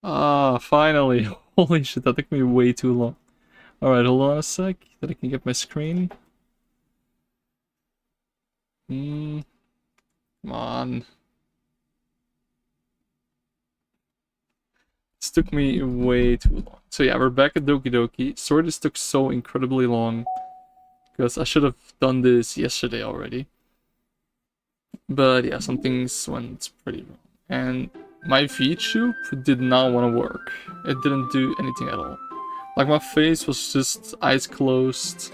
Ah, finally. Holy shit, that took me way too long. Alright, hold on a sec, that I can get my screen. Come on. This took me way too long. So yeah, we're back at Doki Doki. Sorry this took so incredibly long, because I should have done this yesterday already. But yeah, some things went pretty wrong. And my VTube did not want to work. It didn't do anything at all. Like, my face was just eyes closed,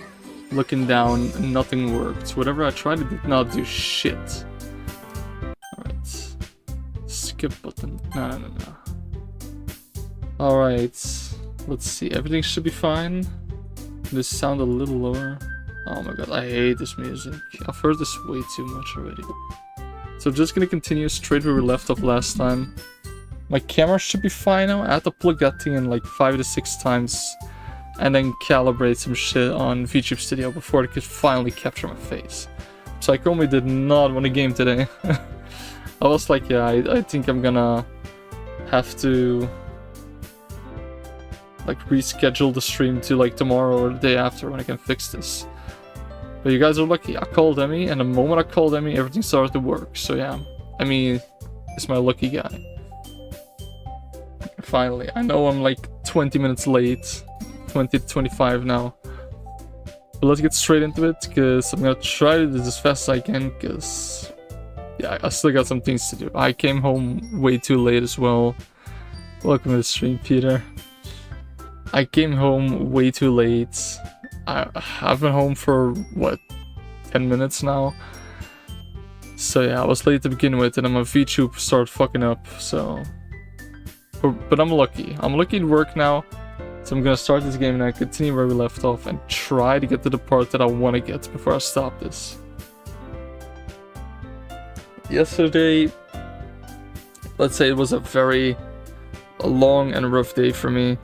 looking down, and nothing worked. Whatever I tried, it did not do shit. Alright. Skip button. No. Alright. Let's see. Everything should be fine. This sound a little lower. Oh my god, I hate this music. I've heard this way too much already. So I'm just gonna continue straight where we left off last time. My camera should be fine now. I had to plug that thing in like 5 to 6 times and then calibrate some shit on VTube Studio before it could finally capture my face. Psychomi did not win a game today. I was like, yeah, I think I'm gonna have to like reschedule the stream to like tomorrow or the day after when I can fix this. But you guys are lucky. I called Emmy, and the moment I called Emmy, everything started to work. So yeah, Emmy is my lucky guy. Finally, I know I'm like 20 minutes late, 20 to 25 now. But let's get straight into it, because I'm gonna try to do this as fast as I can, because yeah, I still got some things to do. I came home way too late as well. Welcome to the stream, Peter. I came home way too late. I've been home for, what, 10 minutes now? So yeah, I was late to begin with, and then my VTube started fucking up, so... But I'm lucky. I'm lucky to work now, so I'm gonna start this game now, continue where we left off, and try to get to the part that I want to get before I stop this. Yesterday, let's say it was a very long and rough day for me.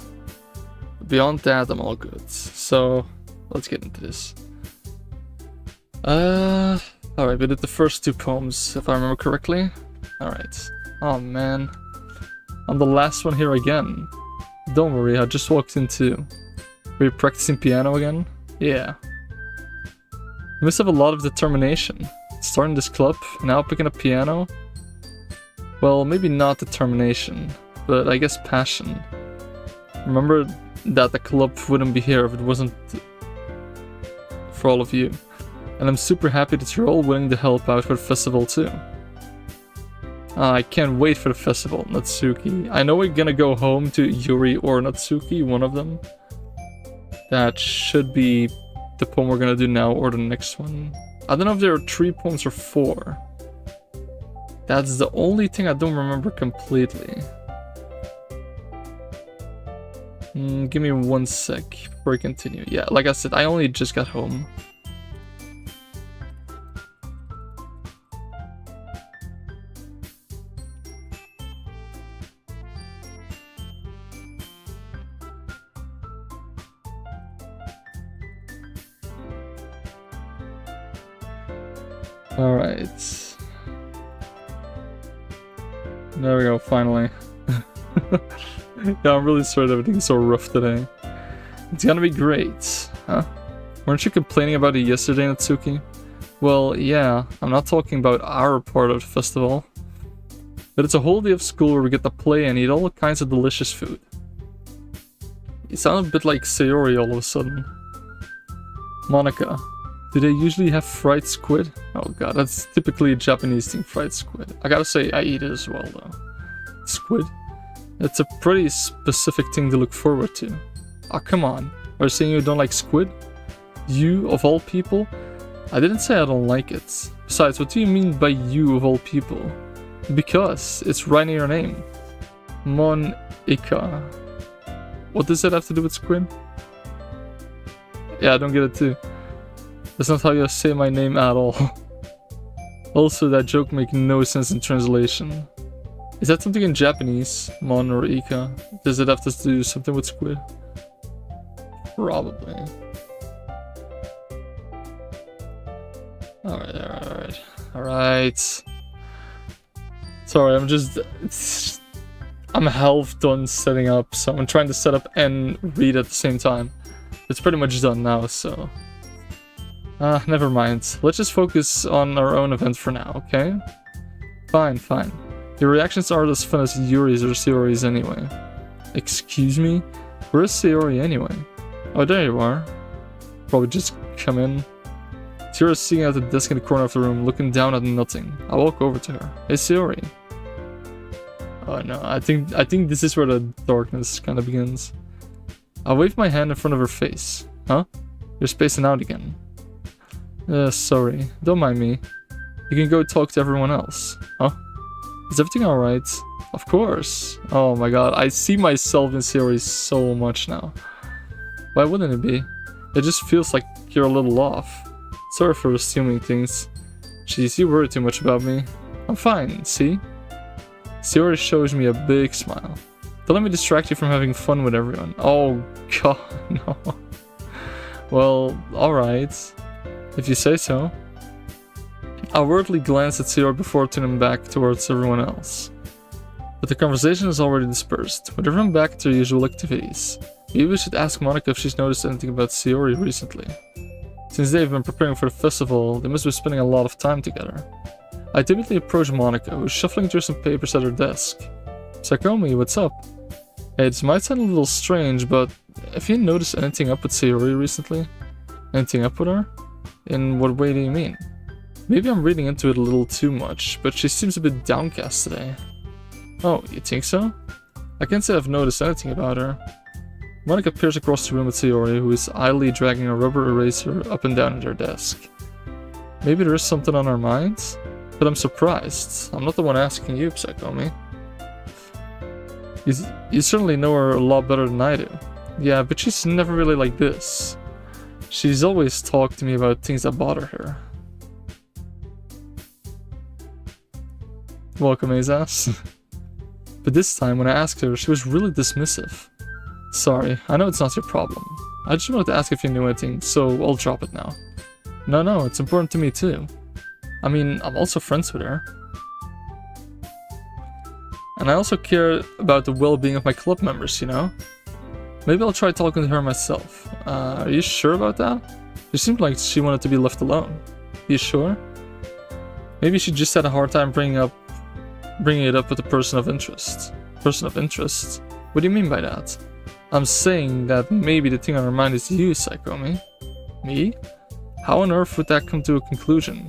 Beyond that, I'm all good. So... let's get into this. Alright, we did the first 2 poems, if I remember correctly. Alright. Oh man. I'm the last one here again. Don't worry, I just walked in too. Were you practicing piano again? Yeah. You must have a lot of determination. Starting this club, now picking up piano? Well, maybe not determination, but I guess passion. Remember that the club wouldn't be here if it wasn't for all of you. And I'm super happy that you're all willing to help out for the festival too. I can't wait for the festival, Natsuki. I know we're gonna go home to Yuri or Natsuki, one of them. That should be the poem we're gonna do now or the next one. I don't know if there are 3 poems or 4. That's the only thing I don't remember completely. Give me 1 sec before I continue. Yeah, like I said, I only just got home. Alright. There we go, finally. Yeah, I'm really sorry that everything's so rough today. It's gonna be great, huh? Weren't you complaining about it yesterday, Natsuki? Well, yeah, I'm not talking about our part of the festival. But it's a whole day of school where we get to play and eat all kinds of delicious food. You sound a bit like Sayori all of a sudden. Monica, do they usually have fried squid? Oh god, that's typically a Japanese thing, fried squid. I gotta say, I eat it as well, though. Squid? It's a pretty specific thing to look forward to. Ah, come on. Are you saying you don't like squid? You, of all people? I didn't say I don't like it. Besides, what do you mean by you, of all people? Because it's right in your name. Monica. What does that have to do with squid? Yeah, I don't get it too. That's not how you say my name at all. Also, that joke makes no sense in translation. Is that something in Japanese? Mon or Ika? Does it have to do something with squid? Probably. Alright. Sorry, I'm half done setting up, so I'm trying to set up and read at the same time. It's pretty much done now, so... never mind. Let's just focus on our own event for now, okay? Fine, fine. Your reactions aren't as fun as Yuri's or Sayori's anyway. Excuse me? Where's Sayori anyway? Oh, there you are. Probably just come in. Sayori's sitting at the desk in the corner of the room, looking down at nothing. I walk over to her. Hey, Sayori. Oh no, I think this is where the darkness kind of begins. I wave my hand in front of her face. Huh? You're spacing out again. Sorry. Don't mind me. You can go talk to everyone else. Huh? Is everything alright? Of course. Oh my god, I see myself in Sayori so much now. Why wouldn't it be? It just feels like you're a little off. Sorry for assuming things. Jeez, you worry too much about me. I'm fine, see? Sayori shows me a big smile. Don't let me distract you from having fun with everyone. Oh god, no. Well, alright. If you say so. I worriedly glance at Sayori before turning back towards everyone else. But the conversation is already dispersed, with everyone back to their usual activities. Maybe we should ask Monika if she's noticed anything about Sayori recently. Since they've been preparing for the festival, they must be spending a lot of time together. I timidly approach Monika, who's shuffling through some papers at her desk. Sakomi, what's up? Hey, this might sound a little strange, but have you noticed anything up with Sayori recently? Anything up with her? In what way do you mean? Maybe I'm reading into it a little too much, but she seems a bit downcast today. Oh, you think so? I can't say I've noticed anything about her. Monika peers across the room at Sayori, who is idly dragging a rubber eraser up and down at her desk. Maybe there is something on her mind? But I'm surprised. I'm not the one asking you, Sakomi. You certainly know her a lot better than I do. Yeah, but she's never really like this. She's always talked to me about things that bother her. Welcome, Azass. But this time, when I asked her, she was really dismissive. Sorry, I know it's not your problem. I just wanted to ask if you knew anything, so I'll drop it now. No, it's important to me too. I mean, I'm also friends with her. And I also care about the well-being of my club members, you know? Maybe I'll try talking to her myself. Are you sure about that? She seemed like she wanted to be left alone. You sure? Maybe she just had a hard time bringing it up with a person of interest. Person of interest? What do you mean by that? I'm saying that maybe the thing on her mind is you, Sakomi. Me? How on earth would that come to a conclusion?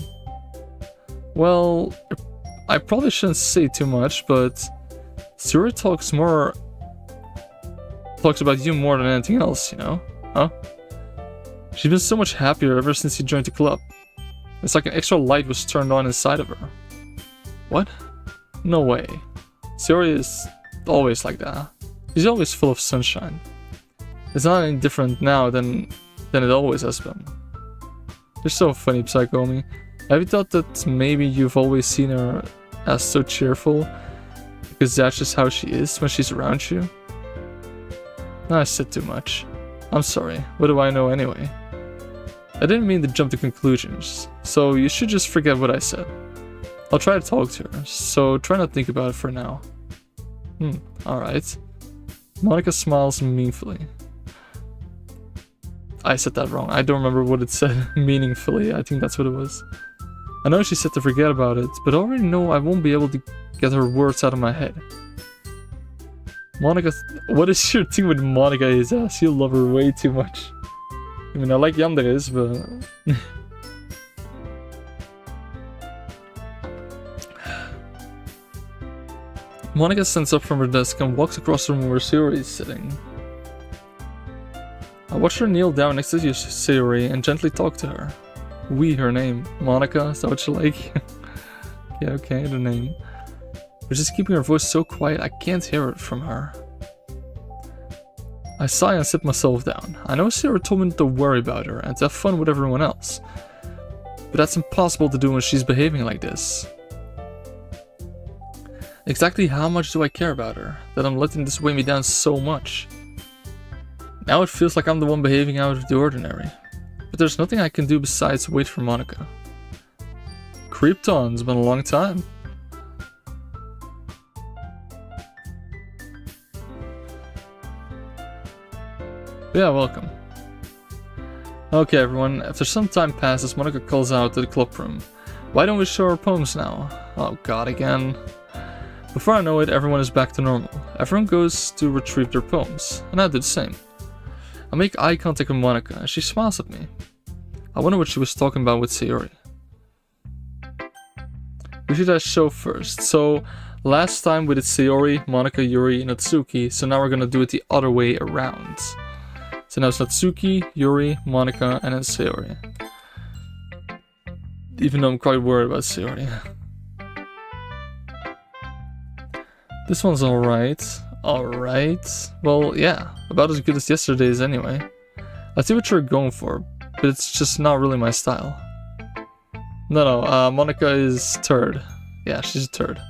Well, I probably shouldn't say too much, but Sayori talks about you more than anything else, you know? Huh? She's been so much happier ever since you joined the club. It's like an extra light was turned on inside of her. What? No way. Sayori is always like that. She's always full of sunshine. It's not any different now than it always has been. You're so funny, Psychomi. Have you thought that maybe you've always seen her as so cheerful? Because that's just how she is when she's around you? I said too much. I'm sorry. What do I know anyway? I didn't mean to jump to conclusions, so you should just forget what I said. I'll try to talk to her, so try not to think about it for now. Alright. Monika smiles meaningfully. I said that wrong. I don't remember what it said. Meaningfully, I think that's what it was. I know she said to forget about it, but I already know I won't be able to get her words out of my head. Monika, what is your thing with Monika Azass? You love her way too much. I mean, I like Yandere, but... Monika stands up from her desk and walks across the room where Sayori is sitting. I watch her kneel down next to Sayori and gently talk to her. Her name. Monika, is that what you like? Yeah, okay, the name. But just keeping her voice so quiet, I can't hear it from her. I sigh and sit myself down. I know Sayori told me not to worry about her and to have fun with everyone else. But that's impossible to do when she's behaving like this. Exactly how much do I care about her, that I'm letting this weigh me down so much? Now it feels like I'm the one behaving out of the ordinary. But there's nothing I can do besides wait for Monika. Creeped on, it's been a long time. Yeah, welcome. Okay, everyone, after some time passes, Monica calls out to the club room. Why don't we show our poems now? Oh god, again. Before I know it, everyone is back to normal. Everyone goes to retrieve their poems, and I do the same. I make eye contact with Monica, and she smiles at me. I wonder what she was talking about with Sayori. We should show first. So, last time we did Sayori, Monica, Yuri, Natsuki, so now we're gonna do it the other way around. So now it's Natsuki, Yuri, Monica, and then Sayori. Even though I'm quite worried about Sayori. This one's alright. Alright. Well, yeah. About as good as yesterday's anyway. I see what you're going for, but it's just not really my style. No, Monica is turd. Yeah, she's a turd.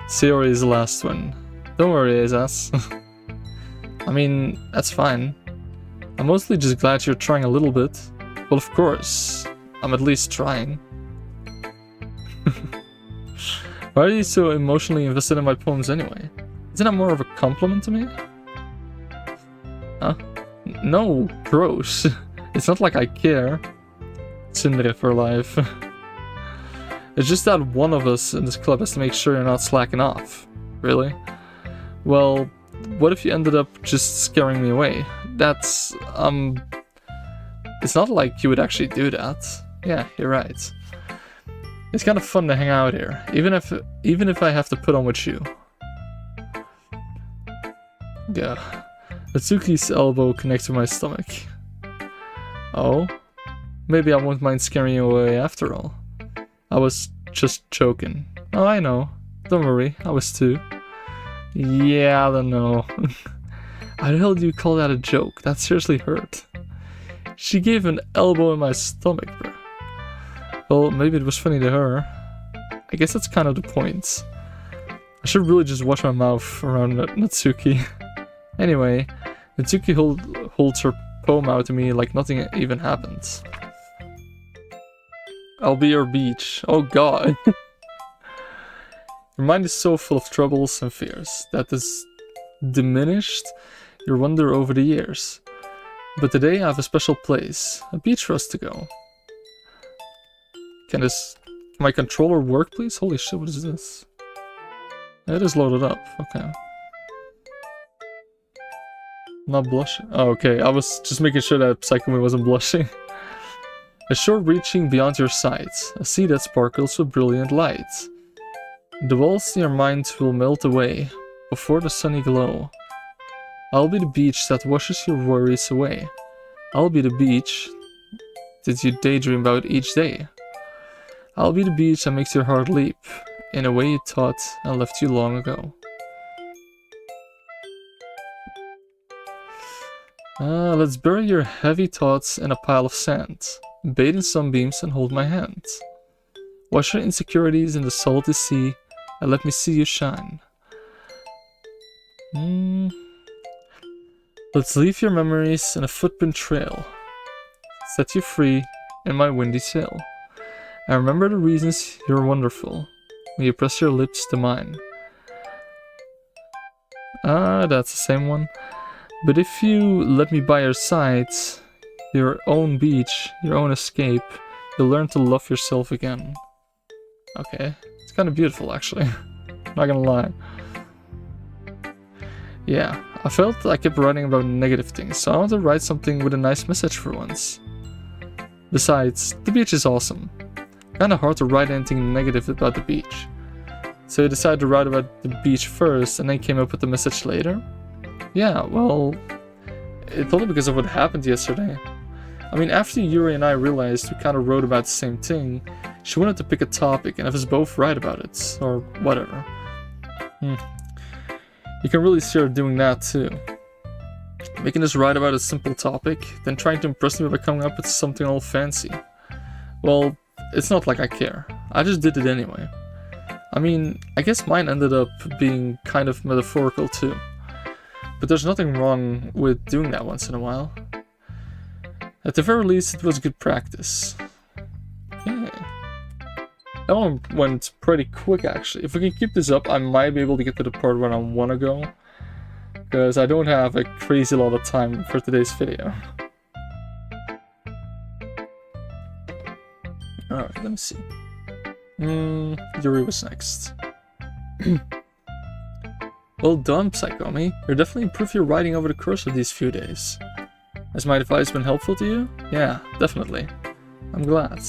Sayori is the last one. Don't worry, Azaz. I mean, that's fine. I'm mostly just glad you're trying a little bit. Well, of course. I'm at least trying. Why are you so emotionally invested in my poems anyway? Isn't that more of a compliment to me? Huh? No, gross. It's not like I care. Tsundere for life. It's just that one of us in this club has to make sure you're not slacking off. Really? Well, what if you ended up just scaring me away? That's, it's not like you would actually do that. Yeah, you're right. It's kind of fun to hang out here, even if I have to put on with you. Yeah. Natsuki's elbow connects to my stomach. Oh? Maybe I won't mind scaring you away after all. I was just joking. Oh, I know. Don't worry, I was too. Yeah, I don't know. How the hell do you call that a joke? That seriously hurt. She gave an elbow in my stomach, bro. Well, maybe it was funny to her. I guess that's kind of the point. I should really just wash my mouth around Natsuki. Anyway, Natsuki holds her poem out to me like nothing even happened. I'll be your beach. Oh god. Your mind is so full of troubles and fears that has diminished your wonder over the years. But today I have a special place, a beach for us to go. Can my controller work, please? Holy shit, what is this? It is loaded up, okay. Not blushing? Oh, okay, I was just making sure that Psychome wasn't blushing. A shore reaching beyond your sight, a sea that sparkles with brilliant light. The walls in your mind will melt away before the sunny glow. I'll be the beach that washes your worries away. I'll be the beach that you daydream about each day. I'll be the beach that makes your heart leap in a way you thought and left you long ago. Let's bury your heavy thoughts in a pile of sand. Bathe in sunbeams and hold my hand. Wash your insecurities in the salty sea and let me see you shine. Let's leave your memories in a footprint trail. Set you free in my windy sail. And remember the reasons you're wonderful when you press your lips to mine. That's the same one. But if you let me by your side, your own beach, your own escape, you'll learn to love yourself again. Okay, it's kind of beautiful actually. Not gonna lie. Yeah, I felt I kept writing about negative things, so I want to write something with a nice message for once. Besides, the beach is awesome. Kinda hard to write anything negative about the beach. So I decided to write about the beach first and then came up with the message later. Yeah, well, it's only because of what happened yesterday. I mean, after Yuri and I realized we kinda wrote about the same thing, she wanted to pick a topic and have us both write about it, or whatever. You can really see her doing that too. Making us write about a simple topic, then trying to impress me by coming up with something all fancy. Well, it's not like I care. I just did it anyway. I mean, I guess mine ended up being kind of metaphorical too. But there's nothing wrong with doing that once in a while. At the very least, it was good practice. Yeah. That one went pretty quick actually. If we can keep this up, I might be able to get to the part where I want to go. because I don't have a crazy lot of time for today's video. Alright, let me see. Yuri was next. Well done, Psychomi. You're definitely improved your writing over the course of these few days. Has my advice been helpful to you? Yeah, definitely. I'm glad.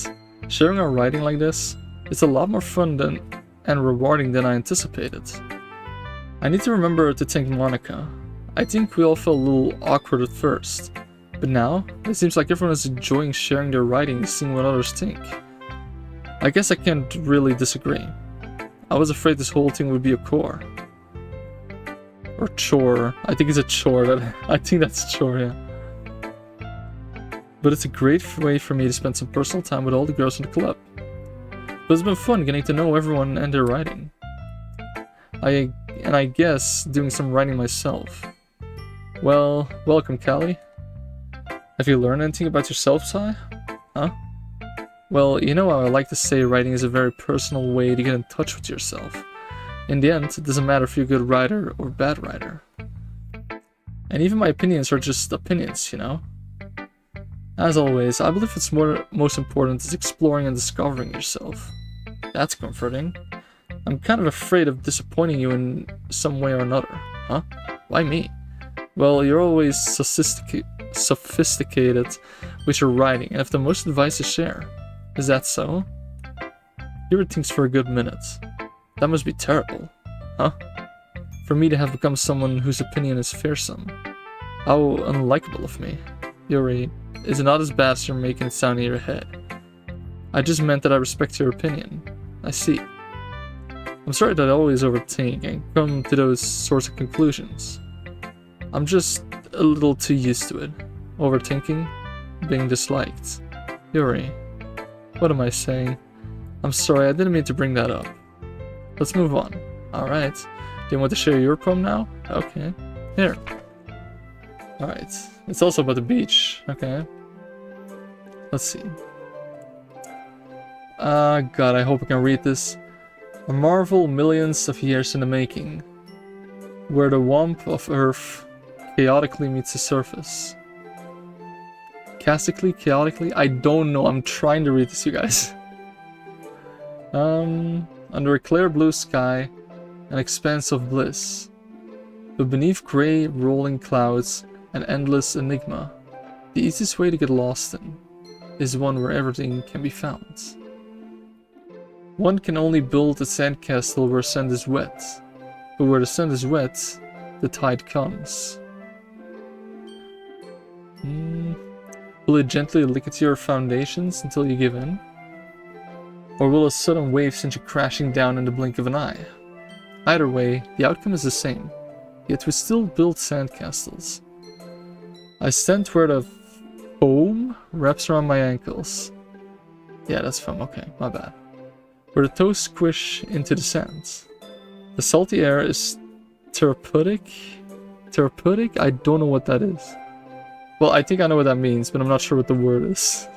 Sharing our writing like this, it's a lot more fun and rewarding than I anticipated. I need to remember to thank Monica. I think we all felt a little awkward at first, but now it seems like everyone is enjoying sharing their writing and seeing what others think. I guess I can't really disagree. I was afraid this whole thing would be a chore. Or chore. I think it's a chore. I think that's chore, yeah. But it's a great way for me to spend some personal time with all the girls in the club. But it's been fun getting to know everyone and their writing. I guess doing some writing myself. Well, welcome, Callie. Have you learned anything about yourself, Sai? Huh? Well, you know how I like to say writing is a very personal way to get in touch with yourself. In the end, it doesn't matter if you're a good writer or bad writer. And even my opinions are just opinions, you know? As always, I believe what's most important is exploring and discovering yourself. That's comforting. I'm kind of afraid of disappointing you in some way or another. Huh? Why me? Well, you're always sophisticated with your writing, and have the most advice to share. Is that so? You read things for a good minute. That must be terrible. Huh? For me to have become someone whose opinion is fearsome. How unlikable of me. Yuri, is it not as bad as you're making it sound in your head? I just meant that I respect your opinion. I see. I'm sorry that I always overthink and come to those sorts of conclusions. I'm just a little too used to it. Overthinking, being disliked. Yuri, what am I saying? I'm sorry, I didn't mean to bring that up. Let's move on. Alright. Do you want to share your poem now? Okay. Here. Alright. It's also about the beach. Okay. Let's see. God, I hope I can read this. A marvel millions of years in the making, where the womb of Earth chaotically meets the surface. Chaotically? I don't know. I'm trying to read this, you guys. Under a clear blue sky, an expanse of bliss. But beneath grey rolling clouds, an endless enigma. The easiest way to get lost in is one where everything can be found. One can only build a sandcastle where sand is wet, but where the sand is wet, the tide comes. Will it gently lick at your foundations until you give in? Or will a sudden wave send you crashing down in the blink of an eye? Either way, the outcome is the same, yet we still build sandcastles. I stand where the foam wraps around my ankles. Yeah, that's foam, okay, my bad. Where the toes squish into the sand. The salty air is therapeutic? Therapeutic? I don't know what that is. Well, I think I know what that means, but I'm not sure what the word is.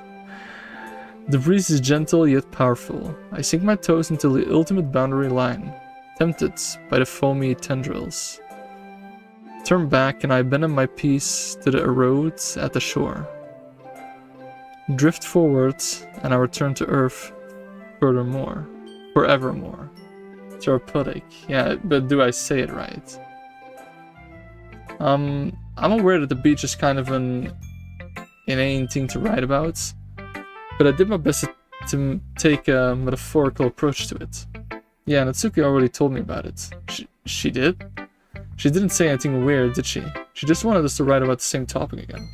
The breeze is gentle yet powerful. I sink my toes into the ultimate boundary line, tempted by the foamy tendrils. Turn back and I bend my piece to the erodes at the shore. Drift forward and I return to Earth furthermore, forevermore. Therapeutic. Yeah, but do I say it right? I'm aware that the beach is kind of an inane thing to write about, but I did my best to take a metaphorical approach to it. Yeah, Natsuki already told me about it. She did? She didn't say anything weird, did she? She just wanted us to write about the same topic again.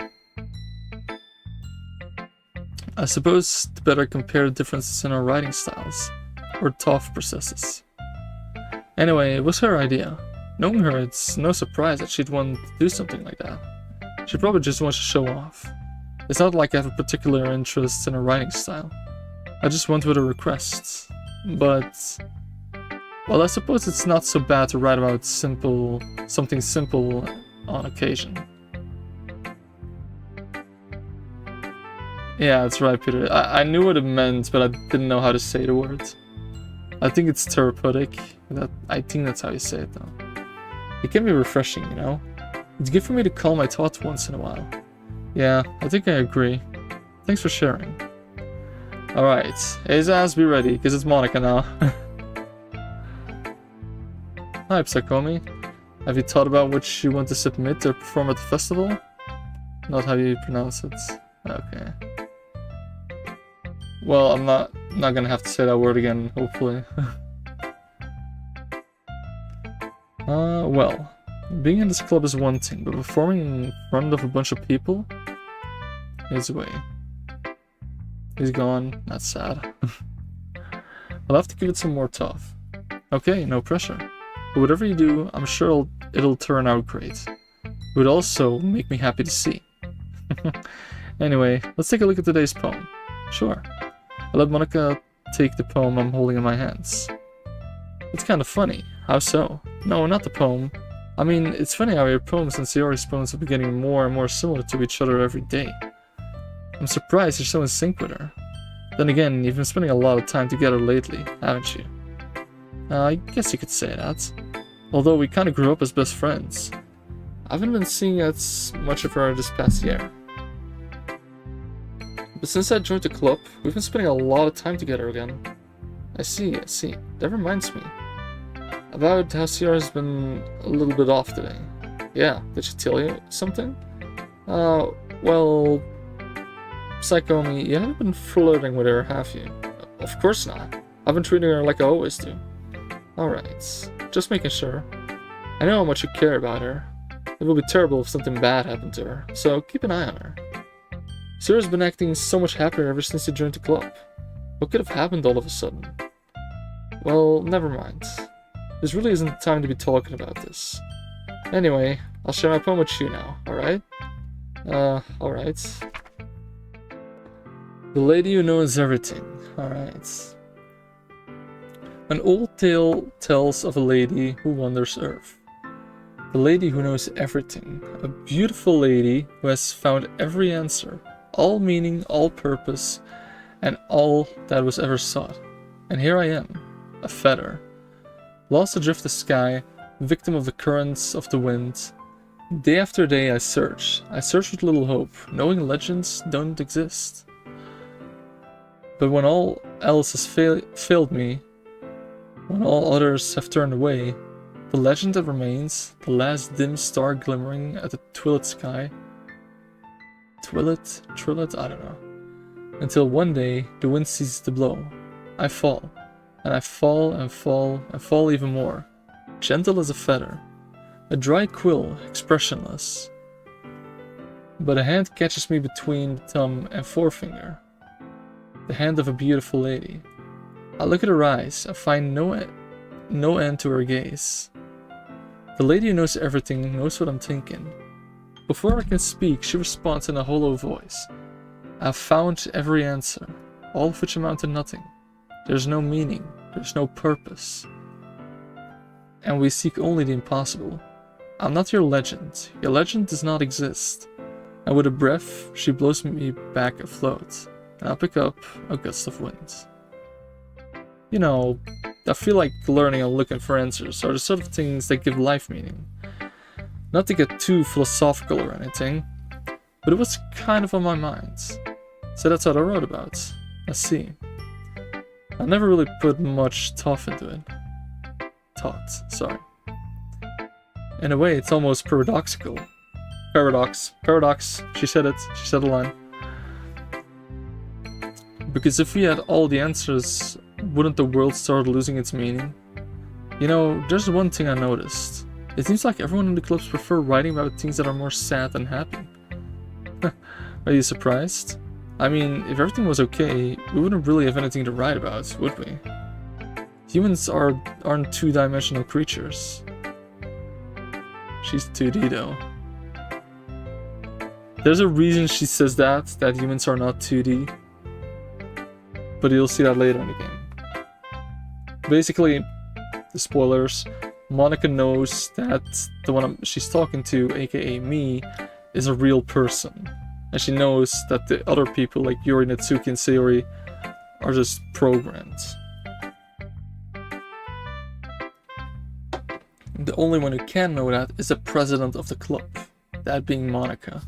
I suppose to better compare the differences in our writing styles, or thought processes. Anyway, it was her idea. Knowing her, it's no surprise that she'd want to do something like that. She probably just wants to show off. It's not like I have a particular interest in her writing style. I just went with her requests. But, well, I suppose it's not so bad to write about something simple on occasion. Yeah, that's right, Peter. I knew what it meant, but I didn't know how to say the word. I think it's therapeutic. I think that's how you say it, though. It can be refreshing, you know? It's good for me to calm my thoughts once in a while. Yeah, I think I agree. Thanks for sharing. Alright, Azaz, be ready, because it's Monica now. Hi, Psychomi. Have you thought about which you want to submit or perform at the festival? Not how you pronounce it. Okay. Well, I'm not gonna have to say that word again, hopefully. Well, being in this club is one thing, but performing in front of a bunch of people is way. He's gone. That's sad. I'll have to give it some more thought. Okay, no pressure. But whatever you do, I'm sure it'll turn out great. It would also make me happy to see. Anyway, let's take a look at today's poem. Sure. I'll let Monica take the poem I'm holding in my hands. It's kind of funny. How so? No, not the poem. I mean, it's funny how your poems and Sayori's poems have been getting more and more similar to each other every day. I'm surprised you're so in sync with her. Then again, you've been spending a lot of time together lately, haven't you? I guess you could say that. Although we kinda grew up as best friends. I haven't been seeing as much of her this past year. But since I joined the club, we've been spending a lot of time together again. I see. That reminds me. About how Sierra's been a little bit off today. Yeah, did she tell you something? Well... Psychomi, you haven't been flirting with her, have you? Of course not. I've been treating her like I always do. Alright, just making sure. I know how much you care about her. It would be terrible if something bad happened to her, so keep an eye on her. Sierra's been acting so much happier ever since you joined the club. What could have happened all of a sudden? Well, never mind. This really isn't the time to be talking about this. Anyway, I'll share my poem with you now, alright? Alright. The lady who knows everything. Alright. An old tale tells of a lady who wanders Earth. The lady who knows everything. A beautiful lady who has found every answer, all meaning, all purpose, and all that was ever sought. And here I am, a feather, lost adrift the sky, victim of the currents of the wind. Day after day I search with little hope, knowing legends don't exist. But when all else has failed me, when all others have turned away, the legend that remains, the last dim star glimmering at the twilit sky. Trillet, I don't know. Until one day, the wind ceases to blow. I fall, and I fall and fall and fall even more, gentle as a feather, a dry quill, expressionless. But a hand catches me between the thumb and forefinger. The hand of a beautiful lady. I look at her eyes and find no end to her gaze. The lady who knows everything knows what I'm thinking. Before I can speak, she responds in a hollow voice. I've found every answer, all of which amount to nothing. There's no meaning, there's no purpose. And we seek only the impossible. I'm not your legend does not exist. And with a breath, she blows me back afloat. And I'll pick up a gust of wind. You know, I feel like learning and looking for answers are the sort of things that give life meaning. Not to get too philosophical or anything, but it was kind of on my mind. So that's what I wrote about. I see. I never really put much thought into it. Sorry. In a way, it's almost paradoxical. Paradox, she said it, she said the line. Because if we had all the answers, wouldn't the world start losing its meaning? You know, there's one thing I noticed. It seems like everyone in the clubs prefer writing about things that are more sad than happy. Are you surprised? I mean, if everything was okay, we wouldn't really have anything to write about, would we? Humans aren't two-dimensional creatures. She's 2D though. There's a reason she says that humans are not 2D. But you'll see that later in the game. Basically, the spoilers, Monica knows that the one she's talking to, aka me, is a real person. And she knows that the other people like Yuri, Natsuki, and Sayori are just programmed. The only one who can know that is the president of the club. that being Monica.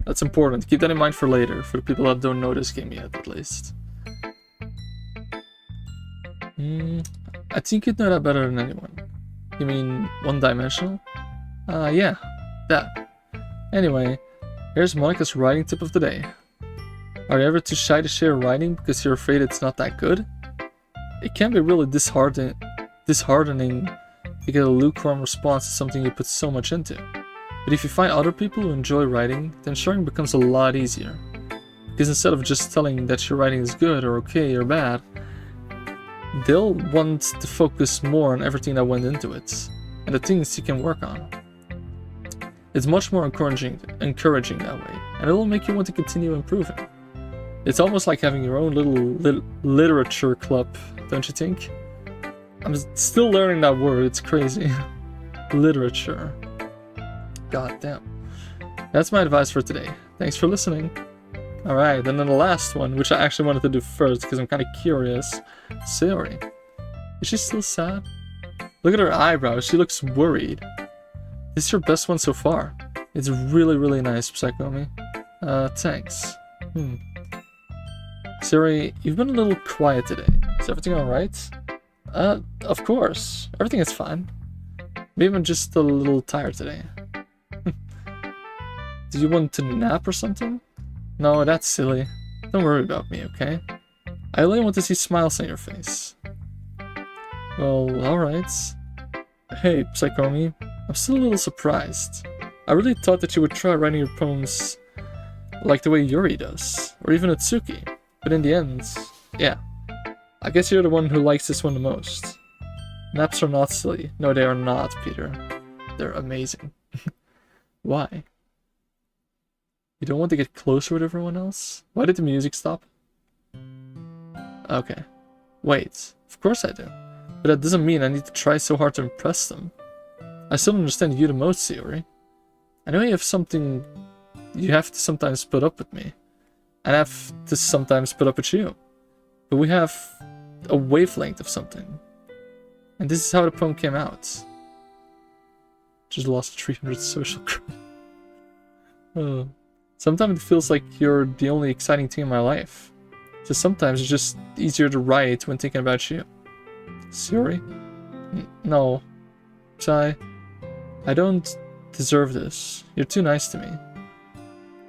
That's important. Keep that in mind for later, for the people that don't know this game yet, at least. I think you'd know that better than anyone. You mean one-dimensional? Yeah, that. Anyway, here's Monica's writing tip of the day. Are you ever too shy to share writing because you're afraid it's not that good? It can be really disheartening to get a lukewarm response to something you put so much into. But if you find other people who enjoy writing, then sharing becomes a lot easier. Because instead of just telling that your writing is good or okay or bad, they'll want to focus more on everything that went into it, and the things you can work on. It's much more encouraging that way, and it will make you want to continue improving. It's almost like having your own little literature club, don't you think? I'm still learning that word, it's crazy. Literature. God damn. That's my advice for today. Thanks for listening. Alright, and then the last one, which I actually wanted to do first because I'm kind of curious. Sayori. Is she still sad? Look at her eyebrows, she looks worried. This is your best one so far. It's really, really nice, Psychomi. Thanks. Sayori, you've been a little quiet today. Is everything alright? Of course. Everything is fine. Maybe I'm just a little tired today. Do you want to nap or something? No, that's silly. Don't worry about me, okay? I only want to see smiles on your face. Well, alright. Hey, Psychomi, I'm still a little surprised. I really thought that you would try writing your poems like the way Yuri does, or even Atsuki. But in the end, yeah. I guess you're the one who likes this one the most. Naps are not silly. No, they are not, Peter. They're amazing. Why? You don't want to get closer with everyone else? Why did the music stop? Okay. Wait, of course I do. But that doesn't mean I need to try so hard to impress them. I still understand you the most, Sayori. I know you have something... You have to sometimes put up with me. And I have to sometimes put up with you. But we have a wavelength of something. And this is how the poem came out. Just lost 300 social credit. Oh. Sometimes it feels like you're the only exciting thing in my life. So sometimes it's just easier to write when thinking about you. Sayori? No. Sai, I don't deserve this. You're too nice to me.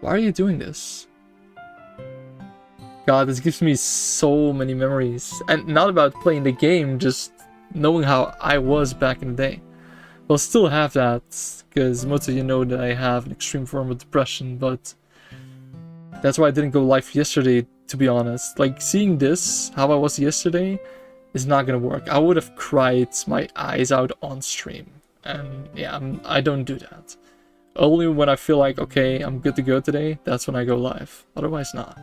Why are you doing this? God, this gives me so many memories. And not about playing the game, just knowing how I was back in the day. I'll still have that, because most of you know that I have an extreme form of depression, but that's why I didn't go live yesterday, to be honest. Like, seeing this, how I was yesterday, is not gonna work. I would have cried my eyes out on stream. And yeah, I don't do that. Only when I feel like, okay, I'm good to go today, that's when I go live. Otherwise not.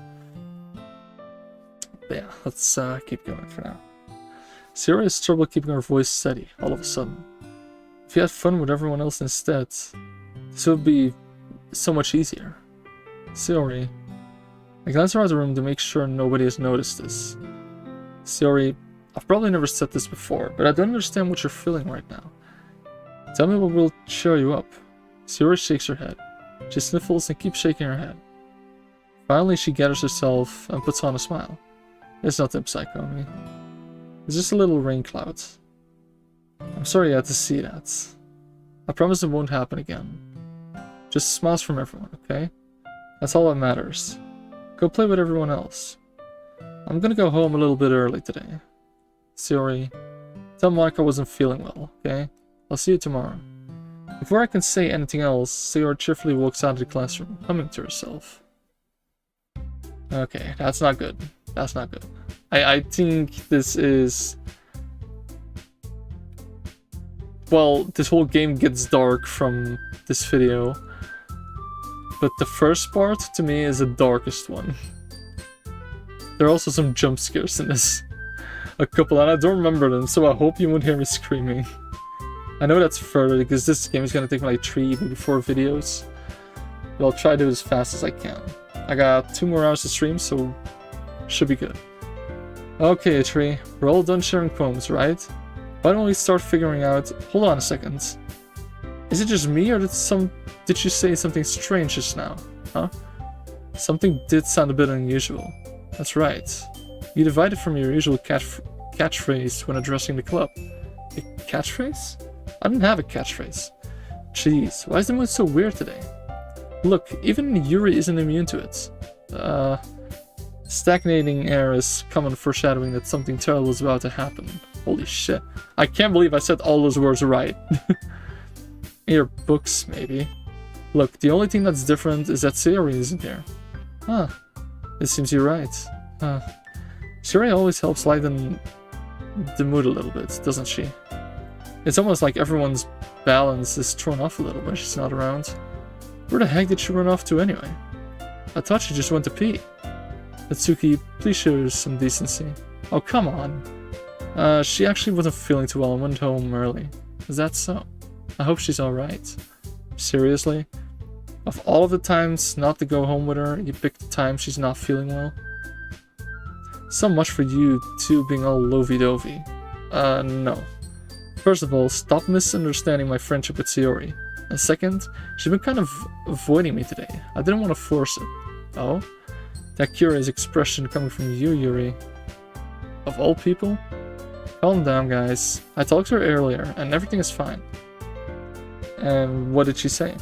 But yeah, let's keep going for now. Sayori has trouble keeping her voice steady all of a sudden. If you had fun with everyone else instead, this would be so much easier. Sayori. I glance around the room to make sure nobody has noticed this. Sayori, I've probably never said this before, but I don't understand what you're feeling right now. Tell me what will cheer you up. Sayori shakes her head. She sniffles and keeps shaking her head. Finally, she gathers herself and puts on a smile. It's nothing, Psychomi. It's just a little rain cloud. I'm sorry you had to see that. I promise it won't happen again. Just smiles from everyone, okay? That's all that matters. Go play with everyone else. I'm gonna go home a little bit early today. Sayori, tell Monica I wasn't feeling well, okay? I'll see you tomorrow. Before I can say anything else, Sayori cheerfully walks out of the classroom, humming to herself. Okay, that's not good. That's not good. I think this is... Well, this whole game gets dark from this video. But the first part, to me, is the darkest one. There are also some jump scares in this. A couple, and I don't remember them, so I hope you won't hear me screaming. I know that's further, because this game is gonna take me like 3, maybe 4 videos. But I'll try to do it as fast as I can. I got 2 more hours to stream, so should be good. Okay, Tree, we're all done sharing poems, right? Why don't we start figuring out... Hold on a second. Is it just me, or did you say something strange just now? Huh? Something did sound a bit unusual. That's right. You divided from your usual catchphrase when addressing the club. A catchphrase? I didn't have a catchphrase. Jeez, why is the mood so weird today? Look, even Yuri isn't immune to it. Stagnating air is common foreshadowing that something terrible is about to happen. Holy shit. I can't believe I said all those words right. In your books, maybe. Look, the only thing that's different is that Sayori isn't here. Huh. It seems you're right. Huh. Sayori always helps lighten the mood a little bit, doesn't she? It's almost like everyone's balance is thrown off a little when she's not around. Where the heck did she run off to anyway? I thought she just went to pee. Natsuki, please show her some decency. Oh, come on. She actually wasn't feeling too well and went home early. Is that so? I hope she's alright. Seriously? Of all of the times not to go home with her, you picked the time she's not feeling well? So much for you two being all lovey-dovey. No. First of all, stop misunderstanding my friendship with Sayori. And second, she's been kind of avoiding me today. I didn't want to force it. Oh? That curious expression coming from you, Yuri. Of all people? Calm down, guys. I talked to her earlier, and everything is fine. And what did she say?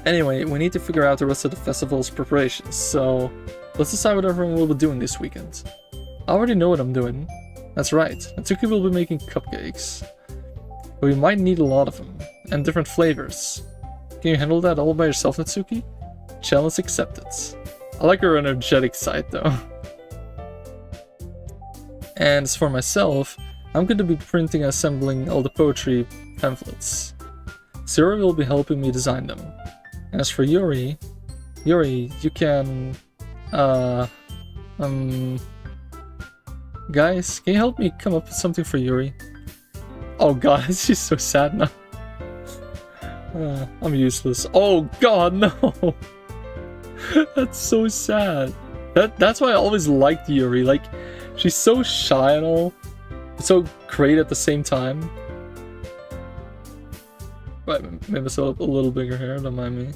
Anyway, we need to figure out the rest of the festival's preparations, so let's decide what everyone will be doing this weekend. I already know what I'm doing. That's right, Natsuki will be making cupcakes. But we might need a lot of them, and different flavors. Can you handle that all by yourself, Natsuki? Challenge accepted. I like her energetic side though. And as for myself, I'm going to be printing and assembling all the poetry pamphlets. Sayori will be helping me design them. And as for Yuri, you can... Guys, can you help me come up with something for Yuri? Oh god, she's so sad now. I'm useless. Oh god, no! That's so sad. That's why I always liked Yuri. Like, she's so shy and all, but so great at the same time. Right, maybe it's a little bigger here, don't mind me.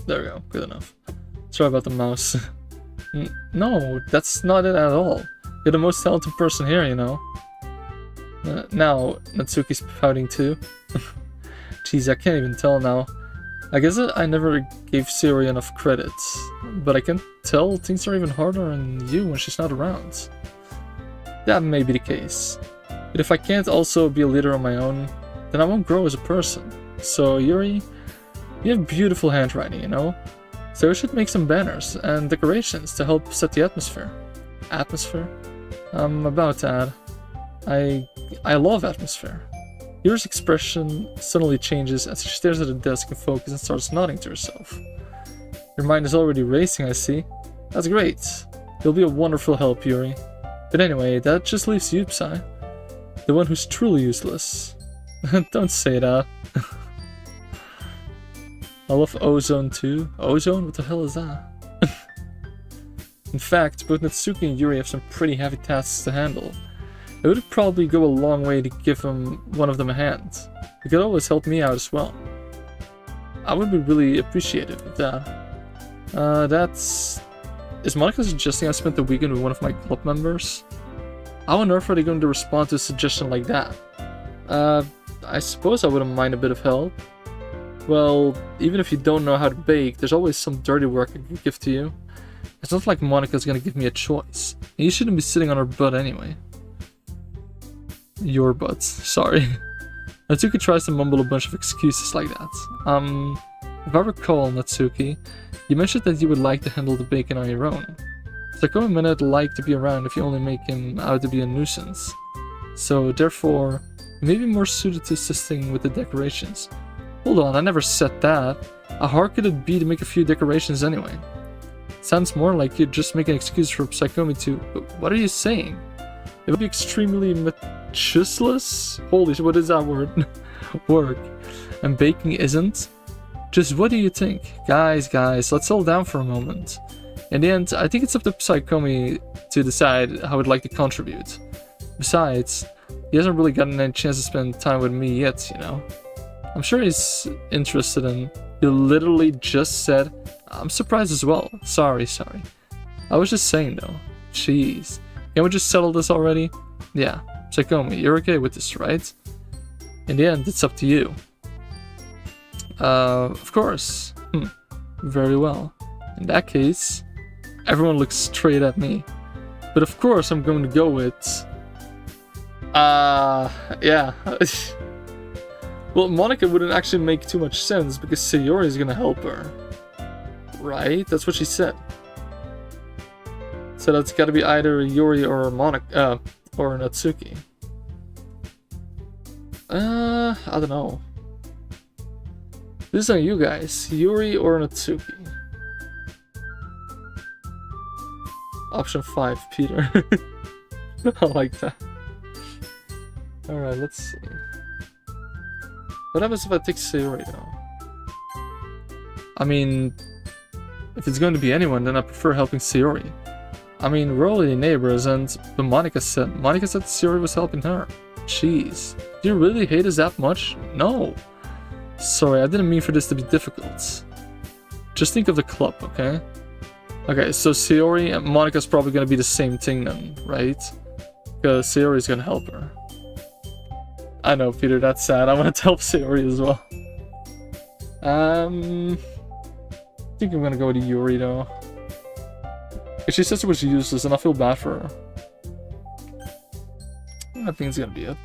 There we go, good enough. Sorry about the mouse. No, that's not it at all. You're the most talented person here, you know. Now, Natsuki's pouting too. Jeez, I can't even tell now. I guess I never gave Sayori enough credit, but I can tell things are even harder on you when she's not around. That may be the case. But if I can't also be a leader on my own, then I won't grow as a person. So, Yuri, you have beautiful handwriting, you know? So we should make some banners and decorations to help set the atmosphere. Atmosphere? About that. I love atmosphere. Yuri's expression suddenly changes as she stares at the desk in focus and starts nodding to herself. Your mind is already racing, I see. That's great. You'll be a wonderful help, Yuri. But anyway, that just leaves you, Psy. The one who's truly useless. Don't say that. I love Ozone too. Ozone? What the hell is that? In fact, both Natsuki and Yuri have some pretty heavy tasks to handle. It would probably go a long way to give one of them a hand. You could always help me out as well. I would be really appreciative of that. Is Monica suggesting I spent the weekend with one of my club members? How on earth are they going to respond to a suggestion like that? I suppose I wouldn't mind a bit of help. Well, even if you don't know how to bake, there's always some dirty work I can give to you. It's not like Monica's gonna give me a choice. And you shouldn't be sitting on her butt anyway. Your butt, sorry. Natsuki tries to mumble a bunch of excuses like that. If I recall, Natsuki, you mentioned that you would like to handle the bacon on your own. Sakura may not like to be around if you only make him out to be a nuisance. So, therefore, you may be more suited to assisting with the decorations. Hold on, I never said that. How hard could it be to make a few decorations anyway? Sounds more like you're just making an excuse for Psychomi to... What are you saying? It would be extremely meticulous? Holy shit, what is that word? Work. And baking isn't? Just what do you think? Guys, let's settle down for a moment. In the end, I think it's up to Psychomi to decide how he'd like to contribute. Besides, he hasn't really gotten any chance to spend time with me yet, you know? I'm sure he's interested in... He literally just said, I'm surprised as well. Sorry. I was just saying though. Jeez. Can't we just settle this already? Yeah. Psychomi, you're okay with this, right? In the end, it's up to you. Of course. Very well. In that case, everyone looks straight at me. But of course, I'm going to go with... yeah. Well, Monica wouldn't actually make too much sense because Sayori is gonna help her. Right? That's what she said. So that's gotta be either Yuri or Monica, or Natsuki. I don't know. This is on you guys. Yuri or Natsuki? Option 5, Peter. I like that. Alright, let's see. What happens if I take Sayori though? I mean, if it's going to be anyone, then I prefer helping Sayori. I mean, we're already neighbors, but Monica said Sayori was helping her. Jeez. Do you really hate us that much? No. Sorry, I didn't mean for this to be difficult. Just think of the club, okay? Okay, so Sayori and Monica's probably gonna be the same thing then, right? Because Sayori's gonna help her. I know, Peter, that's sad. I want to help Sayori as well. I think I'm gonna go with Yuri though. If she says it was useless, and I feel bad for her. I think it's gonna be it.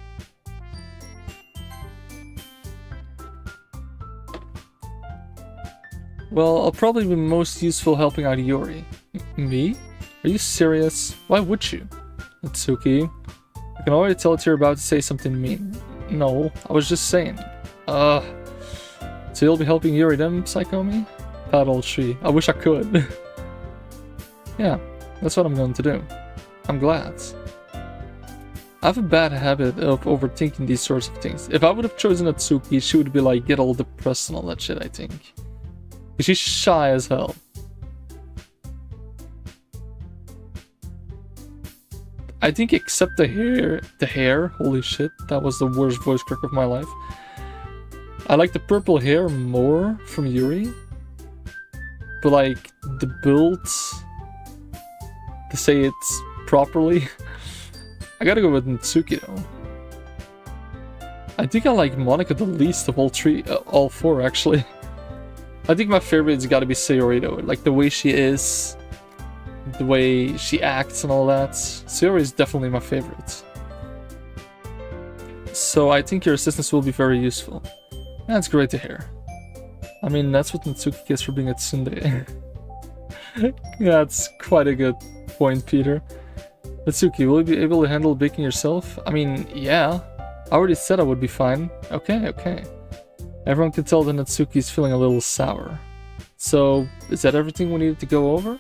Well, I'll probably be most useful helping out Yuri. Me? Are you serious? Why would you? Natsuki, I can already tell that you're about to say something mean. No, I was just saying. So you'll be helping Yuri then, Psychomi? Paddle tree. I wish I could. Yeah, that's what I'm going to do. I'm glad. I have a bad habit of overthinking these sorts of things. If I would have chosen Natsuki, she would be like, get all depressed and all that shit, I think. She's shy as hell. I think except the hair, holy shit, that was the worst voice crack of my life. I like the purple hair more from Yuri. But like, the build, to say it properly, I gotta go with Natsuki though. I think I like Monica the least of all four actually. I think my favorite's gotta be Sayori though, like the way she is, the way she acts and all that. Sayori is definitely my favorite. So I think your assistance will be very useful. That's great to hear. I mean, that's what Natsuki gets for being a tsundere. Yeah, that's quite a good point, Peter. Natsuki, will you be able to handle baking yourself? I mean, yeah. I already said I would be fine. Okay. Everyone can tell that Natsuki's feeling a little sour. So, is that everything we needed to go over?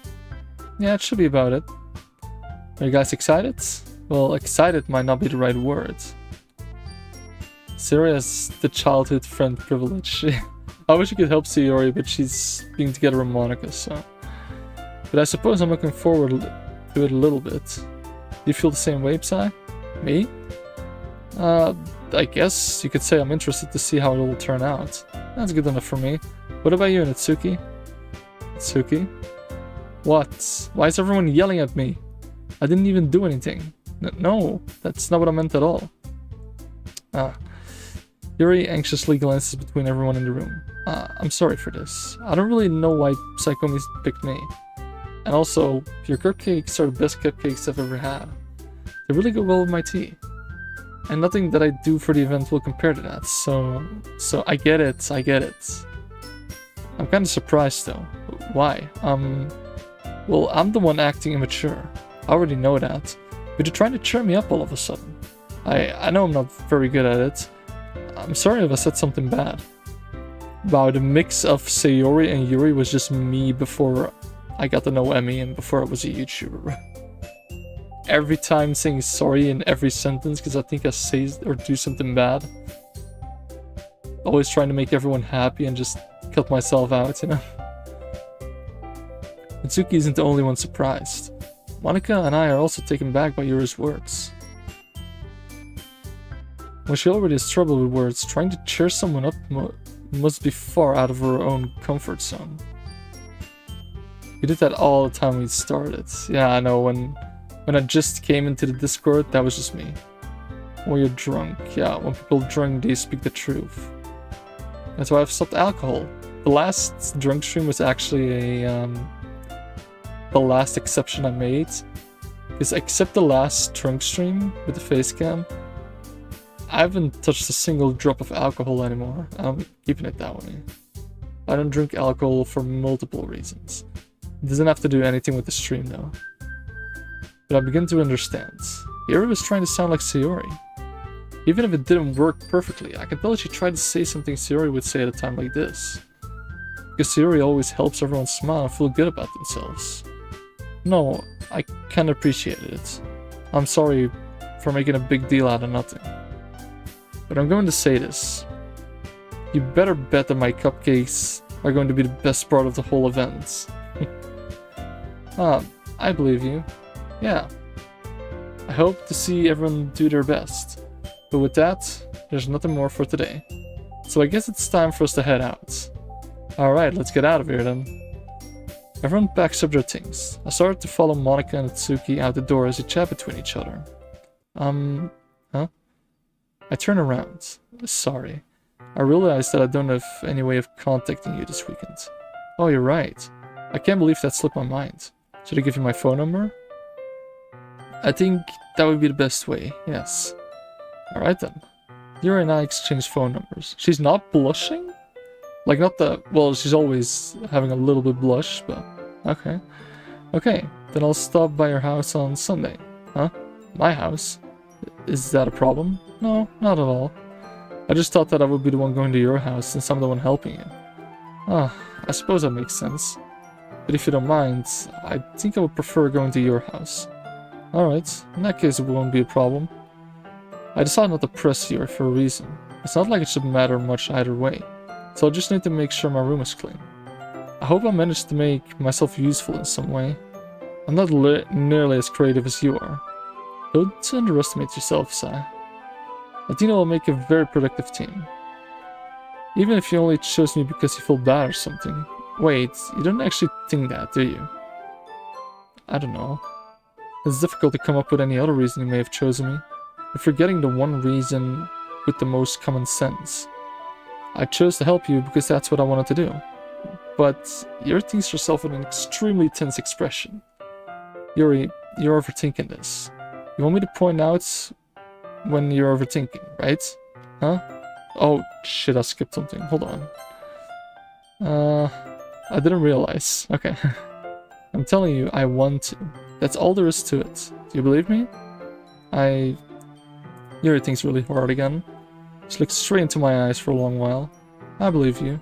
Yeah, it should be about it. Are you guys excited? Well, excited might not be the right word. Sayori has the childhood friend privilege. I wish I could help Sayori, but she's being together with Monica, so... But I suppose I'm looking forward to it a little bit. Do you feel the same way, Psy? Me? I guess you could say I'm interested to see how it will turn out. That's good enough for me. What about you, Natsuki? Natsuki? What? Why is everyone yelling at me? I didn't even do anything. No, that's not what I meant at all. Yuri anxiously glances between everyone in the room. I'm sorry for this. I don't really know why Psychomi picked me. And also, your cupcakes are the best cupcakes I've ever had. They really go well with my tea. And nothing that I do for the event will compare to that, so I get it. I'm kind of surprised though. Why? Well, I'm the one acting immature. I already know that. But you're trying to cheer me up all of a sudden. I know I'm not very good at it. I'm sorry if I said something bad. Wow, the mix of Sayori and Yuri was just me before I got to know Emmy and before I was a YouTuber. Every time saying sorry in every sentence because I think I say or do something bad. Always trying to make everyone happy and just cut myself out, you know? Mitsuki isn't the only one surprised. Monica and I are also taken back by Yuri's words. When she already has trouble with words, trying to cheer someone up must be far out of her own comfort zone. We did that all the time we started. Yeah, I know, when I just came into the Discord, that was just me. When you're drunk, yeah, when people drunk, they speak the truth. That's why I've stopped alcohol. The last drunk stream was actually the last exception I made. Because except the last drunk stream with the face cam, I haven't touched a single drop of alcohol anymore. I'm keeping it that way. I don't drink alcohol for multiple reasons. It doesn't have to do anything with the stream though. But I begin to understand. Yuri was trying to sound like Sayori. Even if it didn't work perfectly, I could tell she tried to say something Sayori would say at a time like this. Because Sayori always helps everyone smile and feel good about themselves. No, I kinda appreciated it. I'm sorry for making a big deal out of nothing. But I'm going to say this. You better bet that my cupcakes are going to be the best part of the whole event. I believe you. Yeah. I hope to see everyone do their best. But with that, there's nothing more for today. So I guess it's time for us to head out. Alright, let's get out of here then. Everyone packs up their things. I started to follow Monica and Itsuki out the door as they chat between each other. Huh? I turn around. Sorry. I realized that I don't have any way of contacting you this weekend. Oh, you're right. I can't believe that slipped my mind. Should I give you my phone number? I think that would be the best way, yes. Alright then. Yuri and I exchange phone numbers. She's not blushing? Like not the... well, she's always having a little bit blush, but... okay. Okay, then I'll stop by your house on Sunday. Huh? My house? Is that a problem? No, not at all. I just thought that I would be the one going to your house since I'm the one helping you. Ah, I suppose that makes sense. But if you don't mind, I think I would prefer going to your house. Alright, in that case it won't be a problem. I decided not to press you for a reason. It's not like it should matter much either way, so I just need to make sure my room is clean. I hope I managed to make myself useful in some way. I'm not nearly as creative as you are. Don't underestimate yourself, Sai. I think I'll make a very productive team. Even if you only chose me because you feel bad or something. Wait, you don't actually think that, do you? I don't know. It's difficult to come up with any other reason you may have chosen me. You're forgetting the one reason with the most common sense. I chose to help you because that's what I wanted to do. But Yuri thinks yourself with an extremely tense expression. Yuri, you're overthinking this. You want me to point out when you're overthinking, right? Huh? Oh, shit, I skipped something. Hold on. I didn't realize. Okay. I'm telling you, I want to. That's all there is to it. Do you believe me? Yuri thinks really hard again. She looks straight into my eyes for a long while. I believe you.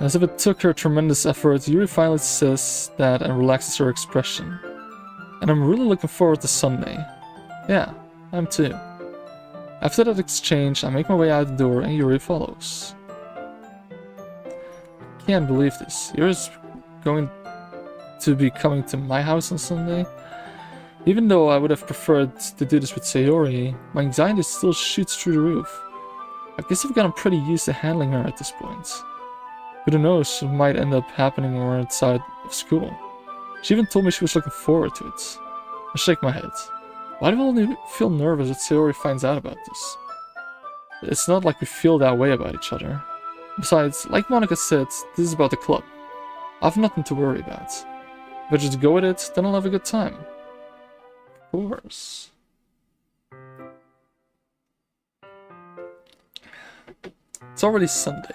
As if it took her tremendous effort, Yuri finally says that and relaxes her expression. And I'm really looking forward to Sunday. Yeah, I'm too. After that exchange, I make my way out the door and Yuri follows. I can't believe this. Yuri's going to be coming to my house on Sunday. Even though I would have preferred to do this with Sayori, my anxiety still shoots through the roof. I guess I've gotten pretty used to handling her at this point. But who knows, it might end up happening when we're outside of school. She even told me she was looking forward to it. I shake my head. Why do I only feel nervous that Sayori finds out about this? It's not like we feel that way about each other. Besides, like Monica said, this is about the club. I have nothing to worry about. If I just go with it, then I'll have a good time. Of course. It's already Sunday.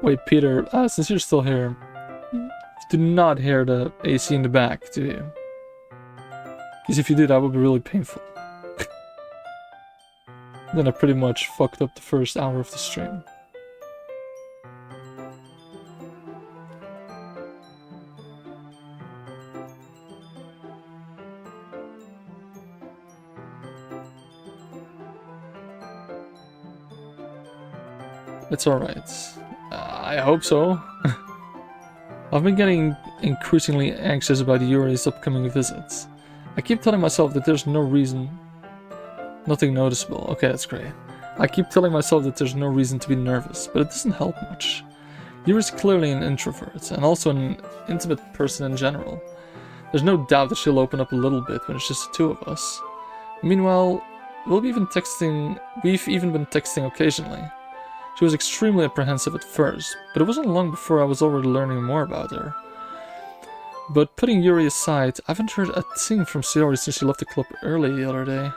Wait, Peter, since you're still here, you do not hear the AC in the back, do you? Because if you do, that would be really painful. Then I pretty much fucked up the first hour of the stream. It's alright. I hope so. I've been getting increasingly anxious about Yuri's upcoming visits. I keep telling myself that there's no reason... Nothing noticeable. Okay, that's great. I keep telling myself that there's no reason to be nervous, but it doesn't help much. Yuri's clearly an introvert, and also an intimate person in general. There's no doubt that she'll open up a little bit when it's just the two of us. Meanwhile, we've even been texting occasionally. She was extremely apprehensive at first, but it wasn't long before I was already learning more about her. But putting Yuri aside, I haven't heard a thing from Sayori since she left the club early the other day.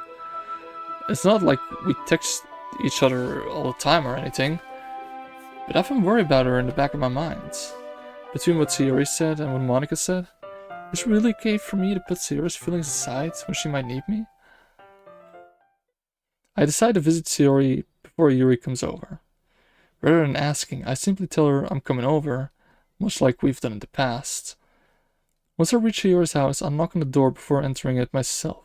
It's not like we text each other all the time or anything, but I've been worried about her in the back of my mind. Between what Sayori said and what Monica said, is it really okay for me to put Sayori's feelings aside when she might need me? I decide to visit Sayori before Yuri comes over. Rather than asking, I simply tell her I'm coming over, much like we've done in the past. Once I reach Sayori's house, I'll knock on the door before entering it myself.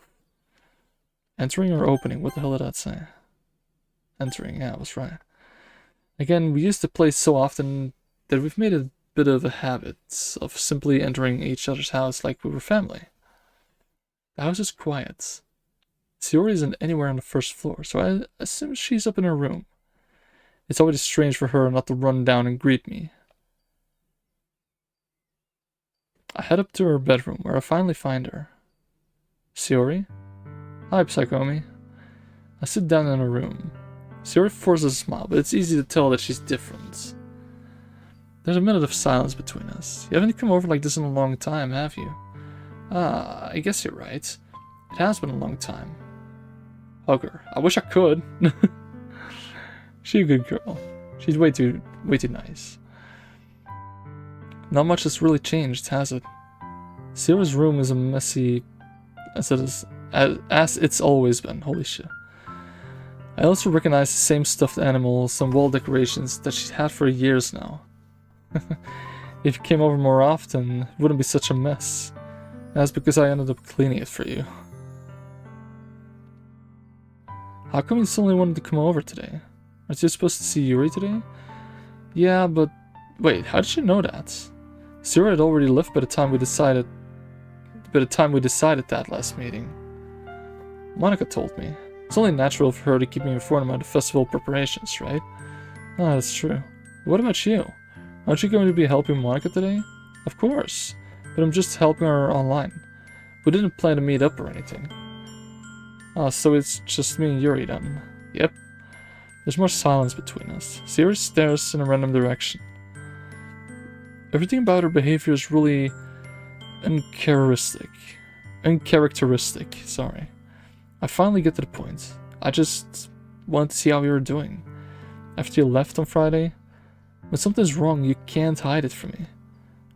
Entering or opening? What the hell did that say? Entering, yeah, I was right. Again, we used to play so often that we've made a bit of a habit of simply entering each other's house like we were family. The house is quiet. Sayori isn't anywhere on the first floor, so I assume she's up in her room. It's always strange for her not to run down and greet me. I head up to her bedroom, where I finally find her. Sayori? Hi, Psychomi. I sit down in her room. Sayori forces a smile, but it's easy to tell that she's different. There's a minute of silence between us. You haven't come over like this in a long time, have you? Ah, I guess you're right. It has been a long time. Hug her. I wish I could. She's a good girl. She's way too nice. Not much has really changed, has it? Sayori's room is a messy as it's always been. Holy shit. I also recognize the same stuffed animals and wall decorations that she's had for years now. If you came over more often, it wouldn't be such a mess. That's because I ended up cleaning it for you. How come you suddenly wanted to come over today? Aren't you supposed to see Yuri today? Yeah, but... Wait, how did you know that? Sayori had already left by the time we decided that last meeting. Monica told me. It's only natural for her to keep me informed about the festival preparations, right? Ah, that's true. What about you? Aren't you going to be helping Monica today? Of course, but I'm just helping her online. We didn't plan to meet up or anything. Ah, so it's just me and Yuri then. Yep. There's more silence between us. Sayori stares in a random direction. Everything about her behavior is really uncharacteristic, sorry. I finally get to the point. I just wanted to see how you were doing. After you left on Friday, when something's wrong, you can't hide it from me.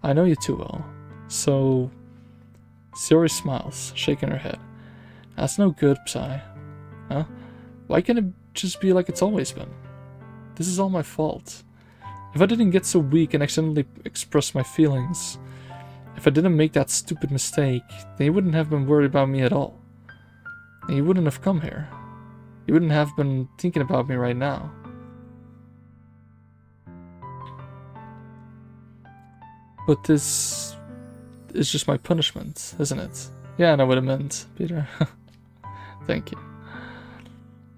I know you too well. So... Sayori smiles, shaking her head. That's no good, Psy. Huh? Why can't it just be like it's always been? This is all my fault. If I didn't get so weak and accidentally express my feelings, if I didn't make that stupid mistake, then you wouldn't have been worried about me at all. And you wouldn't have come here. You wouldn't have been thinking about me right now. But this is just my punishment, isn't it? Yeah, I know what it meant, Peter. Thank you.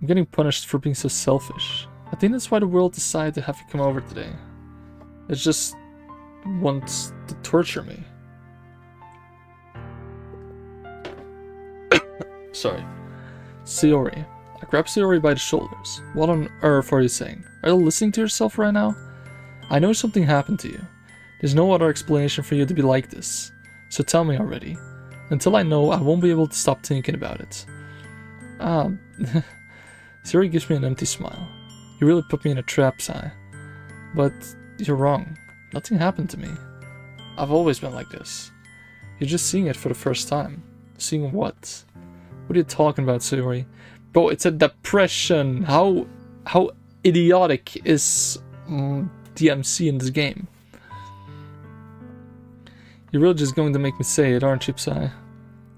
I'm getting punished for being so selfish. I think that's why the world decided to have you come over today. It just wants to torture me. Sorry. Sayori. I grab Sayori by the shoulders. What on earth are you saying? Are you listening to yourself right now? I know something happened to you. There's no other explanation for you to be like this. So tell me already. Until I know, I won't be able to stop thinking about it. Sayori gives me an empty smile. You really put me in a trap, Sai. But you're wrong. Nothing happened to me. I've always been like this. You're just seeing it for the first time. Seeing what? What are you talking about, Sayori? Bro, it's a depression. How idiotic is DMC in this game? You're really just going to make me say it, aren't you, Psy?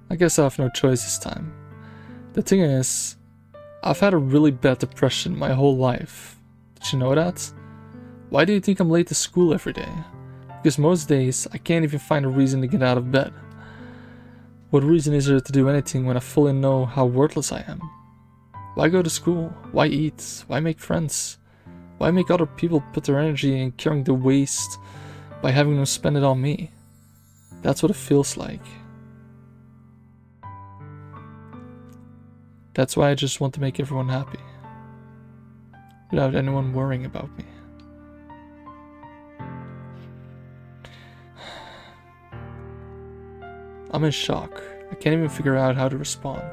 I guess I have no choice this time. The thing is, I've had a really bad depression my whole life. Did you know that? Why do you think I'm late to school every day? Because most days, I can't even find a reason to get out of bed. What reason is there to do anything when I fully know how worthless I am? Why go to school? Why eat? Why make friends? Why make other people put their energy in carrying the waste by having them spend it on me? That's what it feels like. That's why I just want to make everyone happy, without anyone worrying about me. I'm in shock. I can't even figure out how to respond.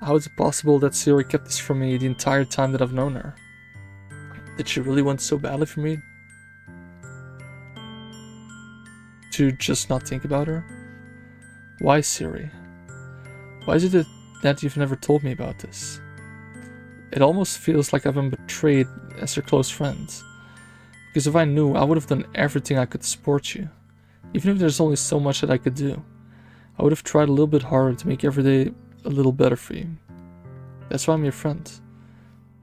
How is it possible that Siri kept this from me the entire time that I've known her? Did she really want so badly for me to just not think about her? Why, Siri? Why is it that you've never told me about this? It almost feels like I've been betrayed as your close friend. Because if I knew, I would have done everything I could to support you. Even if there's only so much that I could do. I would have tried a little bit harder to make every day a little better for you. That's why I'm your friend.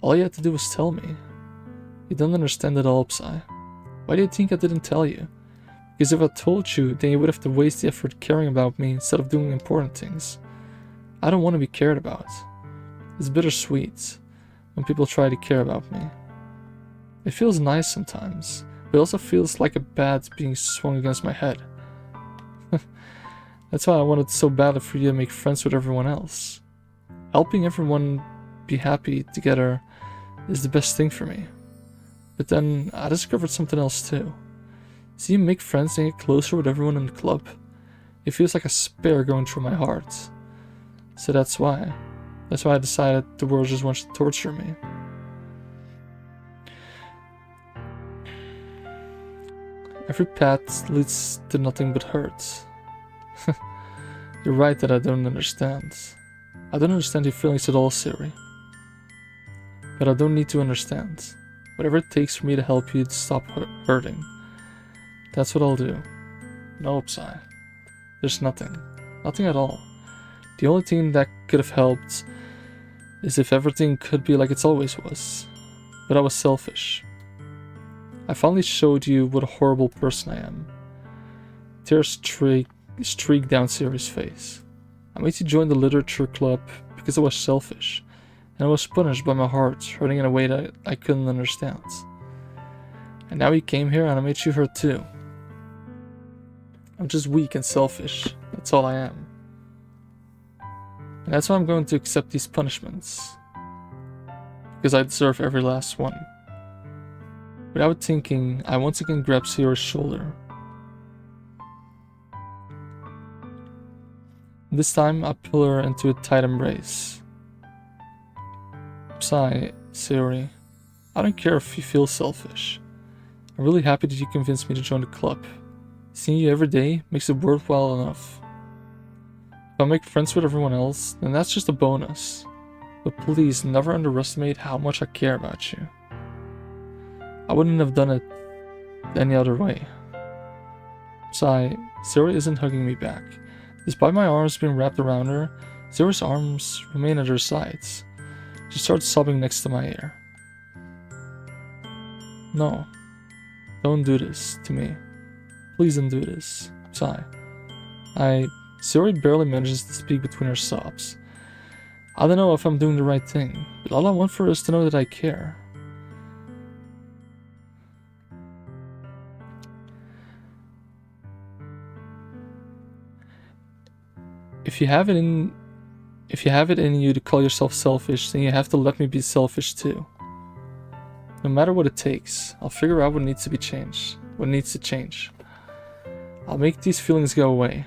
All you had to do was tell me. You don't understand at all, Psy. Why do you think I didn't tell you? Because if I told you, then you would have to waste the effort caring about me instead of doing important things. I don't want to be cared about. It's bittersweet when people try to care about me. It feels nice sometimes, but it also feels like a bat being swung against my head. That's why I wanted so badly for you to make friends with everyone else. Helping everyone be happy together is the best thing for me. But then I discovered something else too. See you make friends and get closer with everyone in the club. It feels like a spear going through my heart. So that's why I decided the world just wants to torture me. Every path leads to nothing but hurt. You're right that I don't understand. I don't understand your feelings at all, Siri. But I don't need to understand. Whatever it takes for me to help you to stop hurting. That's what I'll do. No, Psy. There's nothing. Nothing at all. The only thing that could have helped is if everything could be like it always was. But I was selfish. I finally showed you what a horrible person I am. Tears streaked down Siri's face. I made you join the literature club because I was selfish, and I was punished by my heart hurting in a way that I couldn't understand. And now you came here and I made you hurt too. I'm just weak and selfish. That's all I am. And that's why I'm going to accept these punishments. Because I deserve every last one. Without thinking, I once again grabbed Siri's shoulder. This time, I pull her into a tight embrace. Sigh, Siri. I don't care if you feel selfish. I'm really happy that you convinced me to join the club. Seeing you every day makes it worthwhile enough. If I make friends with everyone else, then that's just a bonus. But please never underestimate how much I care about you. I wouldn't have done it any other way. Sigh, Siri isn't hugging me back. Despite my arms being wrapped around her, Siri's arms remain at her sides. She starts sobbing next to my ear. No, don't do this to me. Please don't do this. Sigh. Siri barely manages to speak between her sobs. I don't know if I'm doing the right thing, but all I want for her is to know that I care. If you have it in you to call yourself selfish, then you have to let me be selfish too. No matter what it takes, I'll figure out what needs to be changed, what needs to change. I'll make these feelings go away.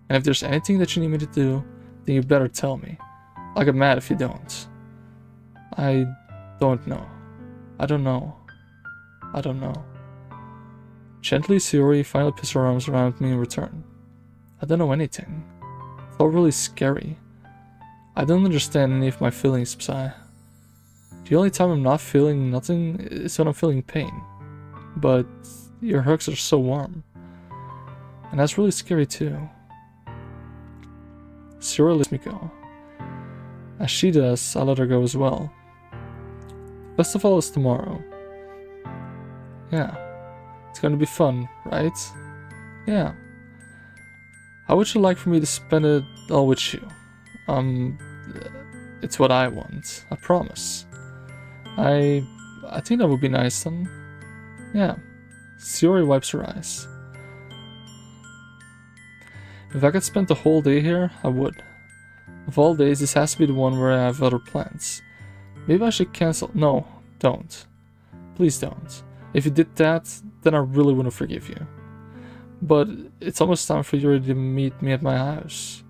And if there's anything that you need me to do, then you better tell me. I'll get mad if you don't. I don't know. I don't know. I don't know. Gently, Siri finally puts her arms around me in return. I don't know anything. It's all really scary. I don't understand any of my feelings, Psy. The only time I'm not feeling nothing is when I'm feeling pain. But your hugs are so warm. And that's really scary too. Siri lets me go. As she does, I let her go as well. The festival is tomorrow. Yeah. It's gonna be fun, right? Yeah. How would you like for me to spend it all with you? It's what I want. I promise. I think that would be nice then. Yeah. Sayori wipes her eyes. If I could spend the whole day here, I would. Of all days, this has to be the one where I have other plans. Maybe I should cancel. No, don't. Please don't. If you did that, then I really wouldn't forgive you. But it's almost time for you to meet me at my house.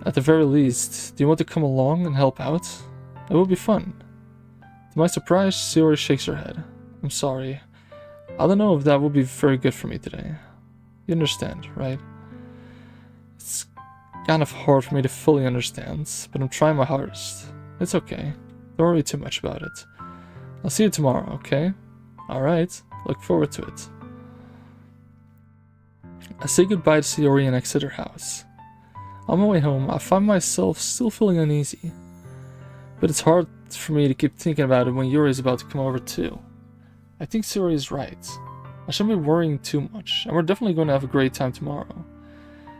At the very least, do you want to come along and help out? It would be fun. To my surprise, Sayori shakes her head. I'm sorry. I don't know if that would be very good for me today. You understand, right? It's kind of hard for me to fully understand, but I'm trying my hardest. It's okay. Don't worry too much about it. I'll see you tomorrow, okay? Alright, look forward to it. I say goodbye to Sayori and exit her house. On my way home, I find myself still feeling uneasy. But it's hard for me to keep thinking about it when Yuri is about to come over too. I think Sayori is right. I shouldn't be worrying too much, and we're definitely going to have a great time tomorrow.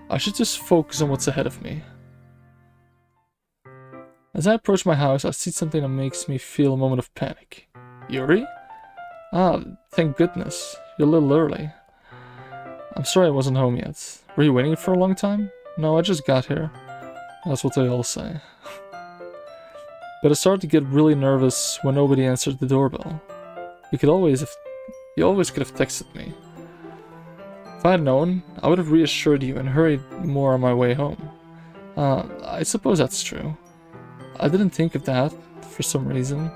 I should just focus on what's ahead of me. As I approach my house, I see something that makes me feel a moment of panic. Yuri? Ah, thank goodness. You're a little early. I'm sorry I wasn't home yet. Were you waiting for a long time? No, I just got here. That's what they all say. But I started to get really nervous when nobody answered the doorbell. You always could have texted me. If I had known, I would have reassured you and hurried more on my way home. I suppose that's true. I didn't think of that, for some reason.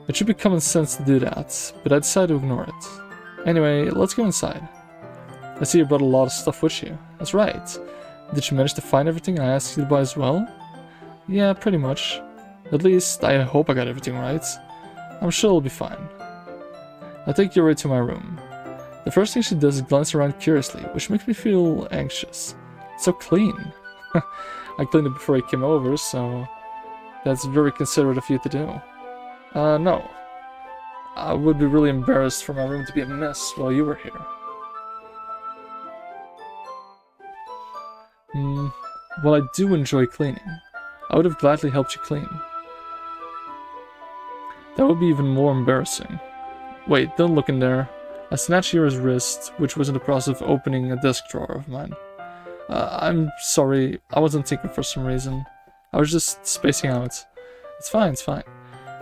It should be common sense to do that, but I decided to ignore it. Anyway, let's go inside. I see you brought a lot of stuff with you. That's right. Did you manage to find everything I asked you to buy as well? Yeah, pretty much. At least, I hope I got everything right. I'm sure it'll be fine. I take Yuri to my room. The first thing she does is glance around curiously, which makes me feel anxious. It's so clean. I cleaned it before he came over, so that's very considerate of you to do. No. I would be really embarrassed for my room to be a mess while you were here. Well, I do enjoy cleaning. I would have gladly helped you clean. That would be even more embarrassing. Wait, don't look in there. I snatched Yuri's wrist, which was in the process of opening a desk drawer of mine. I'm sorry, I wasn't thinking for some reason. I was just spacing out. It's fine, it's fine.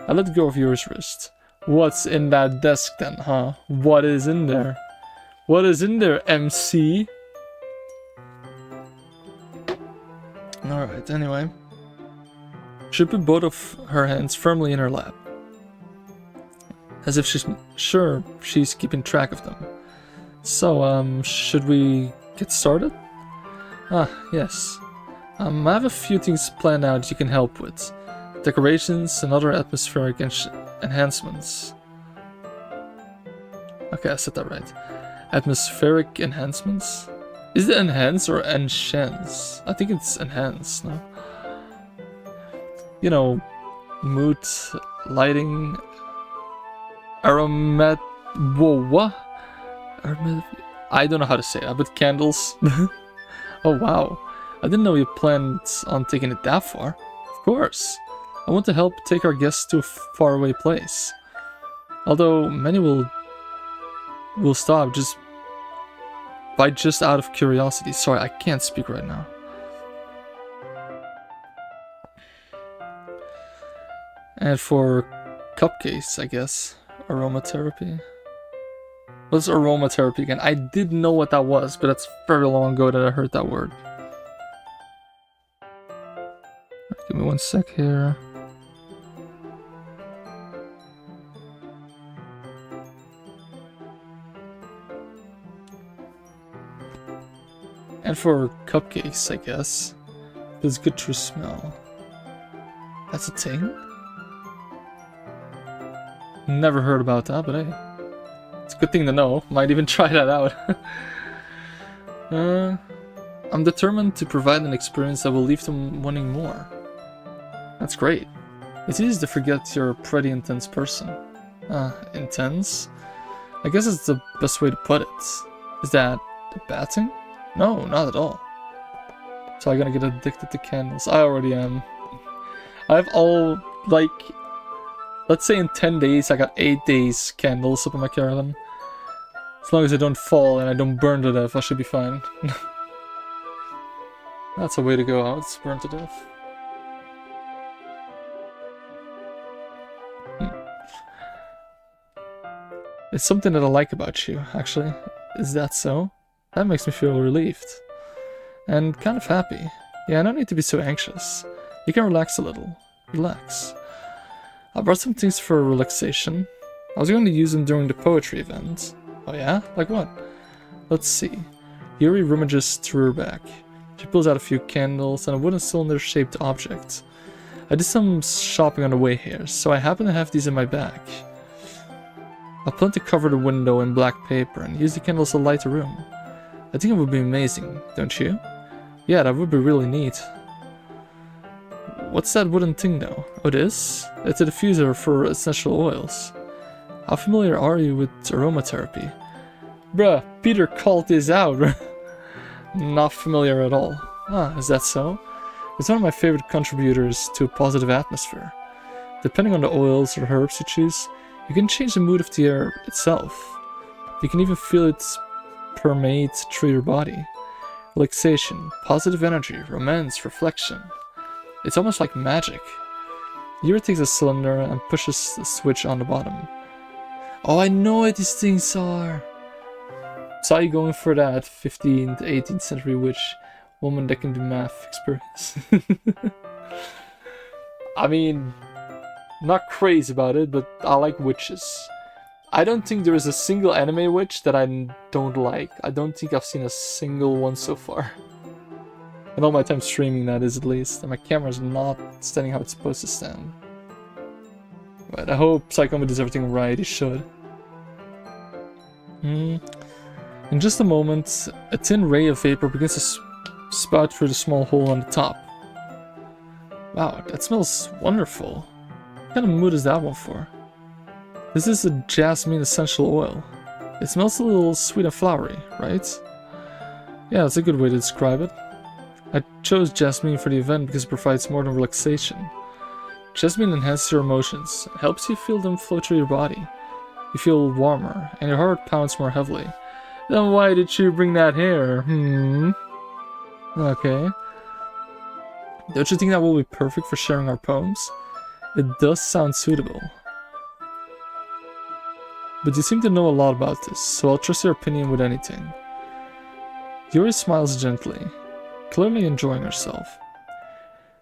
I let go of Yuri's wrist. What's in that desk then, huh? What is in there? What is in there, MC? Alright, anyway. She put both of her hands firmly in her lap. As if she's sure she's keeping track of them. So, should we get started? Ah, yes. I have a few things planned out you can help with. Decorations and other atmospheric enhancements. Okay, I said that right. Atmospheric enhancements? Is it enhance or enhance? I think it's enhance, no? You know, mood, lighting, aromat... Whoa, what? I don't know how to say it, but candles. Oh wow, I didn't know you planned on taking it that far. Of course. I want to help take our guests to a faraway place. Although many will stop just out of curiosity. Sorry, I can't speak right now. And for cupcakes, I guess. Aromatherapy. What's aromatherapy again? I did know what that was, but that's very long ago that I heard that word. Right, give me one sec here. And for cupcakes, I guess. There's good true smell. That's a thing? Never heard about that, but hey. It's a good thing to know. Might even try that out. I'm determined to provide an experience that will leave them wanting more. That's great. It's easy to forget you're a pretty intense person. Intense? I guess it's the best way to put it. Is that a bad thing? No, not at all. So I'm gonna get addicted to candles. I already am. I've all, like, let's say in 10 days I got 8 days candles up in my caravan. As long as I don't fall and I don't burn to death, I should be fine. That's a way to go out, burn to death. It's something that I like about you, actually. Is that so? That makes me feel relieved. And kind of happy. Yeah, I don't need to be so anxious. You can relax a little. Relax. I brought some things for relaxation. I was going to use them during the poetry event. Oh yeah? Like what? Let's see. Yuri rummages through her bag. She pulls out a few candles and a wooden cylinder-shaped object. I did some shopping on the way here, so I happen to have these in my bag. I plan to cover the window in black paper and use the candles to light the room. I think it would be amazing, don't you? Yeah, that would be really neat. What's that wooden thing though? Oh, this? It's a diffuser for essential oils. How familiar are you with aromatherapy? Bruh, Peter called this out. Not familiar at all. Ah, is that so? It's one of my favorite contributors to a positive atmosphere. Depending on the oils or herbs you choose, you can change the mood of the air itself. You can even feel it permeate through your body. Relaxation, positive energy, romance, reflection. It's almost like magic. Yuri takes a cylinder and pushes the switch on the bottom. Oh, I know what these things are! Saw you going for that 15th, 18th century witch woman that can do math experience. I mean, not crazy about it, but I like witches. I don't think there is a single anime witch that I don't like. I don't think I've seen a single one so far. And all my time streaming, that is, at least. And my camera's not standing how it's supposed to stand. But I hope Psychoma does everything right, he should. In just a moment, a thin ray of vapor begins to spout through the small hole on the top. Wow, that smells wonderful. What kind of mood is that one for? This is a jasmine essential oil. It smells a little sweet and flowery, right? Yeah, that's a good way to describe it. I chose jasmine for the event because it provides more than relaxation. Jasmine enhances your emotions, helps you feel them flow through your body. You feel warmer, and your heart pounds more heavily. Then why did you bring that here? Okay. Don't you think that will be perfect for sharing our poems? It does sound suitable. But you seem to know a lot about this, so I'll trust your opinion with anything. Yuri smiles gently, clearly enjoying herself.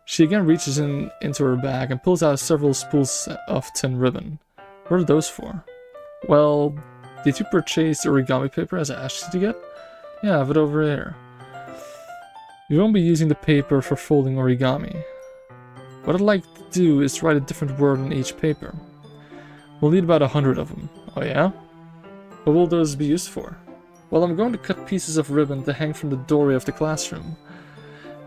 She again reaches into her bag and pulls out several spools of thin ribbon. What are those for? Well, did you purchase origami paper as I asked you to get? Yeah, I have it over here. We won't be using the paper for folding origami. What I'd like to do is write a different word on each paper. We'll need about 100 of them. Oh yeah? What will those be used for? Well, I'm going to cut pieces of ribbon to hang from the doorway of the classroom.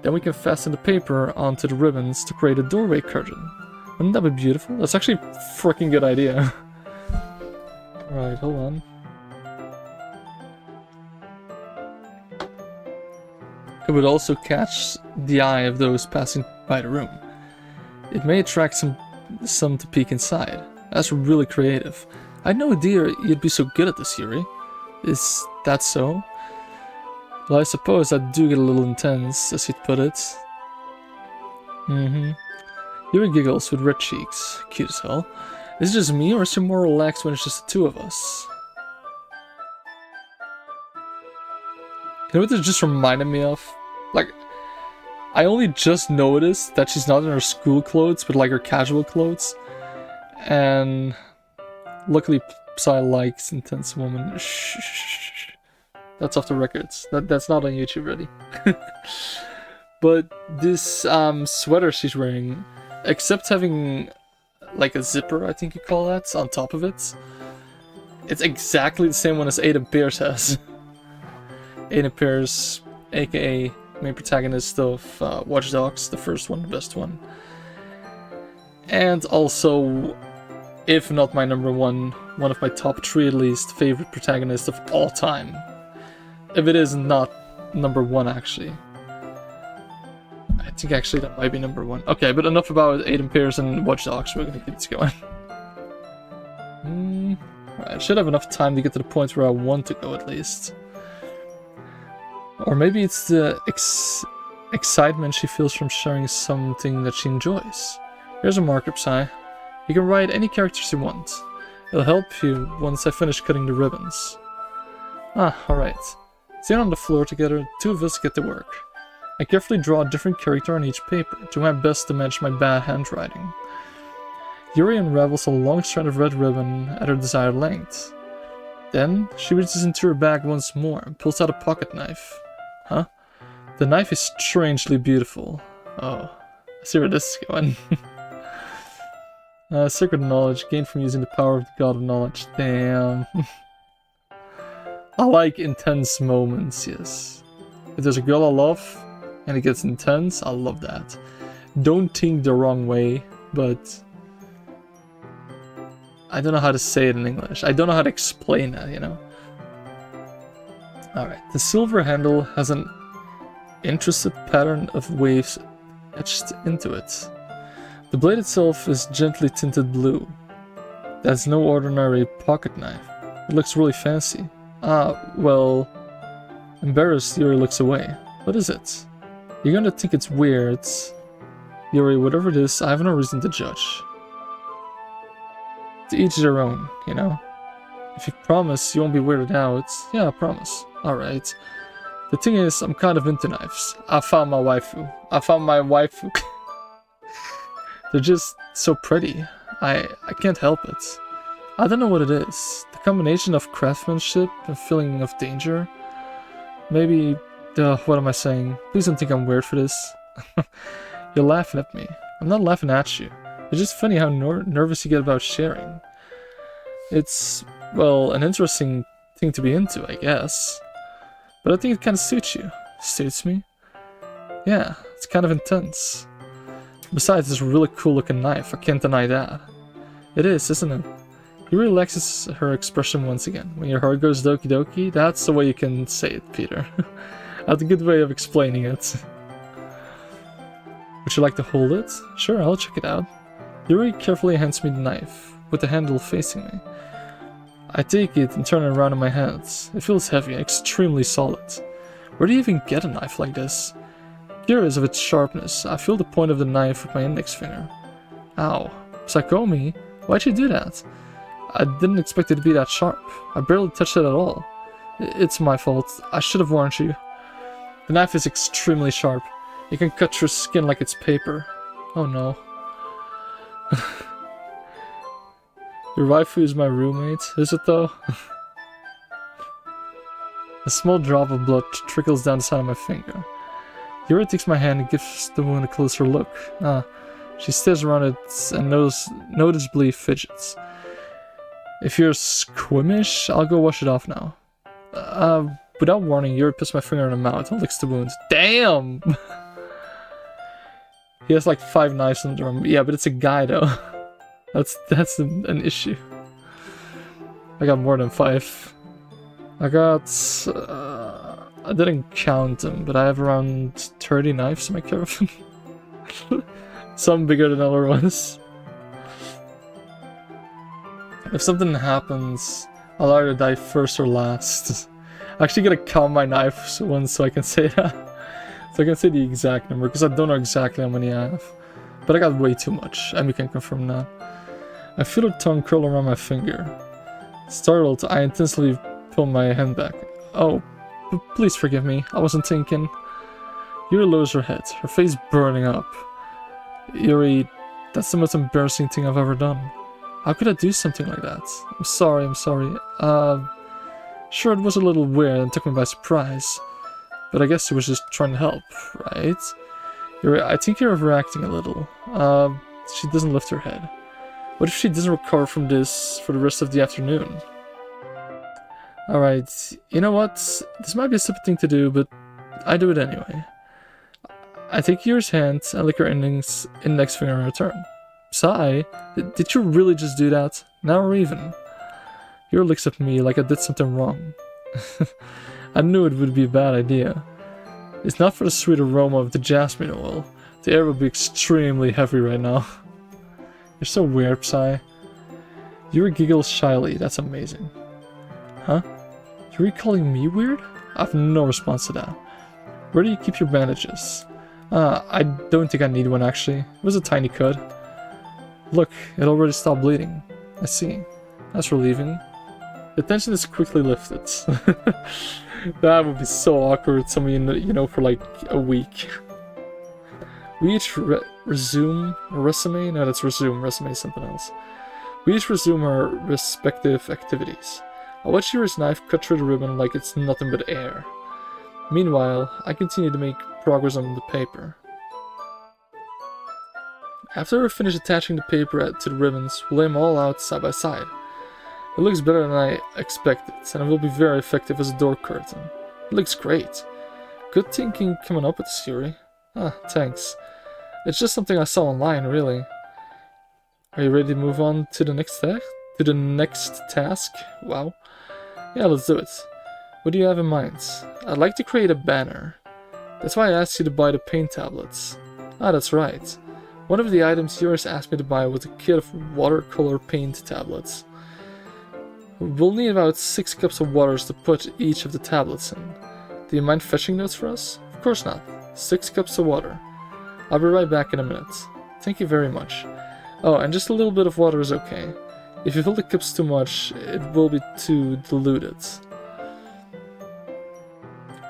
Then we can fasten the paper onto the ribbons to create a doorway curtain. Wouldn't that be beautiful? That's actually a freaking good idea. Right, hold on. It would also catch the eye of those passing by the room. It may attract some to peek inside. That's really creative. I had no idea you'd be so good at this, Yuri. Is that so? Well, I suppose I do get a little intense, as you'd put it. Yuri giggles with red cheeks. Cute as hell. Is it just me, or is she more relaxed when it's just the two of us? You know what this just reminded me of? Like, I only just noticed that she's not in her school clothes, but like her casual clothes. And luckily Psy likes intense woman. Shh. That's off the records. That's not on YouTube, ready. But this sweater she's wearing, except having like a zipper, I think you call that, on top of it, it's exactly the same one as Aiden Pierce has. Aiden Pierce, aka main protagonist of Watch Dogs, the first one, the best one. And also if not my number one of my top 3 at least, favorite protagonist of all time. If it is not number 1, actually. I think actually that might be number 1. Okay, but enough about Aiden Pierce and Watch Dogs. We're gonna keep this going. I should have enough time to get to the point where I want to go, at least. Or maybe it's the excitement she feels from sharing something that she enjoys. Here's a marker, Psy. You can write any characters you want. It'll help you once I finish cutting the ribbons. Ah, alright. Sitting on the floor together, 2 of us get to work. I carefully draw a different character on each paper, do my best to match my bad handwriting. Yuri unravels a long strand of red ribbon at her desired length. Then, she reaches into her bag once more and pulls out a pocket knife. Huh? The knife is strangely beautiful. Oh, I see where this is going. Sacred knowledge gained from using the power of the god of knowledge. Damn. I like intense moments, yes. If there's a girl I love, and it gets intense, I love that. Don't think the wrong way, but... I don't know how to say it in English. I don't know how to explain that, you know? Alright, the silver handle has an interested pattern of waves etched into it. The blade itself is gently tinted blue. That's no ordinary pocket knife. It looks really fancy. Ah, well... Embarrassed, Yuri looks away. What is it? You're gonna think it's weird. Yuri, whatever it is, I have no reason to judge. To each their own, you know? If you promise you won't be weirded out, yeah, I promise. Alright. The thing is, I'm kind of into knives. I found my waifu. They're just so pretty. I can't help it. I don't know what it is. The combination of craftsmanship and feeling of danger. Maybe... what am I saying? Please don't think I'm weird for this. You're laughing at me. I'm not laughing at you. It's just funny how nervous you get about sharing. It's, well, an interesting thing to be into, I guess. But I think it kind of suits you. Suits me? Yeah, it's kind of intense. Besides, it's a really cool looking knife, I can't deny that. It is, isn't it? He relaxes her expression once again. When your heart goes doki doki, that's the way you can say it, Peter. That's a good way of explaining it. Would you like to hold it? Sure, I'll check it out. Yuri carefully hands me the knife, with the handle facing me. I take it and turn it around in my hands. It feels heavy and extremely solid. Where do you even get a knife like this? Curious of its sharpness, I feel the point of the knife with my index finger. Ow. Psychomi? Why'd you do that? I didn't expect it to be that sharp. I barely touched it at all. It's my fault. I should have warned you. The knife is extremely sharp. It can cut through skin like it's paper. Oh no. Your waifu is my roommate, is it though? A small drop of blood trickles down the side of my finger. Yuri takes my hand and gives the wound a closer look. She stares around it and noticeably fidgets. If you're squeamish, I'll go wash it off now. Without warning, Yuri puts my finger in her mouth and licks the wound. Damn! He has like 5 knives under him. Yeah, but it's a guy though. That's an issue. I got more than 5. I got... I didn't count them, but I have around 30 knives in my caravan. Some bigger than other ones. If something happens, I'll either die first or last. I actually gotta count my knives once so I can say that. So I can say the exact number, because I don't know exactly how many I have. But I got way too much, and we can confirm that. I feel her tongue curl around my finger. Startled, I intensely pull my hand back. Oh, please forgive me, I wasn't thinking. Yuri lowers her head, her face burning up. Yuri, that's the most embarrassing thing I've ever done. How could I do something like that? I'm sorry. Sure, it was a little weird and took me by surprise. But I guess she was just trying to help, right? I think you're overacting a little. She doesn't lift her head. What if she doesn't recover from this for the rest of the afternoon? Alright, you know what? This might be a stupid thing to do, but I do it anyway. I take Yuri's hand and lick her index finger in return. Psy, did you really just do that? Now or even? Yuri looks at me like I did something wrong. I knew it would be a bad idea. It's not for the sweet aroma of the jasmine oil. The air would be extremely heavy right now. You're so weird, Psy. Yuri giggles shyly. That's amazing. Huh? Yuri calling me weird? I have no response to that. Where do you keep your bandages? I don't think I need one actually. It was a tiny cut. Look, it already stopped bleeding. I see. That's relieving. The tension is quickly lifted. That would be so awkward, something you know, for like a week. We each resume resume? No, that's resume. Resume is something else. We each resume our respective activities. I'll watch Yuri's knife cut through the ribbon like it's nothing but air. Meanwhile, I continue to make progress on the paper. After we finish attaching the paper to the ribbons, we'll lay them all out side by side. It looks better than I expected, and it will be very effective as a door curtain. It looks great. Good thinking coming up with this, Yuri. Ah, thanks. It's just something I saw online, really. Are you ready to move on to the next task? Wow. Yeah, let's do it. What do you have in mind? I'd like to create a banner. That's why I asked you to buy the paint tablets. Ah, that's right. One of the items Yuri asked me to buy was a kit of watercolor paint tablets. We'll need about 6 cups of water to put each of the tablets in. Do you mind fetching those for us? Of course not. 6 cups of water. I'll be right back in a minute. Thank you very much. Oh, and just a little bit of water is okay. If you fill the cups too much, it will be too diluted.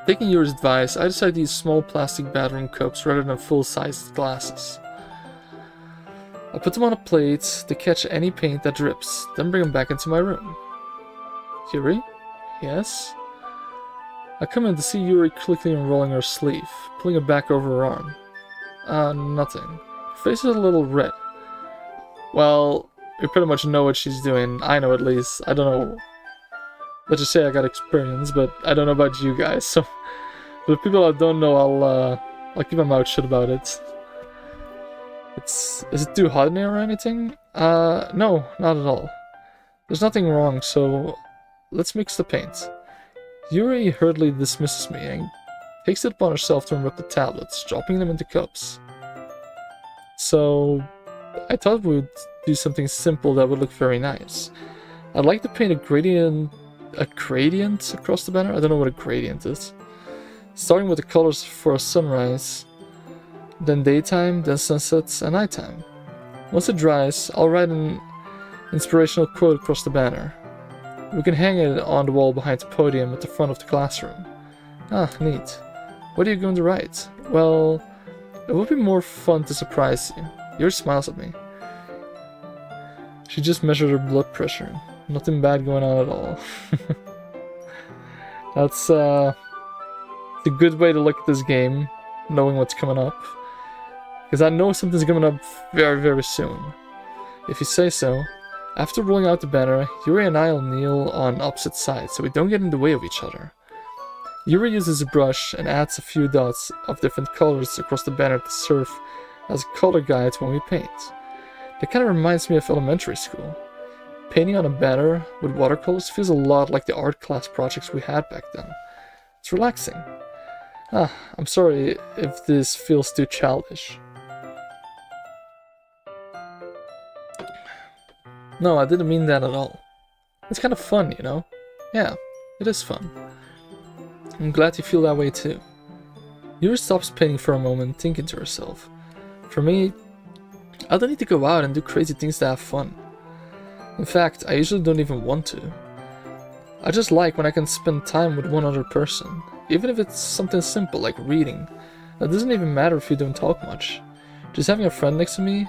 Taking Yuri's advice, I decided to use small plastic bathroom cups rather than full-sized glasses. I put them on a plate to catch any paint that drips, then bring them back into my room. Yuri? Yes? I come in to see Yuri quickly unrolling her sleeve, pulling it back over her arm. Nothing. Her face is a little red. Well, we pretty much know what she's doing. I know at least. I don't know. Let's just say I got experience, but I don't know about you guys. So, for the people that don't know, I'll keep my mouth shut about it. Is it too hot in here or anything? No, not at all. There's nothing wrong, so let's mix the paint. Yuri hurriedly dismisses me and takes it upon herself to unwrap the tablets, dropping them into cups. So, I thought we would do something simple that would look very nice. I'd like to paint a gradient across the banner. I don't know what a gradient is. Starting with the colors for a sunrise, then daytime, then sunsets, and nighttime. Once it dries, I'll write an inspirational quote across the banner. We can hang it on the wall behind the podium at the front of the classroom. Ah, neat. What are you going to write? Well, it would be more fun to surprise you. Yuri smiles at me. She just measured her blood pressure. Nothing bad going on at all. That's a good way to look at this game, knowing what's coming up. Because I know something's coming up very, very soon. If you say so. After rolling out the banner, Yuri and I will kneel on opposite sides so we don't get in the way of each other. Yuri uses a brush and adds a few dots of different colors across the banner to serve as a color guide when we paint. That kind of reminds me of elementary school. Painting on a banner with watercolors feels a lot like the art class projects we had back then. It's relaxing. I'm sorry if this feels too childish. No, I didn't mean that at all. It's kind of fun, you know? Yeah, it is fun. I'm glad you feel that way too. Yuri stops painting for a moment, thinking to herself. For me, I don't need to go out and do crazy things to have fun. In fact, I usually don't even want to. I just like when I can spend time with one other person, even if it's something simple like reading. It doesn't even matter if you don't talk much. Just having a friend next to me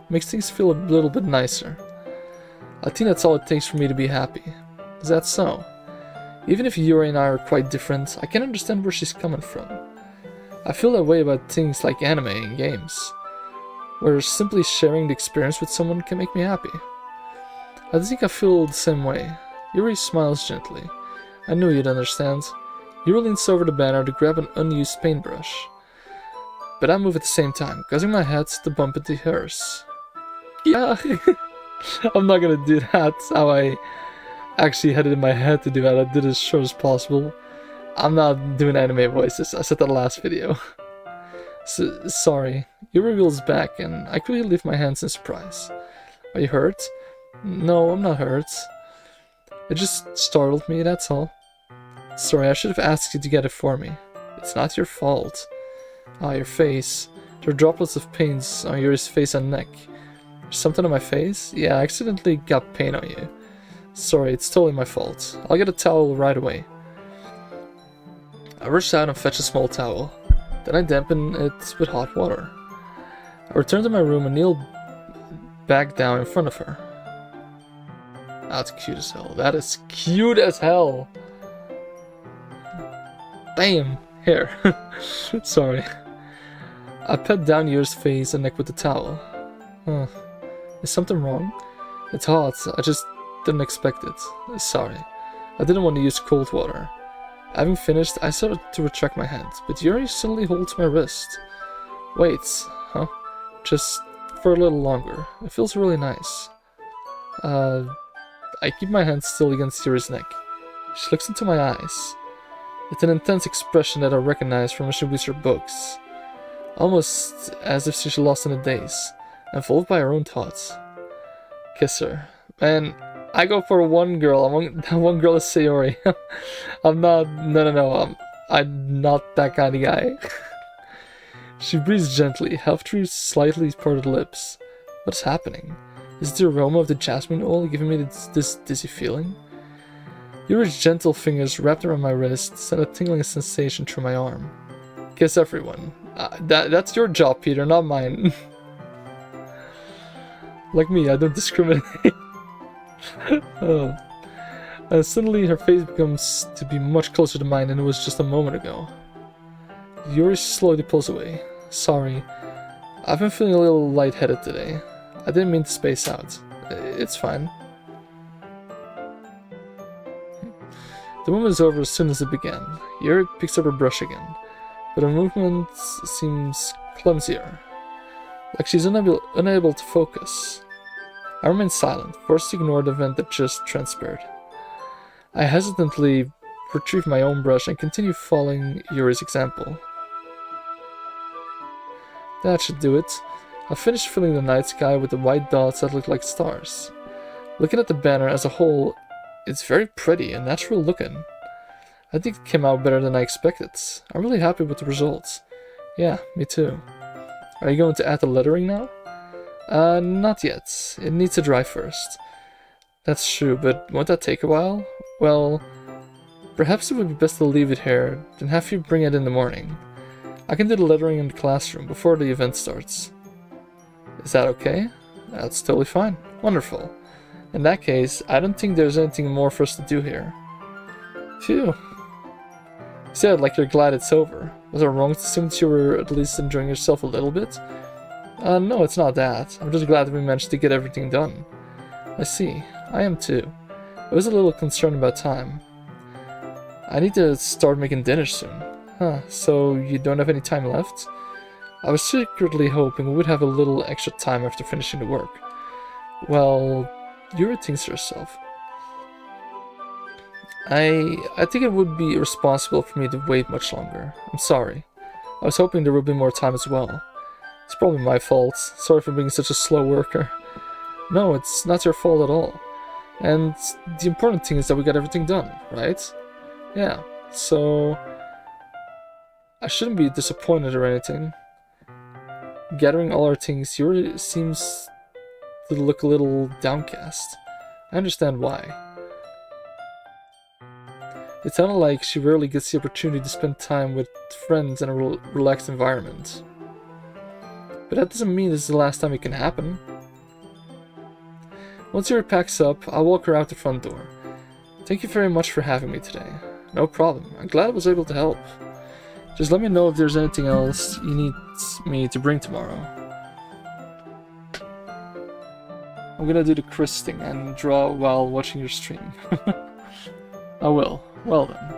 makes things feel a little bit nicer. I think that's all it takes for me to be happy. Is that so? Even if Yuri and I are quite different, I can understand where she's coming from. I feel that way about things like anime and games, where simply sharing the experience with someone can make me happy. I think I feel the same way. Yuri smiles gently. I knew you'd understand. Yuri leans over the banner to grab an unused paintbrush. But I move at the same time, causing my head to bump into hers. Yeah, I'm not gonna do that. That's how I actually had it in my head to do that. I did it as short as possible. I'm not doing anime voices. I said that last video. So, sorry. Yuri wheels back, and I quickly lift my hands in surprise. Are you hurt? No, I'm not hurt. It just startled me, that's all. Sorry, I should have asked you to get it for me. It's not your fault. Ah, your face. There are droplets of paint on Yuri's face and neck. There's something on my face? Yeah, I accidentally got paint on you. Sorry, it's totally my fault. I'll get a towel right away. I rush out and fetch a small towel. Then I dampen it with hot water. I return to my room and kneel back down in front of her. That's cute as hell. That is cute as hell. Damn. Here. Sorry. I pat down Yuri's face and neck with the towel. Is something wrong? It's hot. I just didn't expect it. Sorry. I didn't want to use cold water. Having finished, I started to retract my hand, but Yuri suddenly holds my wrist. Wait, huh? Just for a little longer. It feels really nice. I keep my hand still against Yuri's neck. She looks into my eyes. With an intense expression that I recognize from Mission Booster books. Almost as if she's lost in a daze, involved by her own thoughts. Kiss her. Man, I go for one girl. One girl is Sayori. I'm not... No. I'm not that kind of guy. She breathes gently, half through slightly parted lips. What's happening? Is it the aroma of the jasmine oil giving me this dizzy feeling? Yuri's gentle fingers wrapped around my wrist sent a tingling sensation through my arm. Kiss everyone. That's your job, Peter, not mine. Like me, I don't discriminate. Suddenly her face becomes to be much closer to mine than it was just a moment ago. Yuri slowly pulls away. Sorry. I've been feeling a little lightheaded today. I didn't mean to space out. It's fine. The moment is over as soon as it began. Yuri picks up her brush again, but her movement seems clumsier, like she's unable to focus. I remain silent, forced to ignore the event that just transpired. I hesitantly retrieve my own brush and continue following Yuri's example. That should do it. I finished filling the night sky with the white dots that look like stars. Looking at the banner as a whole, it's very pretty and natural looking. I think it came out better than I expected. I'm really happy with the results. Yeah, me too. Are you going to add the lettering now? Not yet. It needs to dry first. That's true, but won't that take a while? Well, perhaps it would be best to leave it here, then have you bring it in the morning. I can do the lettering in the classroom before the event starts. Is that okay? That's totally fine. Wonderful. In that case, I don't think there's anything more for us to do here. Phew. You said like you're glad it's over. Was I wrong to assume that you were at least enjoying yourself a little bit? No, it's not that. I'm just glad that we managed to get everything done. I see. I am too. I was a little concerned about time. I need to start making dinner soon. Huh, so you don't have any time left? I was secretly hoping we would have a little extra time after finishing the work. Well, Yuri thinks to herself. I think it would be irresponsible for me to wait much longer. I'm sorry. I was hoping there would be more time as well. It's probably my fault. Sorry for being such a slow worker. No, it's not your fault at all. And the important thing is that we got everything done, right? Yeah, so I shouldn't be disappointed or anything. Gathering all our things, Yuri seems to look a little downcast. I understand why. It sounded like she rarely gets the opportunity to spend time with friends in a relaxed environment. But that doesn't mean this is the last time it can happen. Once Yuri packs up, I'll walk her out the front door. Thank you very much for having me today. No problem. I'm glad I was able to help. Just let me know if there's anything else you need me to bring tomorrow. I'm gonna do the Chris thing and draw while watching your stream. I will. Well then.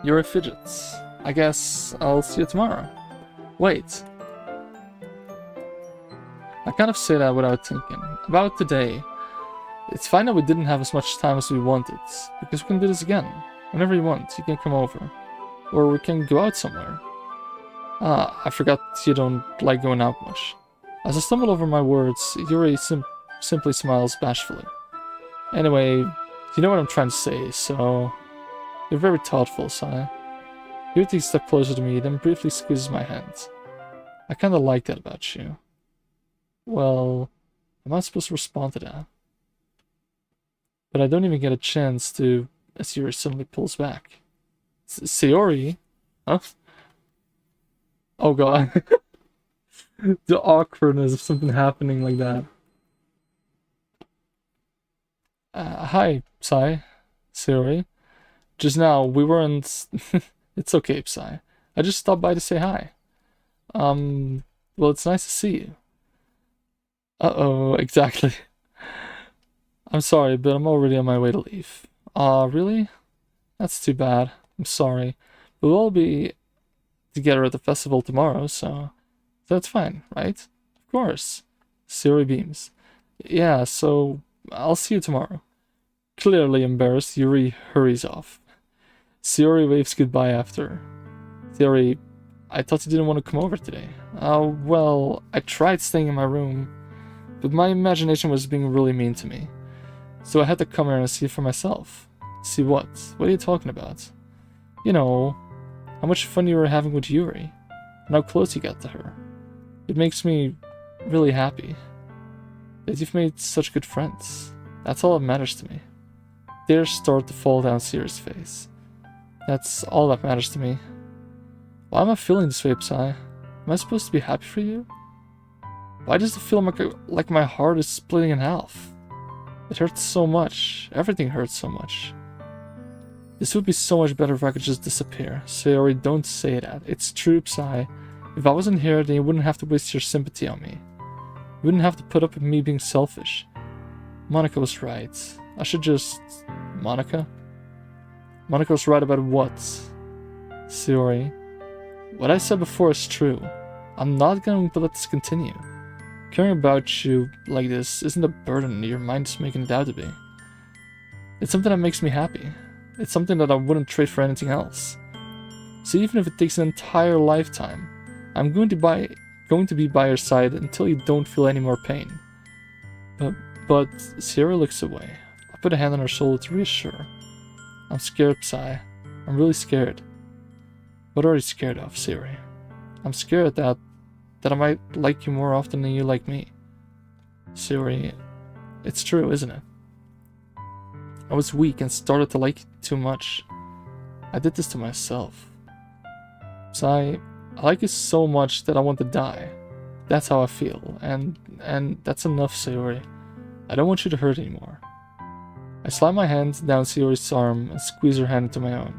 Yuri fidgets. I guess I'll see you tomorrow. Wait. I kind of say that without thinking. About today, it's fine that we didn't have as much time as we wanted, because we can do this again. Whenever you want, you can come over. Or we can go out somewhere. Ah, I forgot you don't like going out much. As I stumble over my words, Yuri simply smiles bashfully. Anyway, you know what I'm trying to say, so... You're very thoughtful, Sai. Yuri takes a step closer to me, then briefly squeezes my hand. I kinda like that about you. Well, am I supposed to respond to that? But I don't even get a chance to, as Yuri suddenly pulls back. Sayori? Huh? Oh god. The awkwardness of something happening like that. Hi, Sai. Sayori. Just now, we weren't... It's okay, Psy. I just stopped by to say hi. Well, it's nice to see you. Uh-oh, exactly. I'm sorry, but I'm already on my way to leave. Really? That's too bad. I'm sorry. We'll all be together at the festival tomorrow, so that's fine, right? Of course. Sayori beams. Yeah, so I'll see you tomorrow. Clearly embarrassed, Yuri hurries off. Sayori waves goodbye after. Sayori, I thought you didn't want to come over today. Well, I tried staying in my room, but my imagination was being really mean to me. So I had to come here and see for myself. See what? What are you talking about? You know, how much fun you were having with Yuri, and how close you got to her. It makes me really happy that you've made such good friends. That's all that matters to me. Tears start to fall down Sayori's face. That's all that matters to me. Why am I feeling this way, Psy? Am I supposed to be happy for you? Why does it feel like my heart is splitting in half? It hurts so much. Everything hurts so much. This would be so much better if I could just disappear. Sayori, don't say that. It's true, Psy. If I wasn't here, then you wouldn't have to waste your sympathy on me. You wouldn't have to put up with me being selfish. Monica was right. I should just... Monica? Monica was right about what? Sayori. What I said before is true. I'm not going to let this continue. Caring about you like this isn't a burden your mind is making it out to be. It's something that makes me happy. It's something that I wouldn't trade for anything else. So even if it takes an entire lifetime, I'm going to be by your side until you don't feel any more pain. But Sayori looks away. I put a hand on her shoulder to reassure. I'm scared, Psy. I'm really scared. What are you scared of, Sayori? I'm scared that I might like you more often than you like me. Sayori, it's true, isn't it? I was weak and started to like you too much. I did this to myself. Psy, I like you so much that I want to die. That's how I feel, and that's enough, Sayori. I don't want you to hurt anymore. I slide my hand down Sayori's arm and squeeze her hand into my own.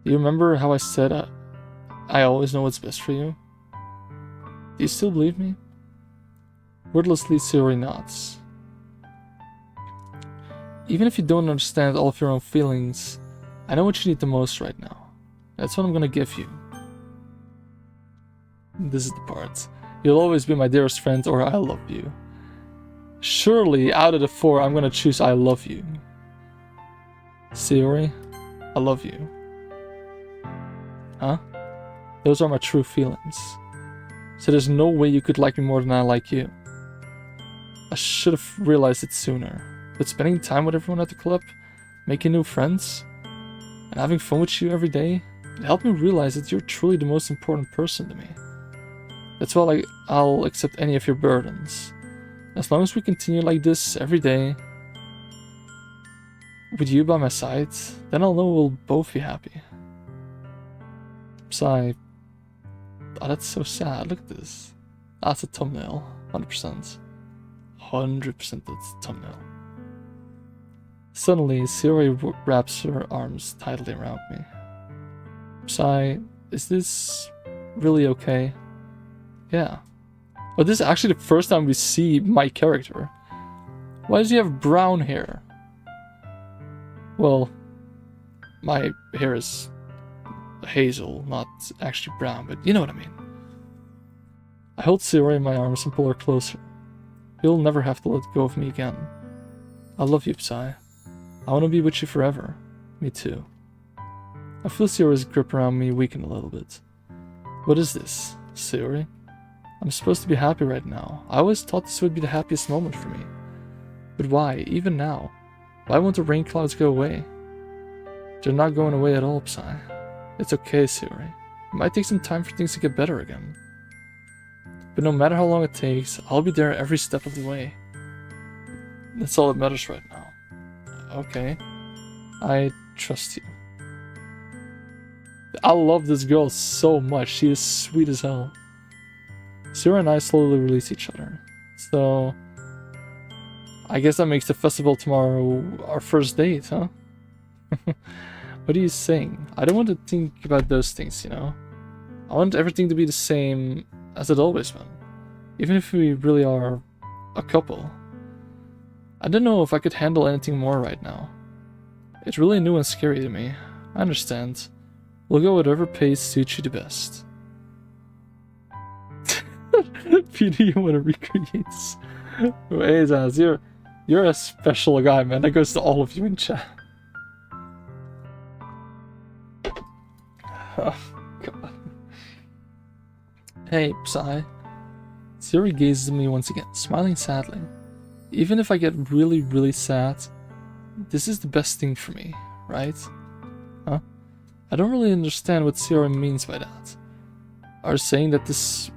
Do you remember how I said I always know what's best for you? Do you still believe me? Wordlessly, Sayori nods. Even if you don't understand all of your own feelings, I know what you need the most right now. That's what I'm gonna give you. This is the part. You'll always be my dearest friend, or I love you. Surely, out of the four, I'm gonna choose I love you. Sayori, I love you. Huh? Those are my true feelings. So there's no way you could like me more than I like you. I should have realized it sooner. But spending time with everyone at the club, making new friends, and having fun with you every day, it helped me realize that you're truly the most important person to me. That's why I'll accept any of your burdens. As long as we continue like this every day, with you by my side, then I'll know we'll both be happy. Sigh. Oh, that's so sad. Look at this. That's a thumbnail. 100%. 100% that's a thumbnail. Suddenly, Sayori wraps her arms tightly around me. Psy, is this really okay? Yeah. But this is actually the first time we see my character. Why does he have brown hair? Well, my hair is hazel, not actually brown, but you know what I mean. I hold Sayori in my arms and pull her closer. You'll never have to let go of me again. I love you, Psy. I want to be with you forever. Me too. I feel Sayori's grip around me weaken a little bit. What is this, Sayori? I'm supposed to be happy right now. I always thought this would be the happiest moment for me. But why, even now? Why won't the rain clouds go away? They're not going away at all, Psy. It's okay, Sayori. It might take some time for things to get better again. But no matter how long it takes, I'll be there every step of the way. That's all that matters right now. Okay. I trust you. I love this girl so much. She is sweet as hell. Sayori and I slowly release each other. So, I guess that makes the festival tomorrow our first date, huh? What are you saying? I don't want to think about those things, you know? I want everything to be the same as it always been. Even if we really are a couple. I don't know if I could handle anything more right now. It's really new and scary to me. I understand. We'll go whatever pace suits you the best. Peter, you want to recreate? Wait, Az, you're a special guy, man. That goes to all of you in chat. Oh, God. Hey, Psy. Sayori gazes at me once again, smiling sadly. Even if I get really, really sad, this is the best thing for me, right? Huh? I don't really understand what Sayori means by that. Are you saying that this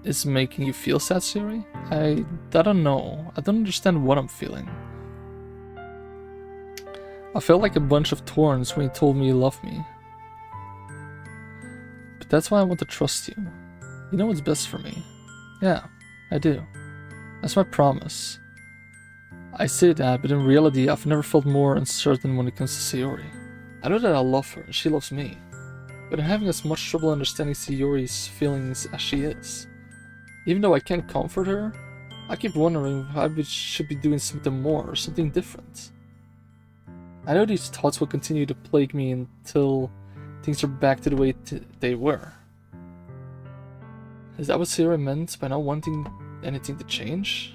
is making you feel sad, Sayori? I don't know. I don't understand what I'm feeling. I felt like a bunch of thorns when you told me you love me. But that's why I want to trust you. You know what's best for me. Yeah, I do. That's my promise. I say that, but in reality, I've never felt more uncertain when it comes to Sayori. I know that I love her, and she loves me. But I'm having as much trouble understanding Sayori's feelings as she is. Even though I can't comfort her, I keep wondering if I should be doing something more or something different. I know these thoughts will continue to plague me until things are back to the way they were. Is that what Sayori meant by not wanting anything to change?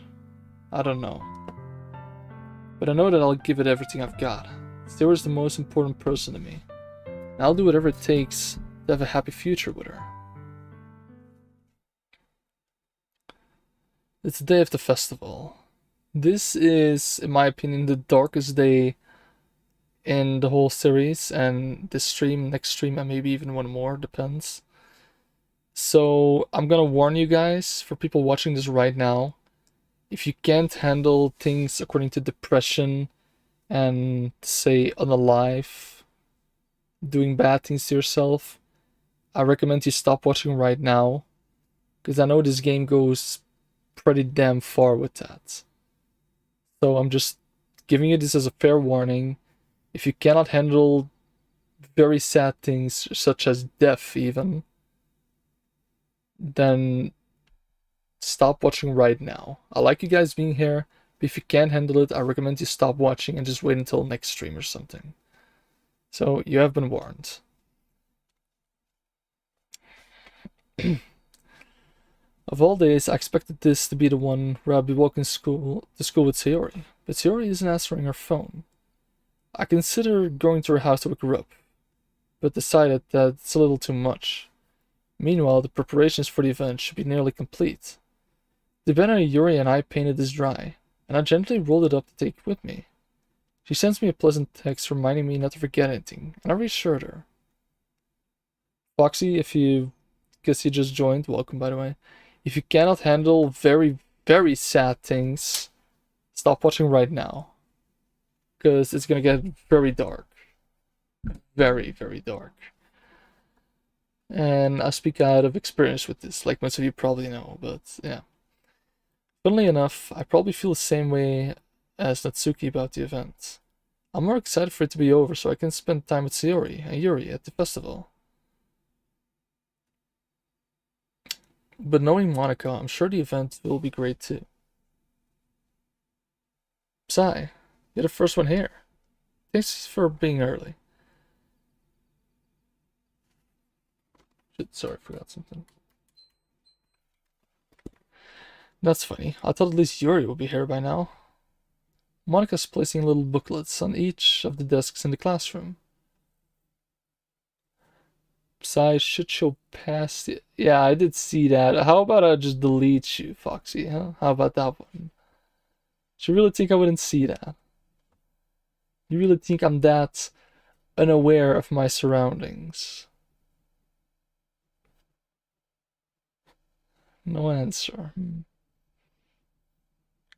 I don't know. But I know that I'll give it everything I've got. Sayori's the most important person to me. And I'll do whatever it takes to have a happy future with her. It's the day of the festival. This is, in my opinion, the darkest day in the whole series, and this stream, next stream, and maybe even one more, depends. So I'm gonna warn you guys, for people watching this right now, if you can't handle things according to depression and, say, unalive, doing bad things to yourself, I recommend you stop watching right now, because I know this game goes pretty damn far with that. So I'm just giving you this as a fair warning. If you cannot handle very sad things, such as death even, then stop watching right now. I like you guys being here, but if you can't handle it, I recommend you stop watching and just wait until next stream or something. So you have been warned. Of all days, I expected this to be the one where I'd be walking to school with Sayori, but Sayori isn't answering her phone. I considered going to her house to wake her up, but decided that it's a little too much. Meanwhile, the preparations for the event should be nearly complete. The banner Yuri and I painted is dry, and I gently rolled it up to take it with me. She sends me a pleasant text reminding me not to forget anything, and I reassured her. Foxy, guess you just joined, welcome by the way. If you cannot handle very, very sad things, stop watching right now. Because it's gonna get very dark. Very, very dark. And I speak out of experience with this, like most of you probably know, but yeah. Funnily enough, I probably feel the same way as Natsuki about the event. I'm more excited for it to be over so I can spend time with Sayori and Yuri at the festival. But knowing Monica, I'm sure the event will be great too. Psy, you're the first one here. Thanks for being early. Shit, sorry, I forgot something. That's funny. I thought at least Yuri would be here by now. Monica's placing little booklets on each of the desks in the classroom. Psy should show past it. Yeah, I did see that. How about I just delete you, Foxy, huh? How about that one? Do you really think I wouldn't see that? You really think I'm that unaware of my surroundings? No answer.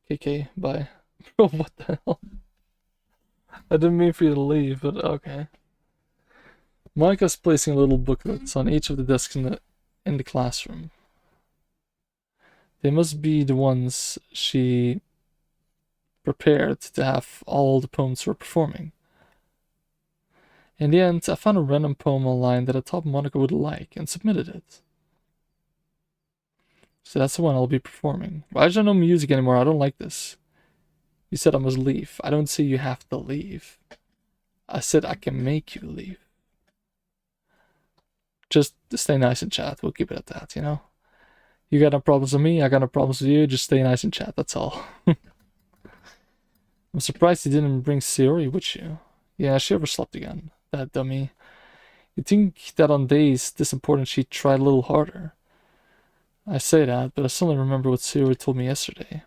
KK, bye. Bro, what the hell? I didn't mean for you to leave, but okay. Monica's placing little booklets on each of the desks in the classroom. They must be the ones she prepared to have all the poems we're performing. In the end, I found a random poem online that I thought Monica would like and submitted it. So that's the one I'll be performing. Why is there no music anymore? I don't like this. You said I must leave. I don't say you have to leave. I said I can make you leave. Just stay nice and chat. We'll keep it at that, you know? You got no problems with me, I got no problems with you. Just stay nice and chat, that's all. I'm surprised you didn't bring Sayori with you. Yeah, she overslept again. That dummy. You'd think that on days this important she'd try a little harder. I say that, but I suddenly remember what Sayori told me yesterday.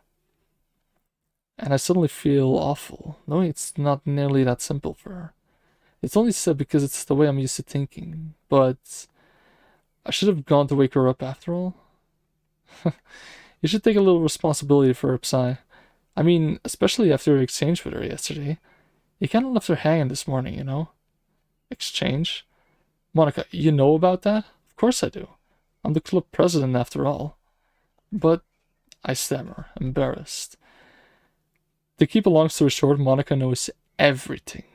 And I suddenly feel awful, knowing it's not nearly that simple for her. It's only said because it's the way I'm used to thinking, but I should have gone to wake her up after all. You should take a little responsibility for her, Psy. I mean, especially after your exchange with her yesterday. You kinda left her hanging this morning, you know? Exchange? Monica, you know about that? Of course I do. I'm the club president after all. But I stammer, embarrassed. To keep a long story short, Monica knows everything.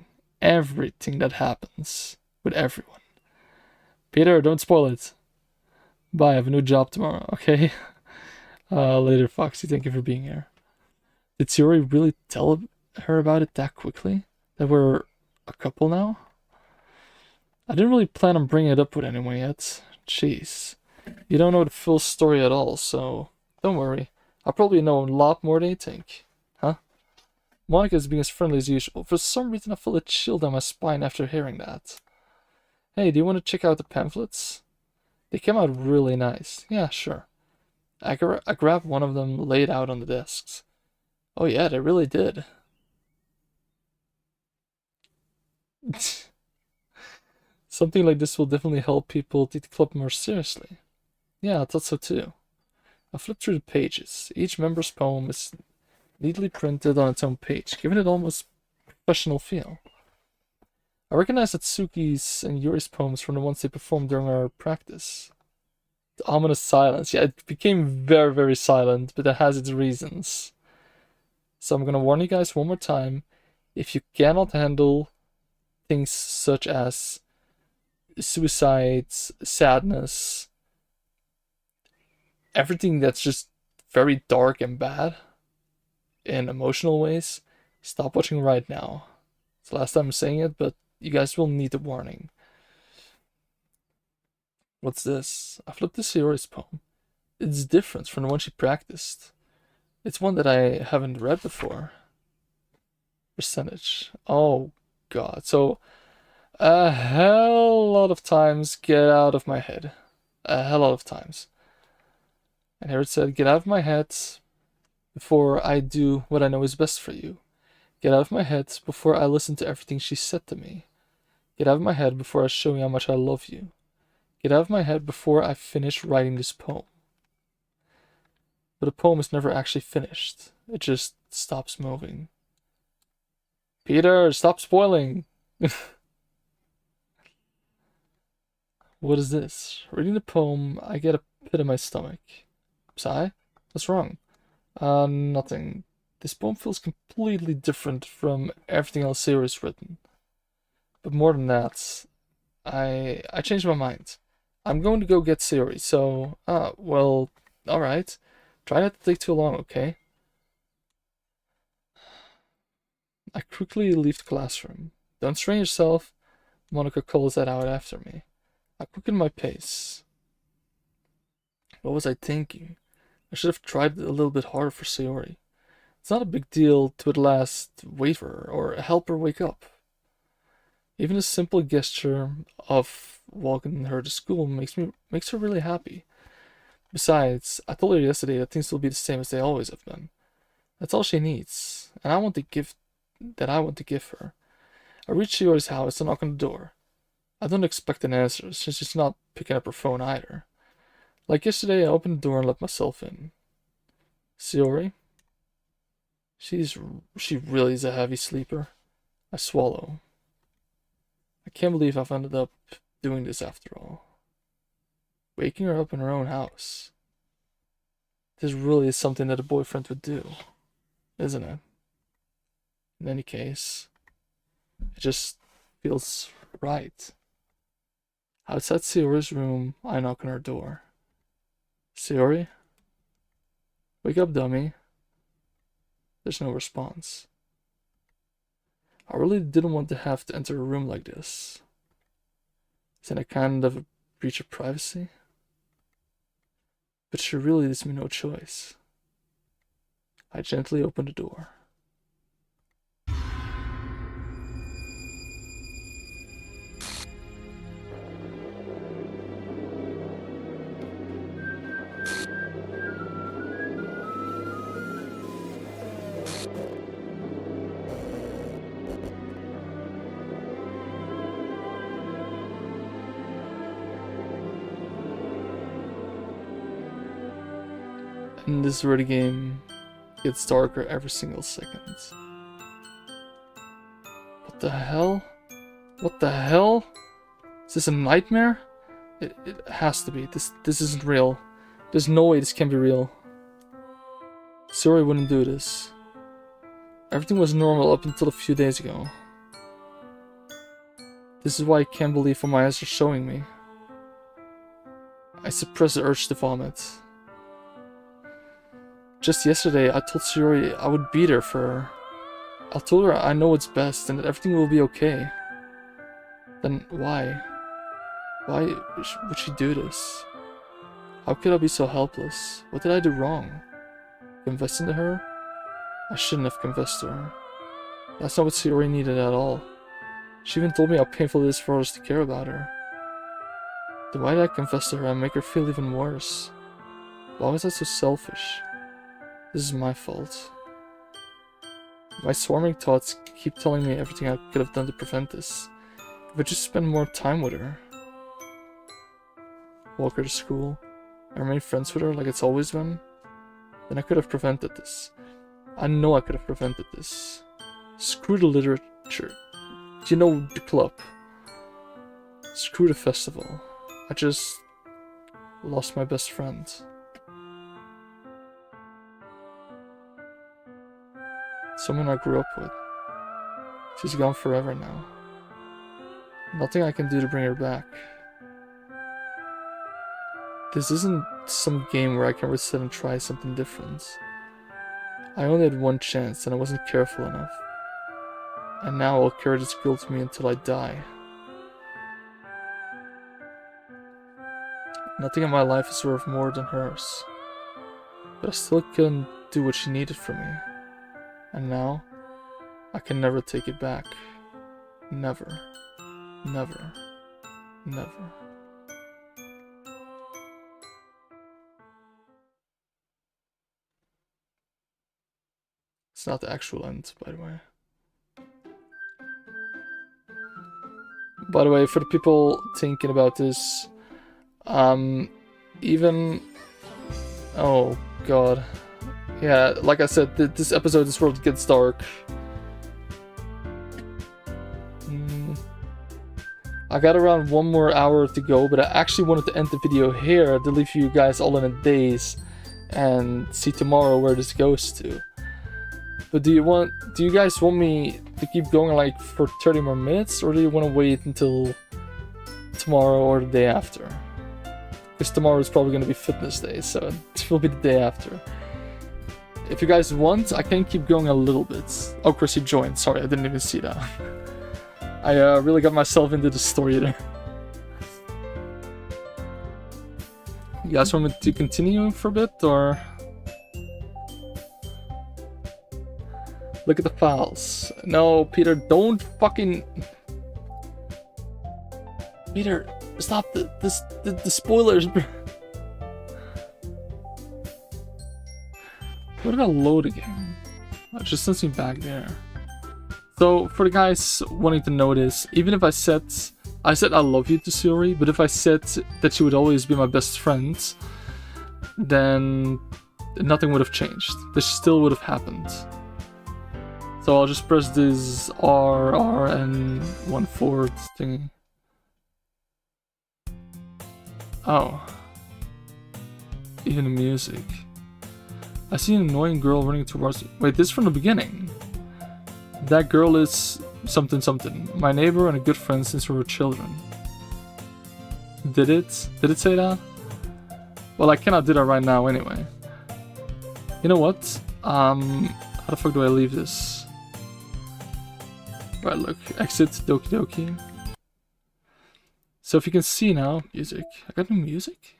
Everything that happens with everyone. Peter, don't spoil it. Bye, I have a new job tomorrow, okay? Later, Foxy, thank you for being here. Did Sayori really tell her about it that quickly? That we're a couple now? I didn't really plan on bringing it up with anyone yet. Jeez. You don't know the full story at all, so don't worry. I'll probably know a lot more than you think. Huh? Monica is being as friendly as usual. For some reason I feel a chill down my spine after hearing that. Hey, do you want to check out the pamphlets? They came out really nice. Yeah, sure. I grabbed one of them laid out on the desks. Oh yeah, they really did. Something like this will definitely help people take the club more seriously. Yeah, I thought so too. I flipped through the pages. Each member's poem is neatly printed on its own page, giving it almost professional feel. I recognized Atsuki's and Yuri's poems from the ones they performed during our practice. The ominous silence. Yeah, it became very, very silent, but that has its reasons. So I'm gonna warn you guys one more time. If you cannot handle things such as suicides, sadness, everything that's just very dark and bad in emotional ways, stop watching right now. It's the last time I'm saying it, but you guys will need a warning. What's this? I flipped to Sayori's poem. It's different from the one she practiced. It's one that I haven't read before. Percentage. Oh god. So a hell lot of times get out of my head. A hell lot of times. And here it said, get out of my head before I do what I know is best for you. Get out of my head before I listen to everything she said to me. Get out of my head before I show you how much I love you. Get out of my head before I finish writing this poem. But the poem is never actually finished. It just stops moving. Peter, stop spoiling! What is this? Reading the poem, I get a pit in my stomach. Sigh? What's wrong? Nothing. This poem feels completely different from everything else Sayori's written. But more than that, I changed my mind. I'm going to go get Sayori, so, well, alright. Try not to take too long, okay? I quickly leave the classroom. Don't strain yourself, Monica calls that out after me. I quicken my pace. What was I thinking? I should have tried a little bit harder for Sayori. It's not a big deal to at last wait for her or help her wake up. Even a simple gesture of walking her to school makes her really happy. Besides, I told her yesterday that things will be the same as they always have been. That's all she needs, and I want to give her. I reach Shiori's house and knock on the door. I don't expect an answer since she's not picking up her phone either. Like yesterday, I opened the door and let myself in. Shiori? She really is a heavy sleeper. I swallow. I can't believe I've ended up doing this after all. Waking her up in her own house. This really is something that a boyfriend would do, isn't it? In any case, it just feels right. Outside Sayori's room, I knock on her door. Sayori? Wake up, dummy. There's no response. I really didn't want to have to enter a room like this. Isn't it kind of a breach of privacy? But she really leaves me no choice. I gently open the door. And this is where the game gets darker every single second. What the hell? What the hell? Is this a nightmare? It has to be. This isn't real. There's no way this can be real. Sayori wouldn't do this. Everything was normal up until a few days ago. This is why I can't believe what my eyes are showing me. I suppress the urge to vomit. Just yesterday, I told Sayori I would be there for her. I told her I know what's best and that everything will be okay. Then why? Why would she do this? How could I be so helpless? What did I do wrong? Confessing to her? I shouldn't have confessed to her. That's not what Sayori needed at all. She even told me how painful it is for others to care about her. Then why did I confess to her and make her feel even worse? Why was I so selfish? This is my fault. My swarming thoughts keep telling me everything I could have done to prevent this. If I just spend more time with her. Walk her to school. And remain friends with her like it's always been. Then I could have prevented this. I know I could have prevented this. Screw the literature. You know, the club. Screw the festival. I just lost my best friend. Someone I grew up with. She's gone forever now. Nothing I can do to bring her back. This isn't some game where I can reset and try something different. I only had one chance and I wasn't careful enough. And now I'll carry this guilt with me until I die. Nothing in my life is worth more than hers. But I still couldn't do what she needed from me. And now, I can never take it back. Never. Never. Never. It's not the actual end, by the way. By the way, for the people thinking about this, even... Oh, God. Yeah, like I said, this episode, this world gets dark. I got around 1 more hour to go, but I actually wanted to end the video here to leave you guys all in a daze and see tomorrow where this goes to. But do you guys want me to keep going like for 30 more minutes, or do you want to wait until tomorrow or the day after? Because tomorrow is probably going to be fitness day, so it will be the day after. If you guys want, I can keep going a little bit. Oh, Chris, you joined. Sorry, I didn't even see that. I really got myself into the story there. You guys want me to continue for a bit, or... Look at the files. No, Peter, don't fucking... Peter, stop the spoilers. What about load again? It just sends me back there. So, for the guys wanting to know this, even if I said I love you to Suri, but if I said that she would always be my best friend, then nothing would have changed. This still would have happened. So I'll just press this R, and 1/4 thingy. Oh. Even the music. I see an annoying girl running towards... Wait, this is from the beginning. That girl is something something. My neighbor and a good friend since we were children. Did it? Did it say that? Well, I cannot do that right now anyway. You know what? How the fuck do I leave this? Right, look. Exit Doki Doki. So if you can see now, music. I got new music?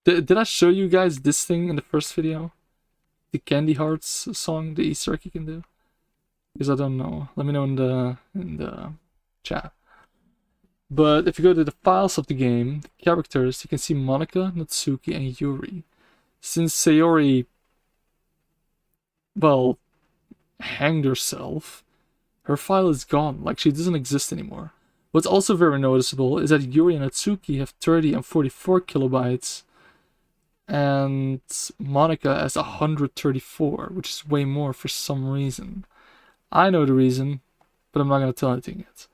Did I show you guys this thing in the first video? The Candy Hearts song, the Easter egg you can do? Because I don't know. Let me know in the chat. But if you go to the files of the game, the characters, you can see Monica, Natsuki, and Yuri. Since Sayori, well, hanged herself, her file is gone, like she doesn't exist anymore. What's also very noticeable is that Yuri and Natsuki have 30 and 44 kilobytes, and Monica has 134, which is way more for some reason. I know the reason, but I'm not gonna tell anything yet.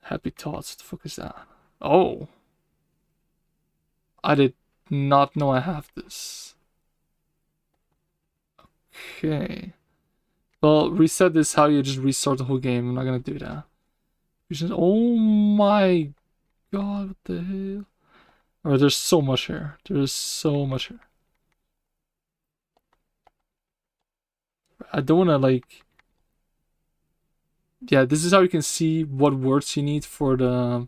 Happy Thoughts, what the fuck is that? Oh! I did not know I have this. Okay. Well, reset is how you just restart the whole game. I'm not gonna do that. Oh my god, what the hell? Oh, there's so much here. There's so much here. I don't wanna like... Yeah, this is how you can see what words you need for the...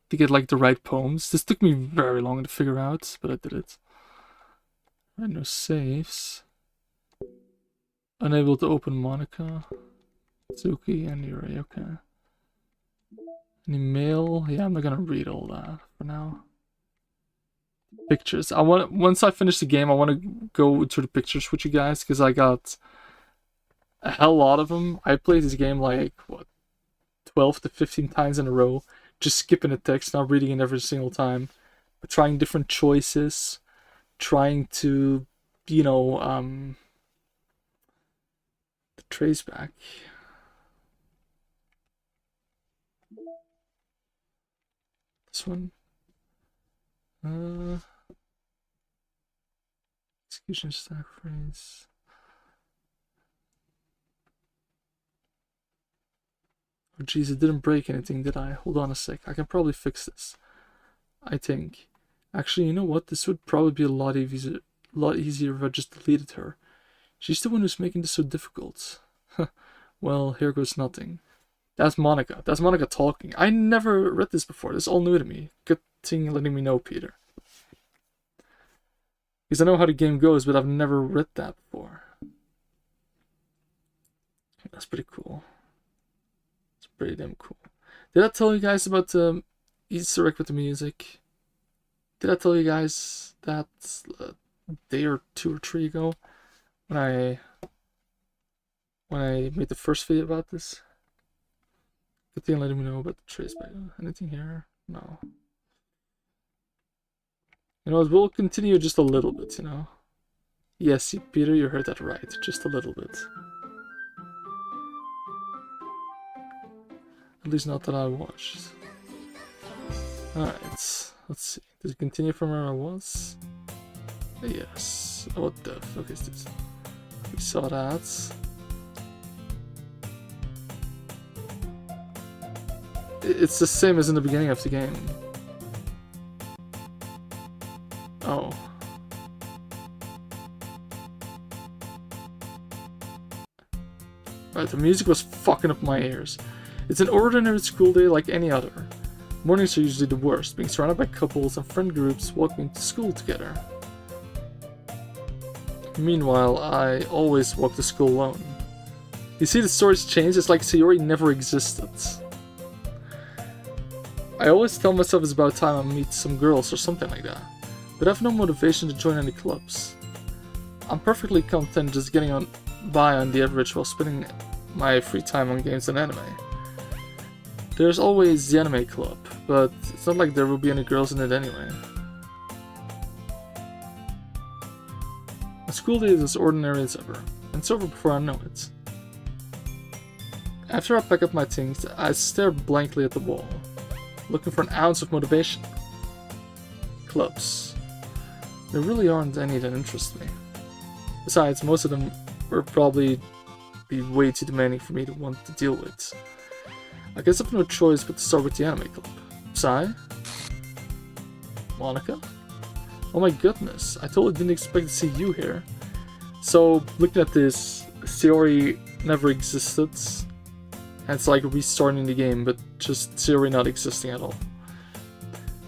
to get like the right poems. This took me very long to figure out, but I did it. Right, no saves. Unable to open Monica, Tsuki, and Yuri. Okay. Any mail? Yeah, I'm not gonna read all that for now. Pictures. Once I finish the game, I want to go to the pictures with you guys because I got a hell lot of them. I played this game like what, 12 to 15 times in a row, just skipping the text, not reading it every single time, but trying different choices, trying to, you know, the trace back. This one. Execution stack phrase. Oh jeez, it didn't break anything, did I? Hold on a sec. I can probably fix this. I think. Actually, you know what? This would probably be a lot easier if I just deleted her. She's the one who's making this so difficult. Well, here goes nothing. That's Monica. That's Monica talking. I never read this before. This is all new to me. Good thing letting me know, Peter. Because I know how the game goes, but I've never read that before. That's pretty cool. It's pretty damn cool. Did I tell you guys about the Easter egg with the music? Did I tell you guys that a day or 2 or 3 ago when I made the first video about this? Good thing letting me know about the trace back. Anything here? No. You know, we'll continue just a little bit, you know. Yes, Peter, you heard that right. Just a little bit. At least not that I watched. Alright, let's see. Does it continue from where I was? Yes. What the fuck is this? We saw that. It's the same as in the beginning of the game. Oh. Right, the music was fucking up my ears. It's an ordinary school day like any other. Mornings are usually the worst, being surrounded by couples and friend groups walking to school together. Meanwhile, I always walk to school alone. You see, the story's changed. It's like Sayori never existed. I always tell myself it's about time I meet some girls or something like that, but I have no motivation to join any clubs. I'm perfectly content just getting by on the average while spending my free time on games and anime. There's always the anime club, but it's not like there will be any girls in it anyway. My school day is as ordinary as ever, and it's over before I know it. After I pack up my things, I stare blankly at the wall, looking for an ounce of motivation. Clubs. There really aren't any that interest me. Besides, most of them will probably be way too demanding for me to want to deal with. I guess I have no choice but to start with the anime club. Sai? Monica? Oh my goodness, I totally didn't expect to see you here. So, looking at this, Sayori never existed. And it's like restarting the game, but just Sayori not existing at all.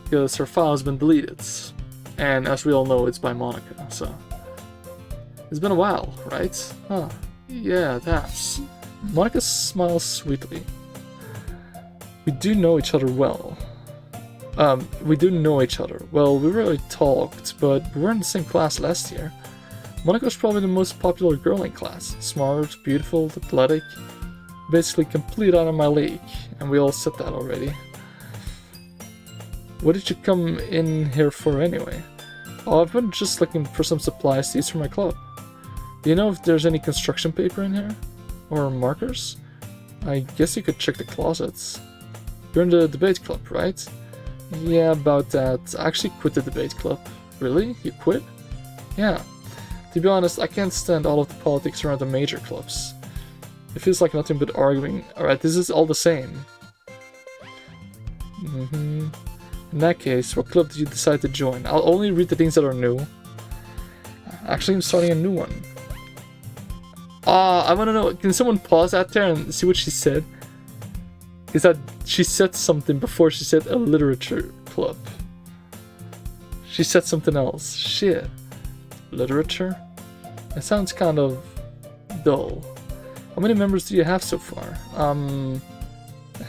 Because her file has been deleted. And as we all know, it's by Monica, so... It's been a while, right? Huh. Yeah, that's... Monica smiles sweetly. We do know each other well. We do know each other. Well, we really talked, but we were in the same class last year. Monica was probably the most popular girl in class. Smart, beautiful, athletic. Basically complete out of my league, and we all said that already. What did you come in here for anyway? Oh, I've been just looking for some supplies to use for my club. Do you know if there's any construction paper in here? Or markers? I guess you could check the closets. You're in the debate club, right? Yeah, about that. I actually quit the debate club. Really? You quit? Yeah. To be honest, I can't stand all of the politics around the major clubs. It feels like nothing but arguing. Alright, this is all the same. In that case, what club did you decide to join? I'll only read the things that are new. Actually, I'm starting a new one. I wanna know, can someone pause that there and see what she said? Is that she said something before she said a literature club. She said something else. Shit. Literature? It sounds kind of dull. How many members do you have so far?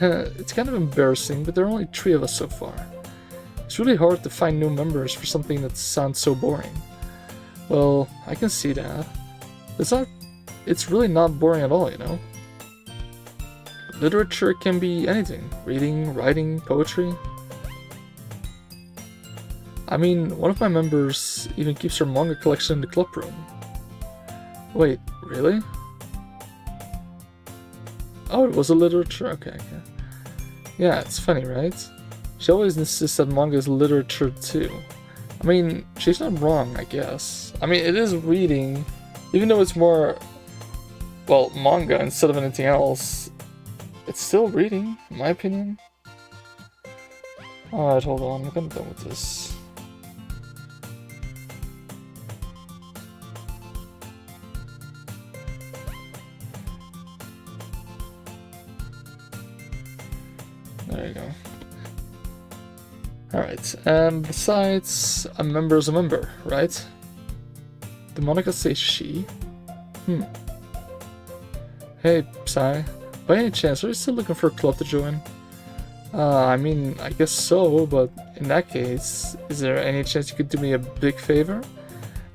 It's kind of embarrassing, but there are only 3 of us so far. It's really hard to find new members for something that sounds so boring. Well, I can see that. It's really not boring at all, you know? Literature can be anything. Reading, writing, poetry. I mean, one of my members even keeps her manga collection in the club room. Wait, really? Oh, it was a literature? Okay. Yeah, it's funny, right? She always insists that manga is literature too. I mean, she's not wrong, I guess. I mean, it is reading, even though it's more, well, manga instead of anything else. It's still reading, in my opinion. Alright, hold on, I'm done with this. There you go. Alright, and besides, a member is a member, right? Did Monica say she? Hey, Psy. By any chance, are you still looking for a club to join? I mean, I guess so, but in that case, is there any chance you could do me a big favor?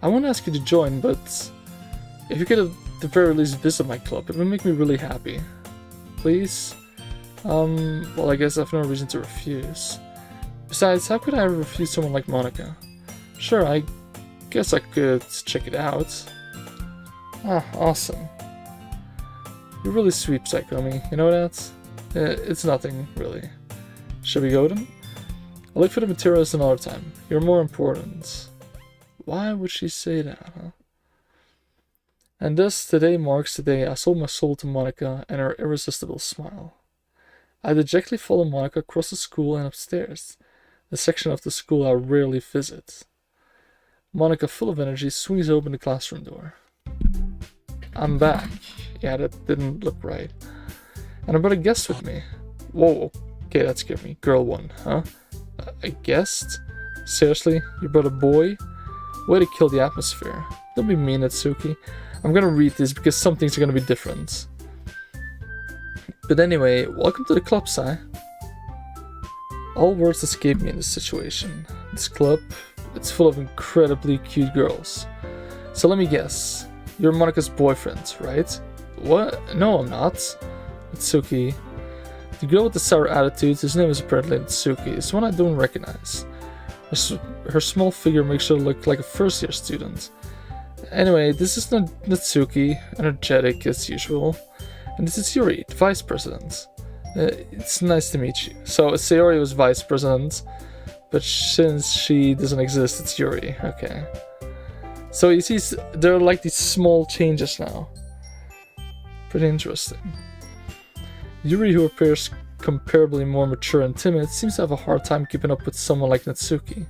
I won't ask you to join, but if you could at the very least visit my club, it would make me really happy. Please? Well, I guess I have no reason to refuse. Besides, how could I refuse someone like Monica? Sure, I guess I could check it out. Ah, awesome. You're really sweet, Psychomi. You know that? It's nothing, really. Should we go then? I'll look for the materials another time. You're more important. Why would she say that, huh? And thus, today marks the day I sold my soul to Monica and her irresistible smile. I dejectedly follow Monica across the school and upstairs, the section of the school I rarely visit. Monica, full of energy, swings open the classroom door. I'm back. Yeah, that didn't look right. And I brought a guest with me. Whoa, Okay, that scared me. Girl 1, huh? I guessed? Seriously? You brought a boy? Way to kill the atmosphere. Don't be mean, Natsuki. I'm gonna read this because some things are gonna be different. But anyway, welcome to the club, Sai. All words escape me in this situation. This club, it's full of incredibly cute girls. So let me guess. You're Monika's boyfriend, right? What? No, I'm not. Natsuki. The girl with the sour attitude, whose name is apparently Natsuki, is one I don't recognize. Her small figure makes her look like a first-year student. Anyway, this is Natsuki, energetic as usual. And this is Yuri, the vice president. It's nice to meet you. So, Sayori was vice president, but since she doesn't exist, it's Yuri. Okay. So you see, there are like these small changes now. Pretty interesting. Yuri, who appears comparably more mature and timid, seems to have a hard time keeping up with someone like Natsuki.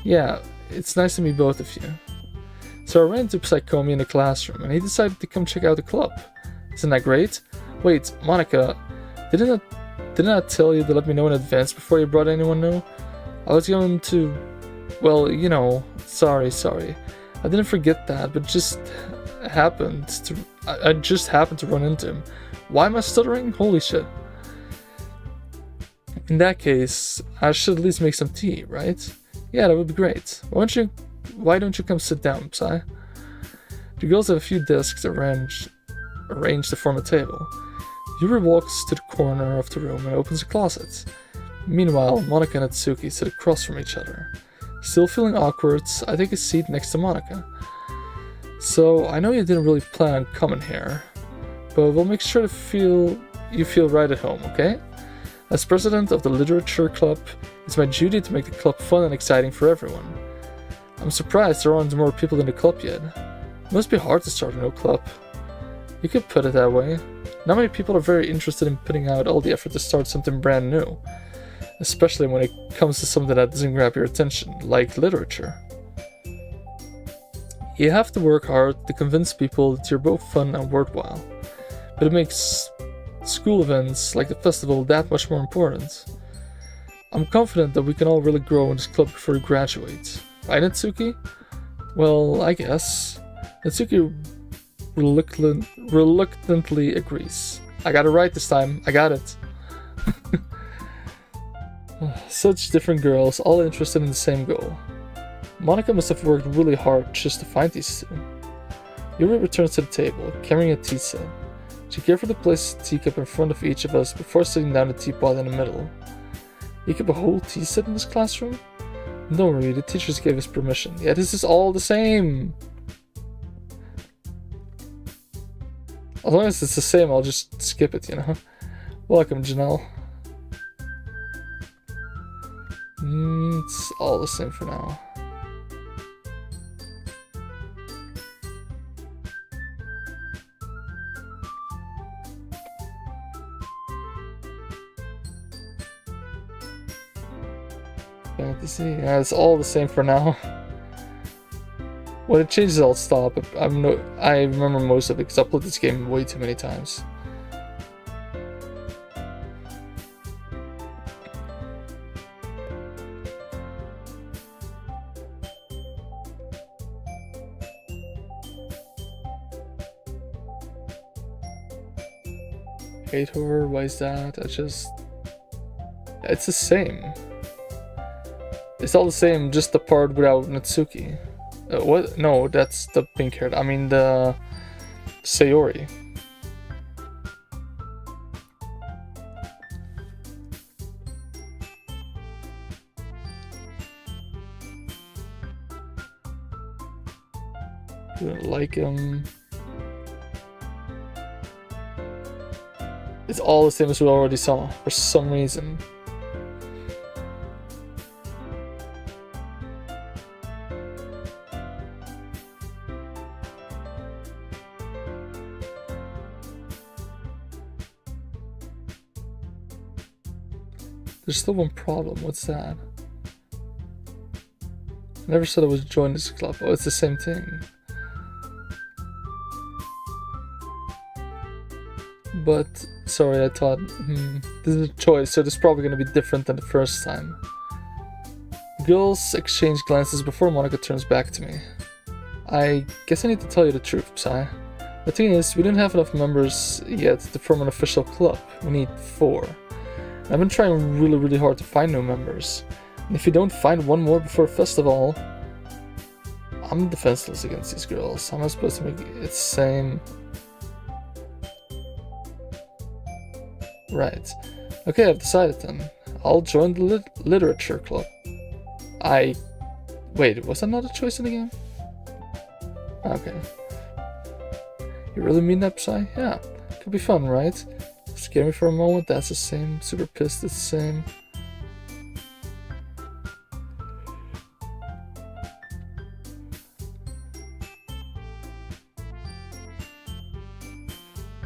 Yeah, it's nice to meet both of you. So I ran into Psychomi in the classroom, and he decided to come check out the club. Isn't that great? Wait, Monika, didn't I tell you to let me know in advance before you brought anyone new? I was going to... Well, you know, sorry. I didn't forget that, but just happened to... I just happened to run into him. Why am I stuttering? Holy shit. In that case, I should at least make some tea, right? Yeah, that would be great. Why don't you come sit down, Psy? The girls have a few desks arranged to form a table. Yuri walks to the corner of the room and opens a closet. Meanwhile, Monika and Natsuki sit across from each other. Still feeling awkward, I take a seat next to Monika. So, I know you didn't really plan on coming here, but we'll make sure to you feel right at home, okay? As president of the literature club, it's my duty to make the club fun and exciting for everyone. I'm surprised there aren't more people in the club yet. It must be hard to start a new club. You could put it that way. Not many people are very interested in putting out all the effort to start something brand new, especially when it comes to something that doesn't grab your attention, like literature. You have to work hard to convince people that you're both fun and worthwhile, but it makes school events like the festival that much more important. I'm confident that we can all really grow in this club before we graduate. Right, Natsuki? Well, I guess. Natsuki reluctantly agrees. I got it right this time. I got it. Such different girls, all interested in the same goal. Monika must have worked really hard just to find these two. Yuri returns to the table, carrying a tea set. She carefully places a teacup in front of each of us before sitting down the teapot in the middle. You keep a whole tea set in this classroom? Don't worry, the teachers gave us permission. Yeah, this is all the same! As long as it's the same, I'll just skip it, you know? Welcome, Janelle. It's all the same for now. Fantasy? Yeah, it's all the same for now. When it changes, I'll stop. I remember most of it because I played this game way too many times. Hate her? Why is that? It's the same. It's all the same, just the part without Natsuki. What? No, that's the pink haired. I mean the Sayori. Didn't like him. It's all the same as we already saw for some reason. There's still one problem. What's that? I never said I was joining this club. Oh, it's the same thing. but sorry, I thought, this is a choice, so it's probably gonna be different than the first time. Girls exchange glances before Monica turns back to me. I guess I need to tell you the truth, Psy. The thing is, we didn't have enough members yet to form an official club. We need 4. I've been trying really hard to find new members. And if you don't find one more before festival, I'm defenseless against these girls. How am I supposed to make it same? Right. Okay, I've decided then. I'll join the literature club. Wait, was that not a choice in the game? Okay. You really mean that, Psy? Yeah. Could be fun, right? Scare me for a moment, that's the same. Super pissed, it's the same.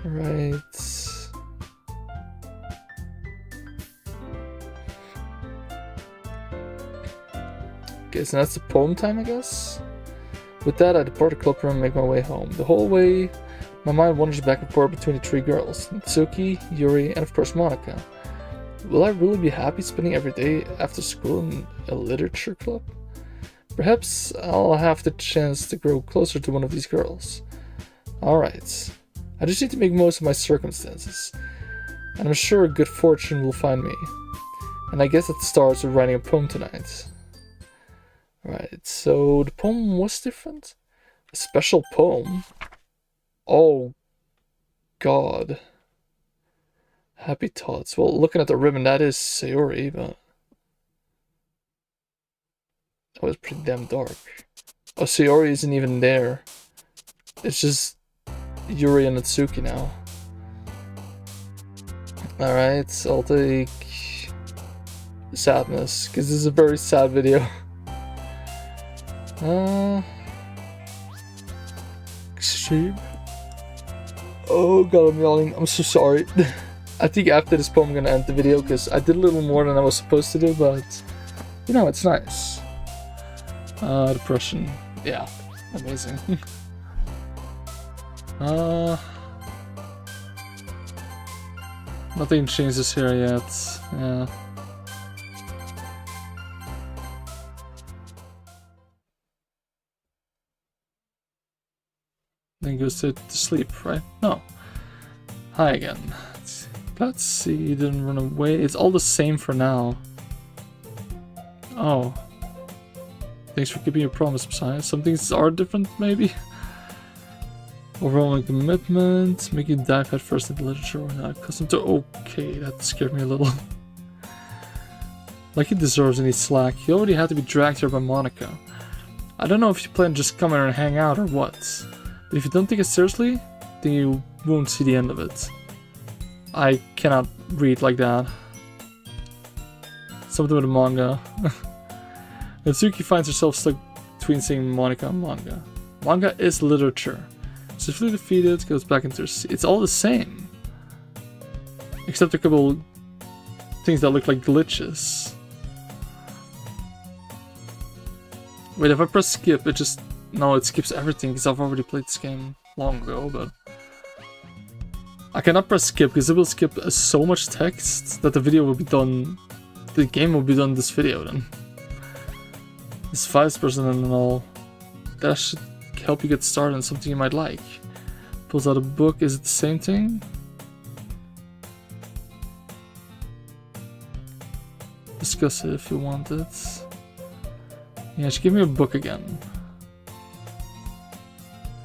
Right. Okay, so that's the poem time, I guess? With that, I depart the club room and make my way home. The whole way, my mind wanders back and forth between the 3 girls. Natsuki, Yuri, and of course Monica. Will I really be happy spending every day after school in a literature club? Perhaps I'll have the chance to grow closer to one of these girls. Alright. I just need to make most of my circumstances. And I'm sure good fortune will find me. And I guess it starts with writing a poem tonight. Right, so the poem was different? A special poem? Oh, God. Happy thoughts. Well, looking at the ribbon, that is Sayori, but... that was pretty damn dark. Oh, Sayori isn't even there. It's just Yuri and Natsuki now. Alright, I'll take... sadness, because this is a very sad video. Extreme. Oh god, I'm yawning. I'm so sorry. I think after this poem I'm gonna end the video because I did a little more than I was supposed to do, but you know, it's nice. Depression. Yeah, amazing. Nothing changes here yet. Yeah. Then goes to sleep, right? No. Hi again. Let's see, you didn't run away. It's all the same for now. Oh. Thanks for keeping your promise, Messiah. Some things are different, maybe? Overwhelming commitment, make you dive head first into literature we're not accustomed to. Okay, that scared me a little. Like he deserves any slack. He already had to be dragged here by Monica. I don't know if you plan to just come here and hang out or what. But if you don't take it seriously, then you won't see the end of it. I cannot read like that. Something with a manga. Natsuki finds herself stuck between saying Monica and manga. Manga is literature. Swiftly defeated, goes back into her seat. It's all the same. Except a couple things that look like glitches. Wait, if I press skip, it just... no, it skips everything because I've already played this game long ago, but... I cannot press skip because it will skip so much text that the video will be done... the game will be done this video then. It's 5% and all. That should help you get started on something you might like. Pulls out a book, is it the same thing? Discuss it if you want it. Yeah, she gave me a book again.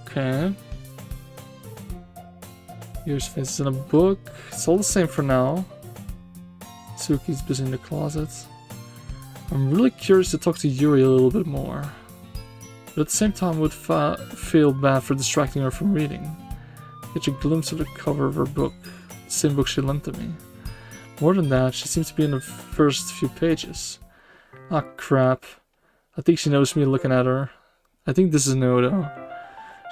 Okay. Here's faces in a book. It's all the same for now. Suki's busy in the closet. I'm really curious to talk to Yuri a little bit more. But at the same time, I would feel bad for distracting her from reading. Get a glimpse of the cover of her book. The same book she lent to me. More than that, she seems to be in the first few pages. Ah, crap. I think she knows me looking at her. I think this is no, though.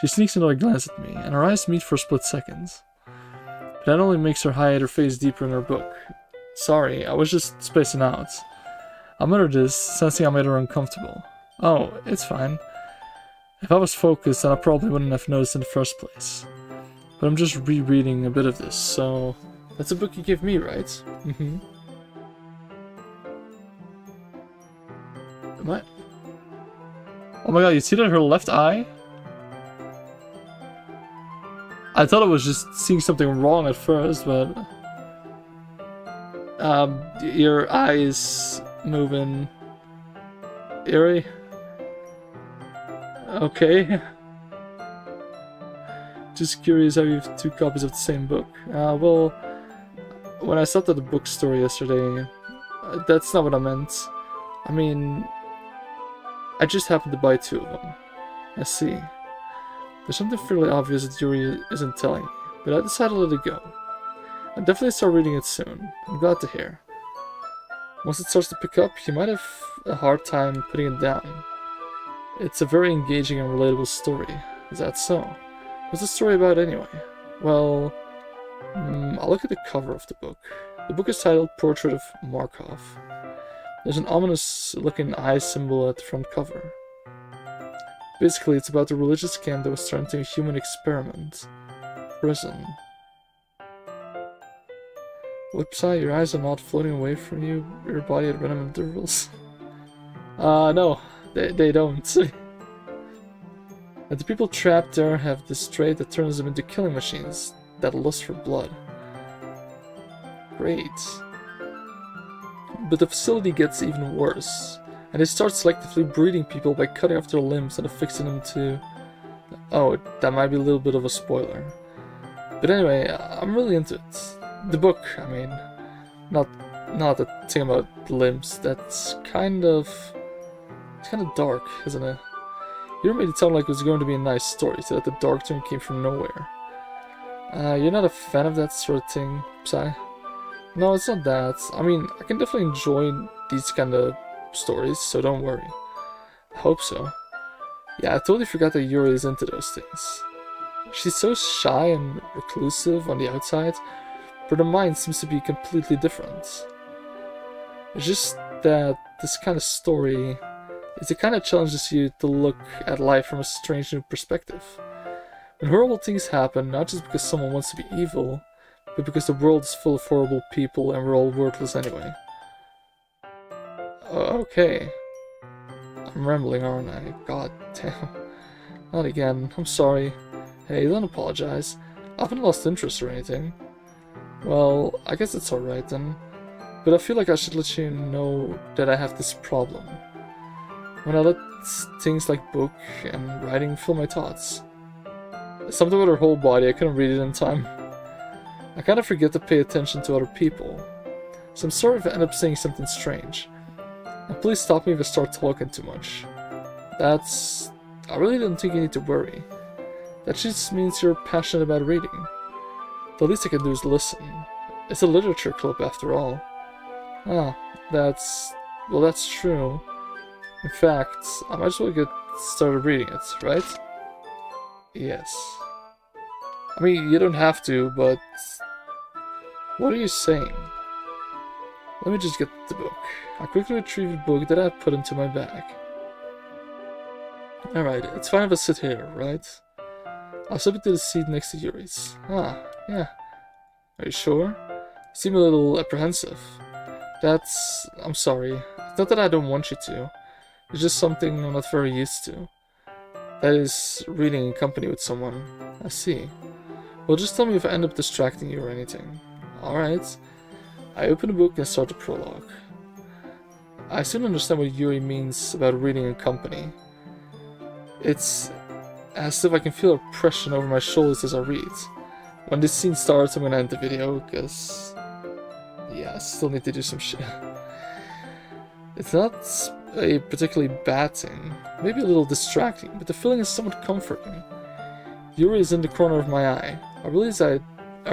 She sneaks another glance at me, and our eyes meet for a split second. But that only makes her hide her face deeper in her book. Sorry, I was just spacing out. I muttered this, sensing I made her uncomfortable. Oh, it's fine. If I was focused, then I probably wouldn't have noticed in the first place. but I'm just rereading a bit of this, so that's a book you gave me, right? Mm-hmm. Am I? Oh my god, you see that her left eye? I thought it was just seeing something wrong at first, but your eye is moving. Eerie? Okay. Just curious how you have 2 copies of the same book. Well, when I stopped at the bookstore yesterday, that's not what I meant. I mean, I just happened to buy 2 of them. I see. There's something fairly obvious that Yuri isn't telling me, but I decided to let it go. I'll definitely start reading it soon. I'm glad to hear. Once it starts to pick up, you might have a hard time putting it down. It's a very engaging and relatable story. Is that so? What's the story about anyway? Well, I'll look at the cover of the book. The book is titled Portrait of Markov. There's an ominous-looking eye symbol at the front cover. Basically, it's about the religious camp that was turned into a human experiment. Prison. Flipside, your eyes are not floating away from your body at random intervals. No, they don't. And the people trapped there have this trait that turns them into killing machines, that lust for blood. Great. But the facility gets even worse, and they start selectively breeding people by cutting off their limbs and affixing them to... Oh, that might be a little bit of a spoiler. But anyway, I'm really into it. The book, I mean. Not the thing about limbs. That's kind of... It's kind of dark, isn't it? You made it sound like it was going to be a nice story, so that the dark turn came from nowhere. You're not a fan of that sort of thing, Psy? No, it's not that. I mean, I can definitely enjoy these kind of stories, so don't worry. I hope so. Yeah, I totally forgot that Yuri is into those things. She's so shy and reclusive on the outside, but her mind seems to be completely different. It's just that this kind of story is the kind of challenges you to look at life from a strange new perspective. When horrible things happen, not just because someone wants to be evil, but because the world is full of horrible people and we're all worthless anyway. Okay. I'm rambling, aren't I? God damn. Not again. I'm sorry. Hey, don't apologize. I haven't lost interest or anything. Well, I guess it's alright then. But I feel like I should let you know that I have this problem. When I let things like book and writing fill my thoughts. Something with her whole body, I couldn't read it in time. I kind of forget to pay attention to other people. So I'm sorry if I end up saying something strange. And please stop me if I start talking too much. I really don't think you need to worry. That just means you're passionate about reading. The least I can do is listen. It's a literature club after all. Ah, that's true. In fact, I might as well get started reading it, right? Yes. I mean, you don't have to, but... What are you saying? Let me just get the book. I quickly retrieved the book that I put into my bag. Alright, it's fine if I sit here, right? I'll step into the seat next to Yuri's. Ah, yeah. Are you sure? You seem a little apprehensive. I'm sorry. It's not that I don't want you to. It's just something I'm not very used to. That is, reading in company with someone. I see. Well, just tell me if I end up distracting you or anything. Alright. I open the book and start the prologue. I soon understand what Yuri means about reading in company. It's as if I can feel her pressure over my shoulders as I read. When this scene starts, I'm gonna end the video, because... yeah, I still need to do some shit. It's not a particularly bad thing, maybe a little distracting, but the feeling is somewhat comforting. Yuri is in the corner of my eye. I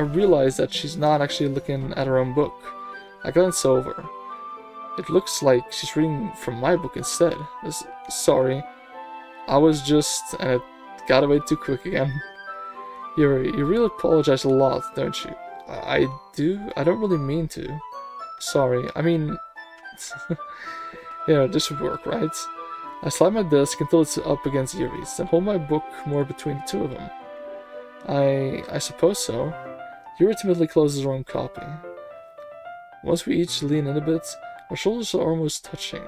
realize that she's not actually looking at her own book. I glance over. It looks like she's reading from my book instead. Sorry. I was just... and it got away too quick again. Yuri, you really apologize a lot, don't you? I do? I don't really mean to. Sorry. I mean... yeah, this would work, right? I slide my desk until it's up against Yuri's, then hold my book more between the two of them. I suppose so. You ultimately closes our own copy. Once we each lean in a bit, our shoulders are almost touching.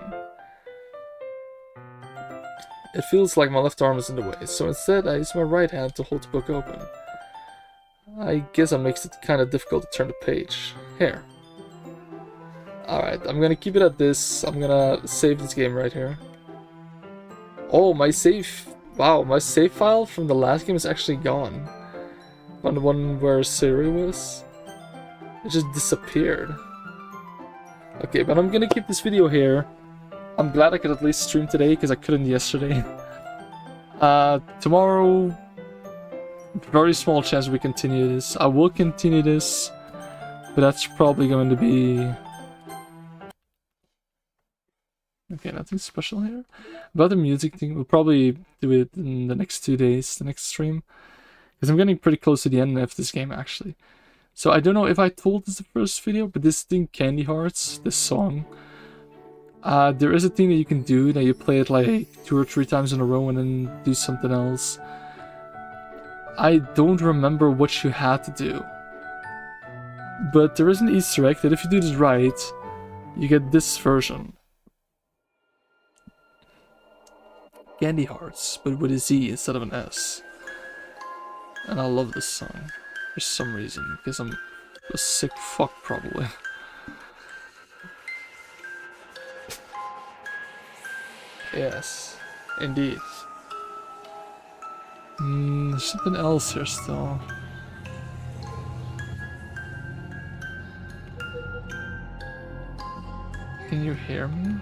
It feels like my left arm is in the way, so instead I use my right hand to hold the book open. I guess that makes it kind of difficult to turn the page. Here. Alright, I'm gonna keep it at this. I'm gonna save this game right here. Oh, my save... Wow, my save file from the last game is actually gone. On the one where Siri was. It just disappeared. Okay, but I'm gonna keep this video here. I'm glad I could at least stream today, because I couldn't yesterday. Tomorrow... Very small chance we continue this. I will continue this, but that's probably going to be... Okay, nothing special here. About the music thing, we'll probably do it in the next 2 days, the next stream. Because I'm getting pretty close to the end of this game, actually. So I don't know if I told this the first video, but this thing, Candy Hearts, this song, there is a thing that you can do, that you play it like 2 or 3 times in a row and then do something else. I don't remember what you had to do. But there is an Easter egg that if you do this right, you get this version. Candy Hearts, but with a Z instead of an S. And I love this song. For some reason, because I'm a sick fuck probably. Yes, indeed. There's something else here still. Can you hear me?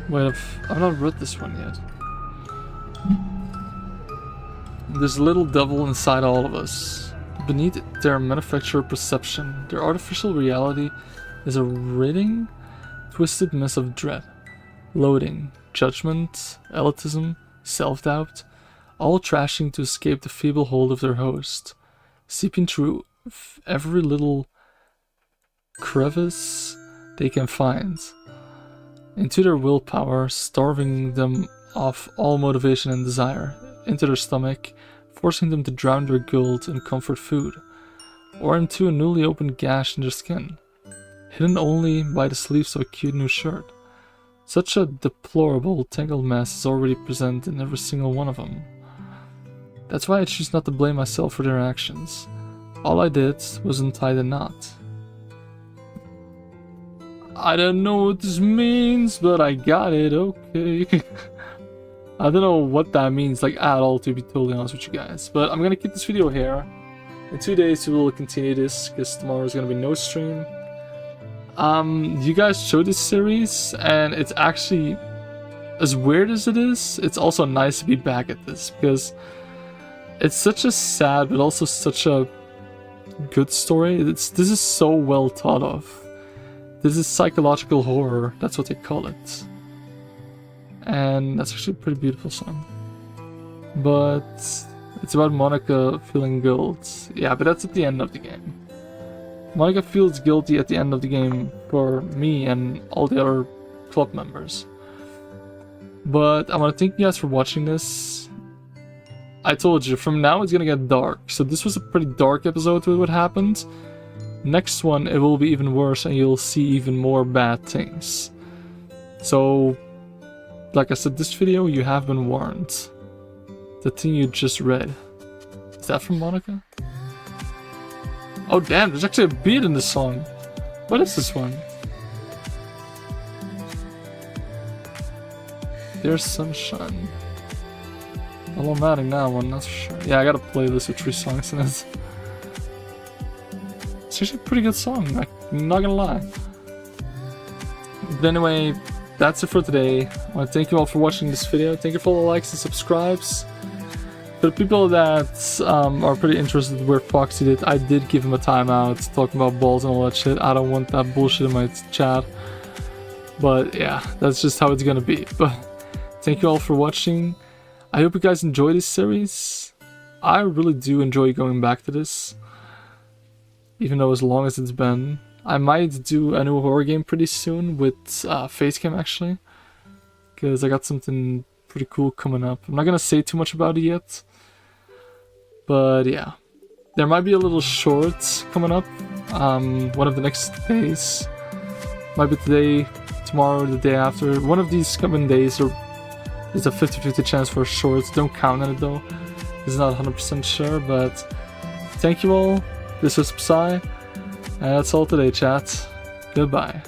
Wait, I've not read this one yet. There's a little devil inside all of us. Beneath their manufactured perception, their artificial reality is a writhing, twisted mess of dread, loathing, judgment, elitism, self-doubt, all trashing to escape the feeble hold of their host, seeping through every little crevice they can find, into their willpower, starving them of all motivation and desire, into their stomach, forcing them to drown their guilt in comfort food, or into a newly opened gash in their skin, hidden only by the sleeves of a cute new shirt. Such a deplorable, tangled mess is already present in every single one of them. That's why I choose not to blame myself for their actions. All I did was untie the knot. I don't know what this means, but I got it, okay. I don't know what that means, like, at all, to be totally honest with you guys. But I'm gonna keep this video here. In 2 days, we will continue this, because tomorrow is gonna be no stream. You guys showed this series, and it's actually, as weird as it is, it's also nice to be back at this, because it's such a sad, but also such a good story. This is so well thought of. This is psychological horror, that's what they call it. And that's actually a pretty beautiful song. But it's about Monica feeling guilt. Yeah, but that's at the end of the game. Monica feels guilty at the end of the game for me and all the other club members. But I want to thank you guys for watching this. I told you, from now it's gonna get dark. So this was a pretty dark episode with what happened. Next one, it will be even worse and you'll see even more bad things. So, like I said, this video, you have been warned. The thing you just read. Is that from Monica? Oh damn, there's actually a beat in this song. What is this one? There's Sunshine. Well, I'm adding that one, that's for sure. Yeah, I got a playlist with 3 songs in it. It's actually a pretty good song, I'm not gonna lie. But anyway, that's it for today. I want to thank you all for watching this video. Thank you for all the likes and subscribes. For the people that are pretty interested in where Foxy did, I did give him a timeout talking about balls and all that shit. I don't want that bullshit in my chat. But yeah, that's just how it's gonna be. But thank you all for watching. I hope you guys enjoy this series. I really do enjoy going back to this. Even though as long as it's been. I might do a new horror game pretty soon with Facecam actually. Because I got something pretty cool coming up. I'm not gonna say too much about it yet, but yeah, there might be a little short coming up. One of the next days, might be today, tomorrow, or the day after. One of these coming days, there's a 50-50 chance for a short. Don't count on it though. It's not 100% sure, but thank you all. This was Psy, and that's all today, chat. Goodbye.